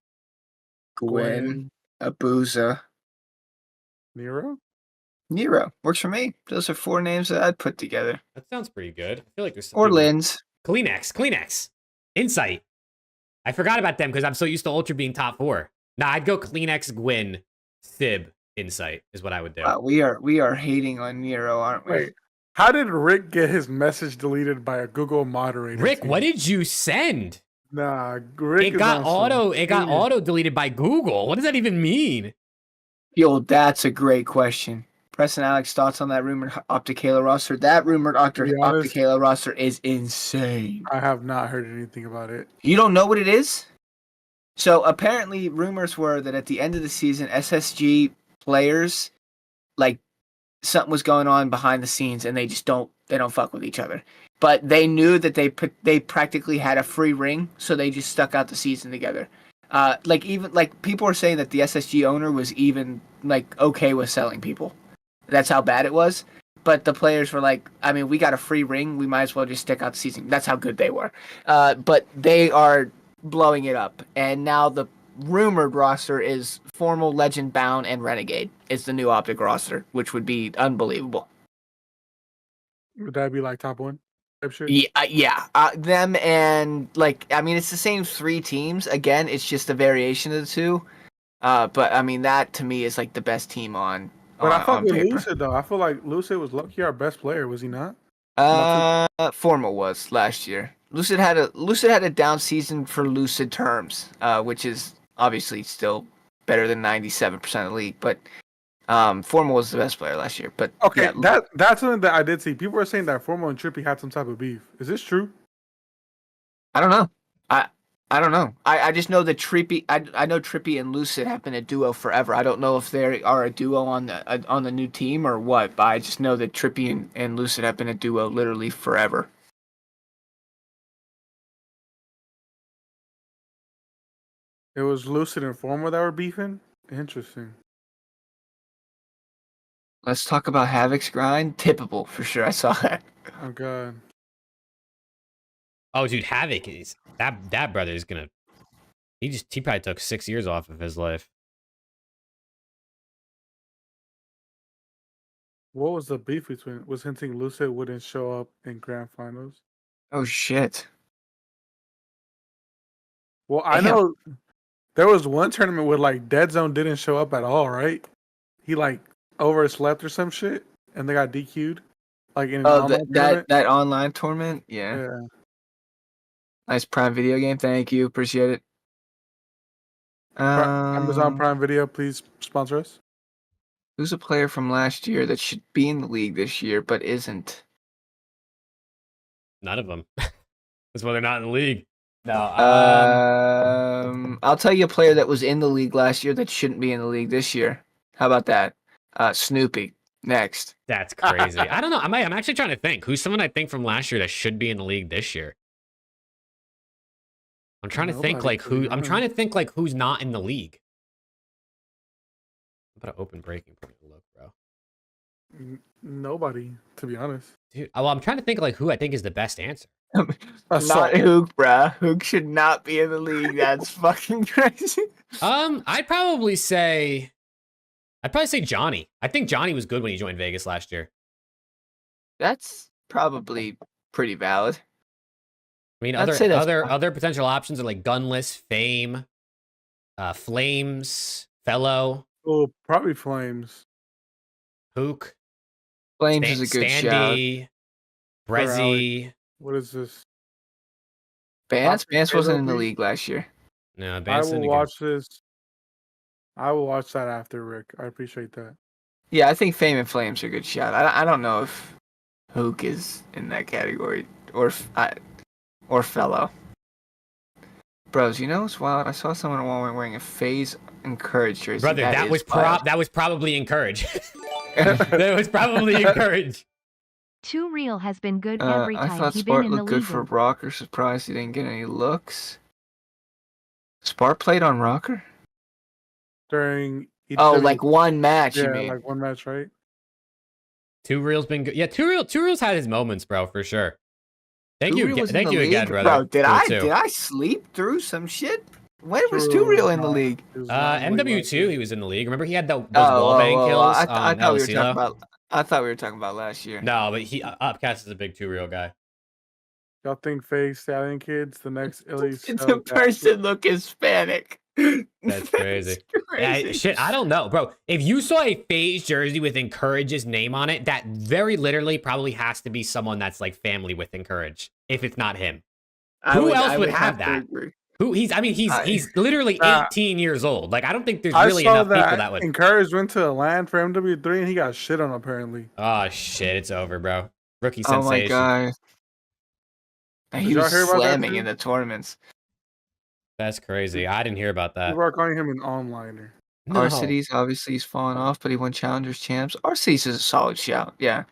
Abuza. Nero. Works for me. Those are 4 names that I'd put together. That sounds pretty good. I feel like there's Or Linz. Kleenex. Insight. I forgot about them because I'm so used to Ultra being top 4. Nah, I'd go Kleenex, Gwyn, Sib, Insight is what I would do. Wow, we are hating on Nero, aren't we? Wait, how did Rick get his message deleted by a Google moderator? Rick, what did you send? Nah, Rick It got auto deleted by Google. What does that even mean? Yo, that's a great question. Preston, Alex, thoughts on that rumored Optic Halo roster? That rumored Optic Halo roster is insane. I have not heard anything about it. You don't know what it is? So apparently rumors were that at the end of the season, SSG players, like, something was going on behind the scenes and they don't fuck with each other. But they knew that they practically had a free ring, so they just stuck out the season together. People were saying that the SSG owner was even like okay with selling people. That's how bad it was. But the players were like, I mean, we got a free ring. We might as well just stick out the season. That's how good they were. But they are blowing it up. And now the rumored roster is Formal, Legend, Bound, and Renegade. It's the new Optic roster, which would be unbelievable. Would that be like top 1? Type shit? Yeah. Them and, like, I mean, it's the same 3 teams. Again, it's just a variation of the 2. But, I mean, that to me is like the best team on. But I thought with Lucid though, I feel like Lucid was lucky our best player, was he not? Formal was last year. Lucid had a down season for Lucid terms, which is obviously still better than 97% of the league. But Formal was the best player last year. But okay, yeah, that's something that I did see. People were saying that Formal and Trippy had some type of beef. Is this true? I don't know. I don't know. I just know that Trippy. I know Trippy and Lucid have been a duo forever. I don't know if they are a duo on the new team or what, but I just know that Trippy and Lucid have been a duo literally forever. It was Lucid and Forma that were beefing. Interesting. Let's talk about HAVOK's grind. Tippable for sure. I saw that. Oh god. Oh, dude, HAVOK is that brother is gonna. He probably took 6 years off of his life. What was the beef between? Was hinting Lucid wouldn't show up in grand finals? Oh shit. Well, I Damn. know there was one tournament where like Dead Zone didn't show up at all, right? He like overslept or some shit, and they got DQ'd. Like in an Oh, online tournament. that online tournament. Yeah. Yeah. Nice Prime Video game. Thank you. Appreciate it. Amazon Prime Video, please sponsor us. Who's a player from last year that should be in the league this year but isn't? None of them. That's why they're not in the league. No. I'll tell you a player that was in the league last year that shouldn't be in the league this year. How about that? Snoopy. Next. That's crazy. I don't know. I'm actually trying to think. Who's someone I think from last year that should be in the league this year? I'm trying to think like who. I'm trying to think like who's not in the league. I'm about to open breaking point to look, bro. Nobody, to be honest. Dude, well, I'm trying to think like who I think is the best answer. Not Hook, bruh. Hook should not be in the league. That's fucking crazy. I'd probably say Johnny. I think Johnny was good when he joined Vegas last year. That's probably pretty valid. I mean, I'd say that's other potential options are like Gunless, Fame, Flames, Fellow, Oh, probably Flames. Hook, Flames is a good shout. Standy, Brezzy. What is this? Vance wasn't in the league last year. No, I Vance will didn't watch this. I will watch that after, Rick. I appreciate that. Yeah, I think Fame and Flames are a good shout. I don't know if Hook is in that category or Fellow. Bros, you know what's wild? I saw someone wearing a FaZe Encourage jersey. Brother, that was probably Encourage. That was probably Encourage. Too Real has been good every I time thought he's been Spart in the looked good league. for Rocker. Surprised he didn't get any looks. Spart played on Rocker? During like one match, you yeah, mean? like one match, right? Two Real's been good. Yeah, Two Real's had his moments, bro, for sure. Thank you again, brother. Bro, did Two. I sleep through some shit? When was Two Real in the league? MW2, he was in the league. Remember he had those wallbang kills I on thought we were LCL? talking about. I thought we were talking about last year. No, but Upcast is a big Two Real guy. Y'all think FaZe Stallion Kids, the next Illy's The person look Hispanic. That's crazy. Yeah, shit, I don't know, bro. If you saw a FaZe jersey with Encourage's name on it, that very literally probably has to be someone that's like family with Encourage. If it's not him, who else would have that? Who he's literally 18 years old. Like I don't think there's really enough people that would. Encourage went to LAN for MW3 and he got shit on apparently. Oh shit, it's over, bro. Rookie sensation. Oh my god. And he was slamming in the tournaments. That's crazy. I didn't hear about that. People are calling him an onliner. No. Arcides, obviously, he's fallen off, but he won Challengers Champs. Arcides is a solid shout, yeah.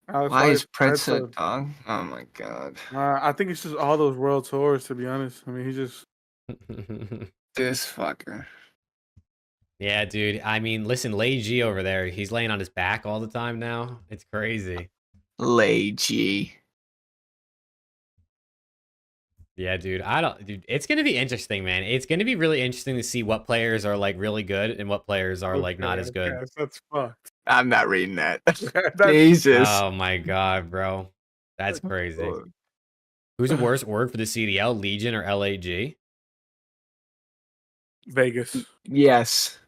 Why is Pretzel dog? Oh my god. I think it's just all those world tours, to be honest. I mean, he just... This fucker. Yeah, dude. I mean, listen, Lay G over there, he's laying on his back all the time now. It's crazy. Lay G. Yeah, dude. Dude, it's gonna be interesting, man. It's gonna be really interesting to see what players are like really good and what players are like not as good. Yes, that's fucked. I'm not reading that. Jesus. Oh my god, bro. That's crazy. Who's a worse org for the CDL, Legion or LAG? Vegas. Yes.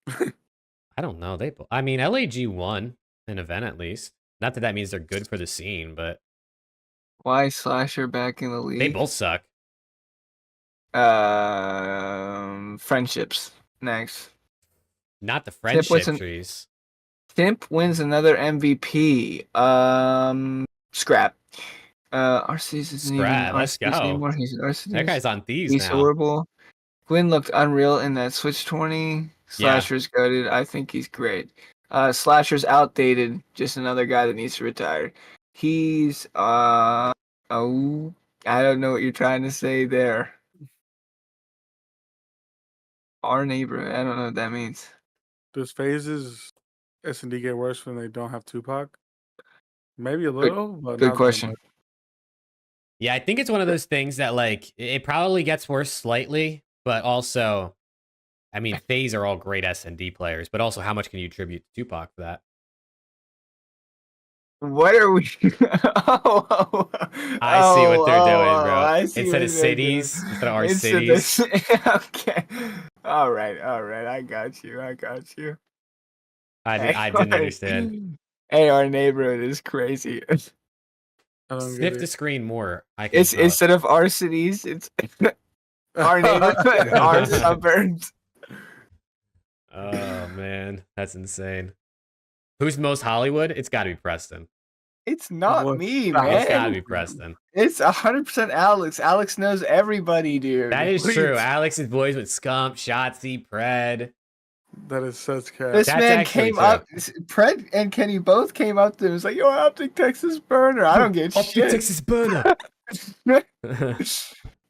I don't know. I mean, LAG won an event at least. Not that means they're good for the scene, but why Slasher back in the league? They both suck. Friendships next. Not the friendship trees. Simp wins another MVP. Scrap. Arceus isn't even Scrap, let's Arceus go. anymore. He's That Arceus. guy's on thieves He's now. horrible. Gwyn looked unreal in that Switch 20. Yeah. Slasher's goated. I think he's great. Slasher's outdated. Just another guy that needs to retire. He's oh, I don't know what you're trying to say there. Our neighbor. I don't know what that means. Does phases S&D get worse when they don't have Tupac? Maybe a little, but Good not that question. much. Yeah, I think it's one of those things that like it probably gets worse slightly, but also, I mean, FaZe are all great S&D players, but also how much can you attribute to Tupac for that? What are we? I see what they're doing, bro. I see Instead what of they're doing. cities, instead of our Instead cities. okay. All right. I got you. I didn't understand. Hey, our neighborhood is crazy. I don't Sniff get the it. screen more. I can It's smell it. instead of our cities, it's our neighborhood, our suburbs. Oh man, that's insane. Who's most Hollywood? It's got to be Preston. It's not What? me, Stop. It's got to man. be Preston. It's 100% Alex. Alex knows everybody, dude. That is Please. true. Alex's boys with Scump, Shotzi, Pred. That is such cat. This That's man actually came true. up. Pred and Kenny both came up to him. It's like, yo, Optic Texas burner. I don't get Optic shit. Texas burner.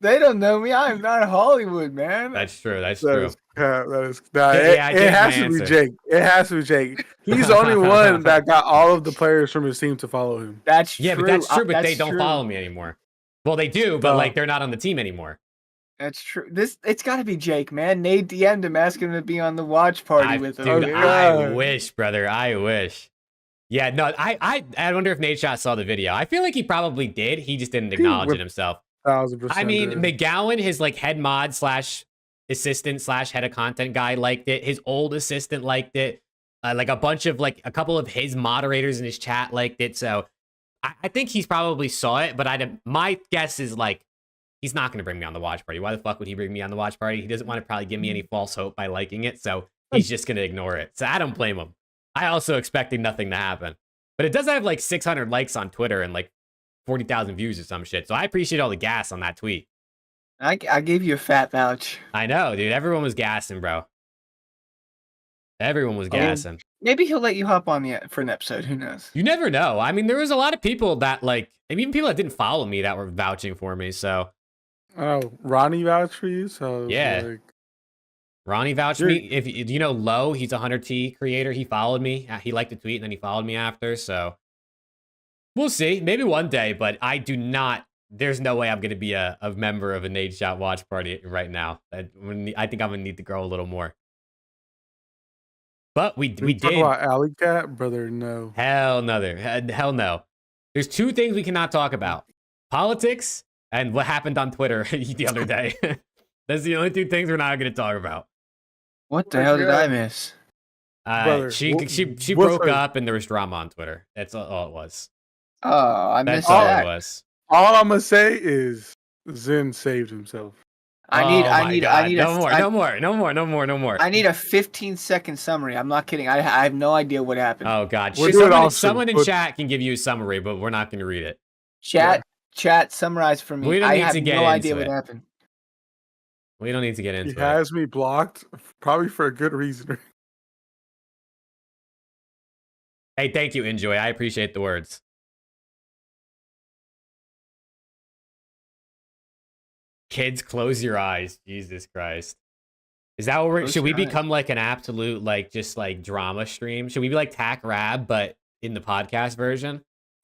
They don't know me. I'm not Hollywood, man. That's true. That's That true. is cat. That is. Nah, Yeah, I it gave has my to be answer. Jake. It has to be Jake. He's the only one that got all of the players from his team to follow him. That's Yeah, true. but that's true. But they That's don't true. follow me anymore. Well, they do, but No. like they're not on the team anymore. That's true. It's got to be Jake, man. Nate DM'd him, asking him to be on the watch party with him. Dude, dude. I God. wish, brother. I wish. Yeah, no, I wonder if NADESHOT saw the video. I feel like he probably did. He just didn't acknowledge it himself. 1,000%. I mean, did. McGowan, his like head mod slash assistant slash head of content guy liked it. His old assistant liked it. Like a bunch of like a couple of his moderators in his chat liked it. So I think he's probably saw it. But my guess is like he's not going to bring me on the watch party. Why the fuck would he bring me on the watch party? He doesn't want to probably give me any false hope by liking it. So he's just going to ignore it. So I don't blame him. I also expecting nothing to happen. But it does have like 600 likes on Twitter and like 40,000 views or some shit. So I appreciate all the gas on that tweet. I gave you a fat vouch. I know, dude. Everyone was gassing, bro. Everyone was gassing. Maybe he'll let you hop on for an episode. Who knows? You never know. I mean, there was a lot of people that like, even people that didn't follow me that were vouching for me. So Oh, Ronnie vouched for you. So Yeah. like, Ronnie vouched me. If you know Low, he's a 100T creator. He followed me. He liked the tweet and then he followed me after. So we'll see. Maybe one day, but I do not. There's no way I'm going to be a member of a NADESHOT watch party right now. I think I'm going to need to grow a little more. But we talk did. about Alley Cat, brother. No. Hell no. Hell no. There's two things we cannot talk about. Politics and what happened on Twitter the other day. That's the only two things we're not going to talk about. What the hell did I miss? Brother, She what's broke her- up and there was drama on Twitter. That's all it was. Oh, I That's missed all that. it was. All I'm gonna say is Zen saved himself. Oh my God. No more. I need a 15-second summary. I'm not kidding. I have no idea what happened. Oh God. We'll do it all soon, Someone in but- chat can give you a summary, but we're not going to read it. Chat, summarize for me. We don't I need have to get no idea into what it. happened. We don't need to get He into it. has me blocked, probably for a good reason. Hey, thank you, Enjoy. I appreciate the words. Kids, close your eyes. Jesus Christ. Is that what Close should we your eyes. become like an absolute, like, just like drama stream? Should we be like TACRAB, but in the podcast version?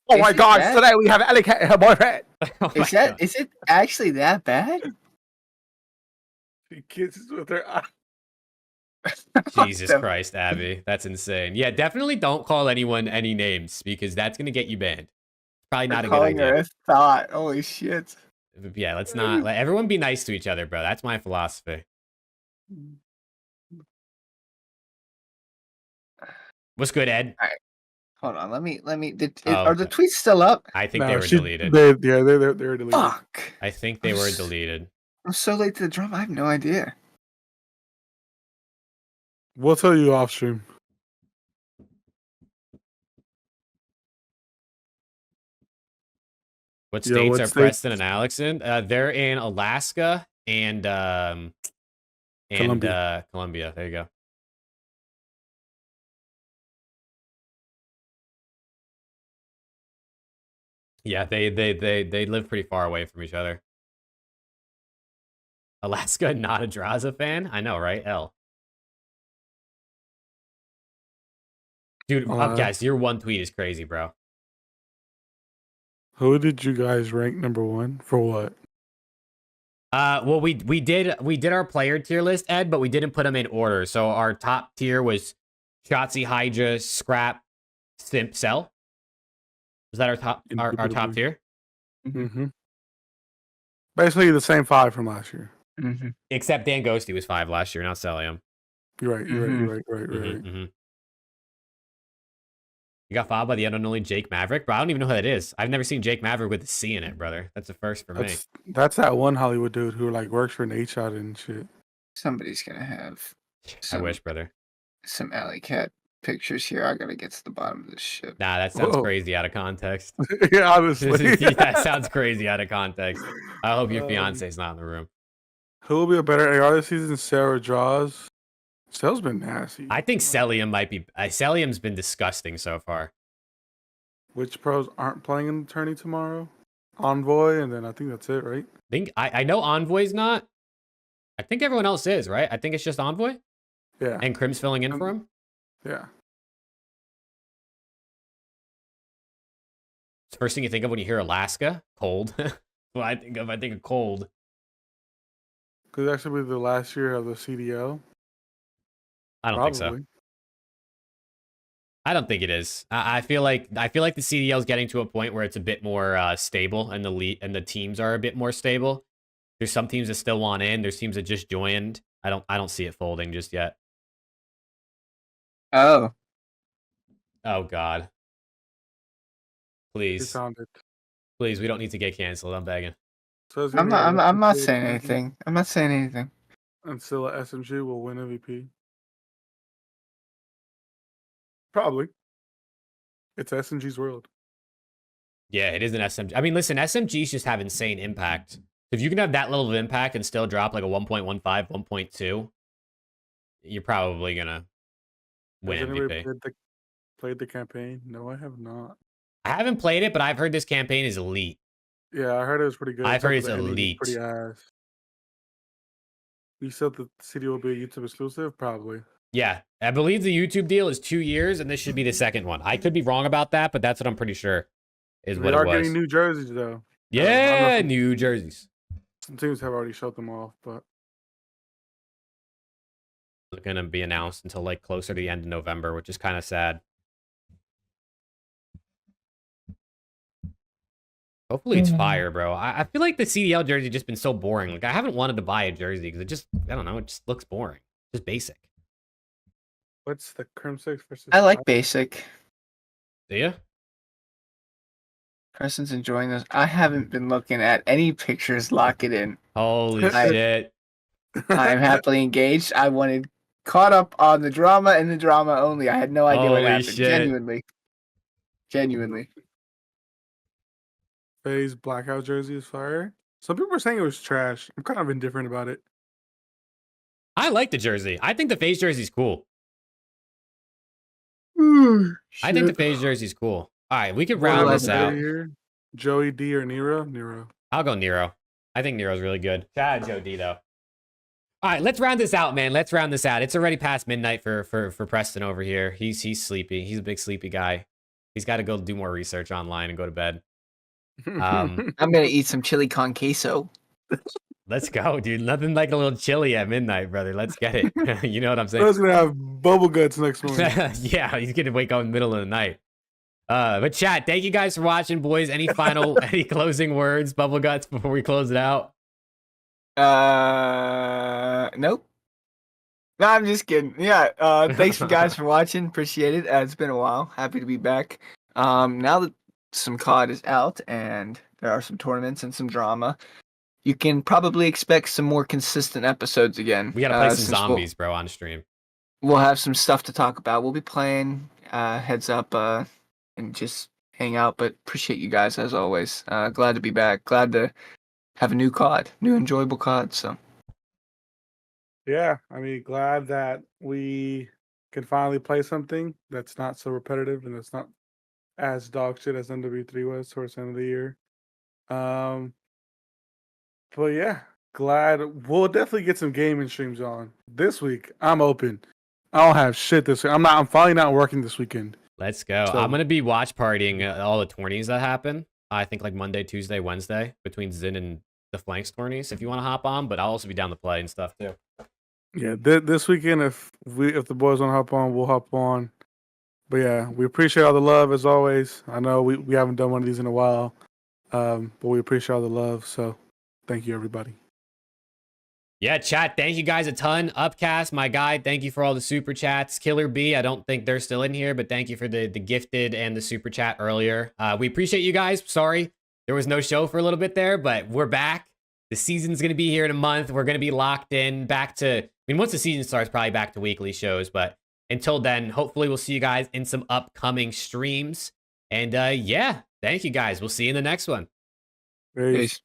Oh Is my it God! that? Today we have Alley Cat and her boyfriend. Oh my Is that God. is it actually that bad? She kisses with her eye. Jesus the- Christ, Abby. That's insane. Yeah, definitely don't call anyone any names because that's going to get you banned. Probably not a good Calling her idea. a thought. Holy shit. Yeah, let's not. Let everyone be nice to each other, bro. That's my philosophy. What's good, Ed? Hold on. Let me. Oh, Are the okay. tweets still up? I think No, they were she- deleted. They're deleted. Fuck. I think they were deleted. I'm so late to the drama. I have no idea. We'll tell you off stream. What Yo, states what are states? Preston and Alex in? They're in Alaska and Colombia. Colombia. There you go. Yeah, they live pretty far away from each other. Alaska, not a Draza fan? I know, right? L. Dude, guys, your one tweet is crazy, bro. Who did you guys rank number 1 for what? Well, we did our player tier list, Ed, but we didn't put them in order. So our top tier was Shotzi, Hydra, Scrap, Simp, Cell. Was that our top tier? Mm-hmm. Basically the same 5 from last year. Mm-hmm. Except Dan Ghosty was 5 last year, not Celium. You're right. Mm-hmm. You got followed by the unknown Jake Maverick, bro. I don't even know who that is. I've never seen Jake Maverick with a C in it, brother. That's a first for me. That's that one Hollywood dude who like works for NADESHOT and shit. Somebody's gonna have. I wish, brother. Some alley cat pictures here. I gotta get to the bottom of this shit. Nah, that sounds crazy out of context. Yeah, honestly. That sounds crazy out of context. I hope your fiance's not in the room. Who will be a better AR this season, Sarah Draws? Cell's been nasty. I think Celium might be. Celium's been disgusting so far. Which pros aren't playing in the tourney tomorrow? Envoy, and then I think that's it, right? I know Envoy's not. I think everyone else is, right? I think it's just Envoy. Yeah. And Crim's filling in for him. Yeah. It's the first thing you think of when you hear Alaska, cold. What I think of cold. Could actually be the last year of the CDL. I don't think so. I don't think it is. I feel like the CDL is getting to a point where it's a bit more stable, and the teams are a bit more stable. There's some teams that still want in. There's teams that just joined. I don't see it folding just yet. Oh God. Please, please, we don't need to get canceled. I'm begging. So I'm not saying anything. I'm not saying anything. And still SMG will win MVP. Probably. It's SMG's world. Yeah, it is an SMG. I mean, listen, SMGs just have insane impact. If you can have that level of impact and still drop like a 1.15, 1.2, you're probably gonna win Has MVP. anybody played the campaign? No, I have not. I haven't played it, but I've heard this campaign is elite. Yeah, I heard it was pretty good. I've heard it's The ending is elite. Pretty ass. You said the city will be a YouTube exclusive? Probably. Yeah, I believe the YouTube deal is 2 years, and this should be the second one. I could be wrong about that, but that's what I'm pretty sure is what it was. They are getting new jerseys, though. Yeah, new jerseys. Some teams have already showed them off, but It's going to be announced until like closer to the end of November, which is kind of sad. Hopefully it's fire, bro. I feel like the CDL jersey just been so boring. Like I haven't wanted to buy a jersey because it just, I don't know, it just looks boring. Just basic. what's the Crim 6 versus... I like basic. Do you? Preston's enjoying this. I haven't been looking at any pictures. Lock it in. Holy shit. I am happily engaged. I wanted caught up on the drama and the drama only. I had no idea what Holy happened. shit. Genuinely. FaZe blackout jersey is fire. Some people were saying it was trash. I'm kind of indifferent about it. I like the jersey. I think the FaZe jersey's cool. I think the FaZe jersey's cool. All right, we can round this out. Here? Joey D or Nero? Nero. I'll go Nero. I think Nero's really good. Shout out Joe D, though. All right, let's round this out, man. Let's round this out. It's already past midnight for Preston over here. He's sleepy. He's a big sleepy guy. He's got to go do more research online and go to bed. I'm gonna eat some chili con queso. Let's go, dude. Nothing like a little chili at midnight, brother. Let's get it. You know what I'm saying? I was gonna have bubble guts next morning. Yeah, he's gonna wake up in the middle of the night. But chat, thank you guys for watching, boys. Any any closing words, bubble guts, before we close it out? Nope. No, I'm just kidding. Yeah. Thanks you guys for watching. Appreciate it. It's been a while. Happy to be back. Now that some COD is out and there are some tournaments and some drama, you can probably expect some more consistent episodes again. We gotta play some zombies, bro, on stream. We'll have some stuff to talk about. We'll be playing heads up and just hang out. But appreciate you guys as always. Glad to be back. Glad to have a new COD, new enjoyable COD. So Yeah, I mean, glad that we can finally play something that's not so repetitive and that's not as dog shit as MW3 was towards the end of the year. But yeah, glad we'll definitely get some gaming streams on this week. I'm open. I don't have shit this week. I'm finally not working this weekend. Let's go. So- I'm gonna be watch partying all the tourneys that happen. I think like Monday, Tuesday, Wednesday between Zin and the Flanks tourneys. If you want to hop on, but I'll also be down to play and stuff too. Yeah, this weekend if the boys want to hop on, we'll hop on. But yeah, we appreciate all the love as always. I know we haven't done one of these in a while, but we appreciate all the love. So thank you, everybody. Yeah, chat, thank you guys a ton. Upcast, my guy, thank you for all the super chats. Killer B, I don't think they're still in here, but thank you for the gifted and the super chat earlier. We appreciate you guys. Sorry, there was no show for a little bit there, but we're back. The season's going to be here in a month. We're going to be locked in back to, I mean, once the season starts, probably back to weekly shows, but until then, hopefully we'll see you guys in some upcoming streams. And yeah, thank you guys. We'll see you in the next one. Peace. peace.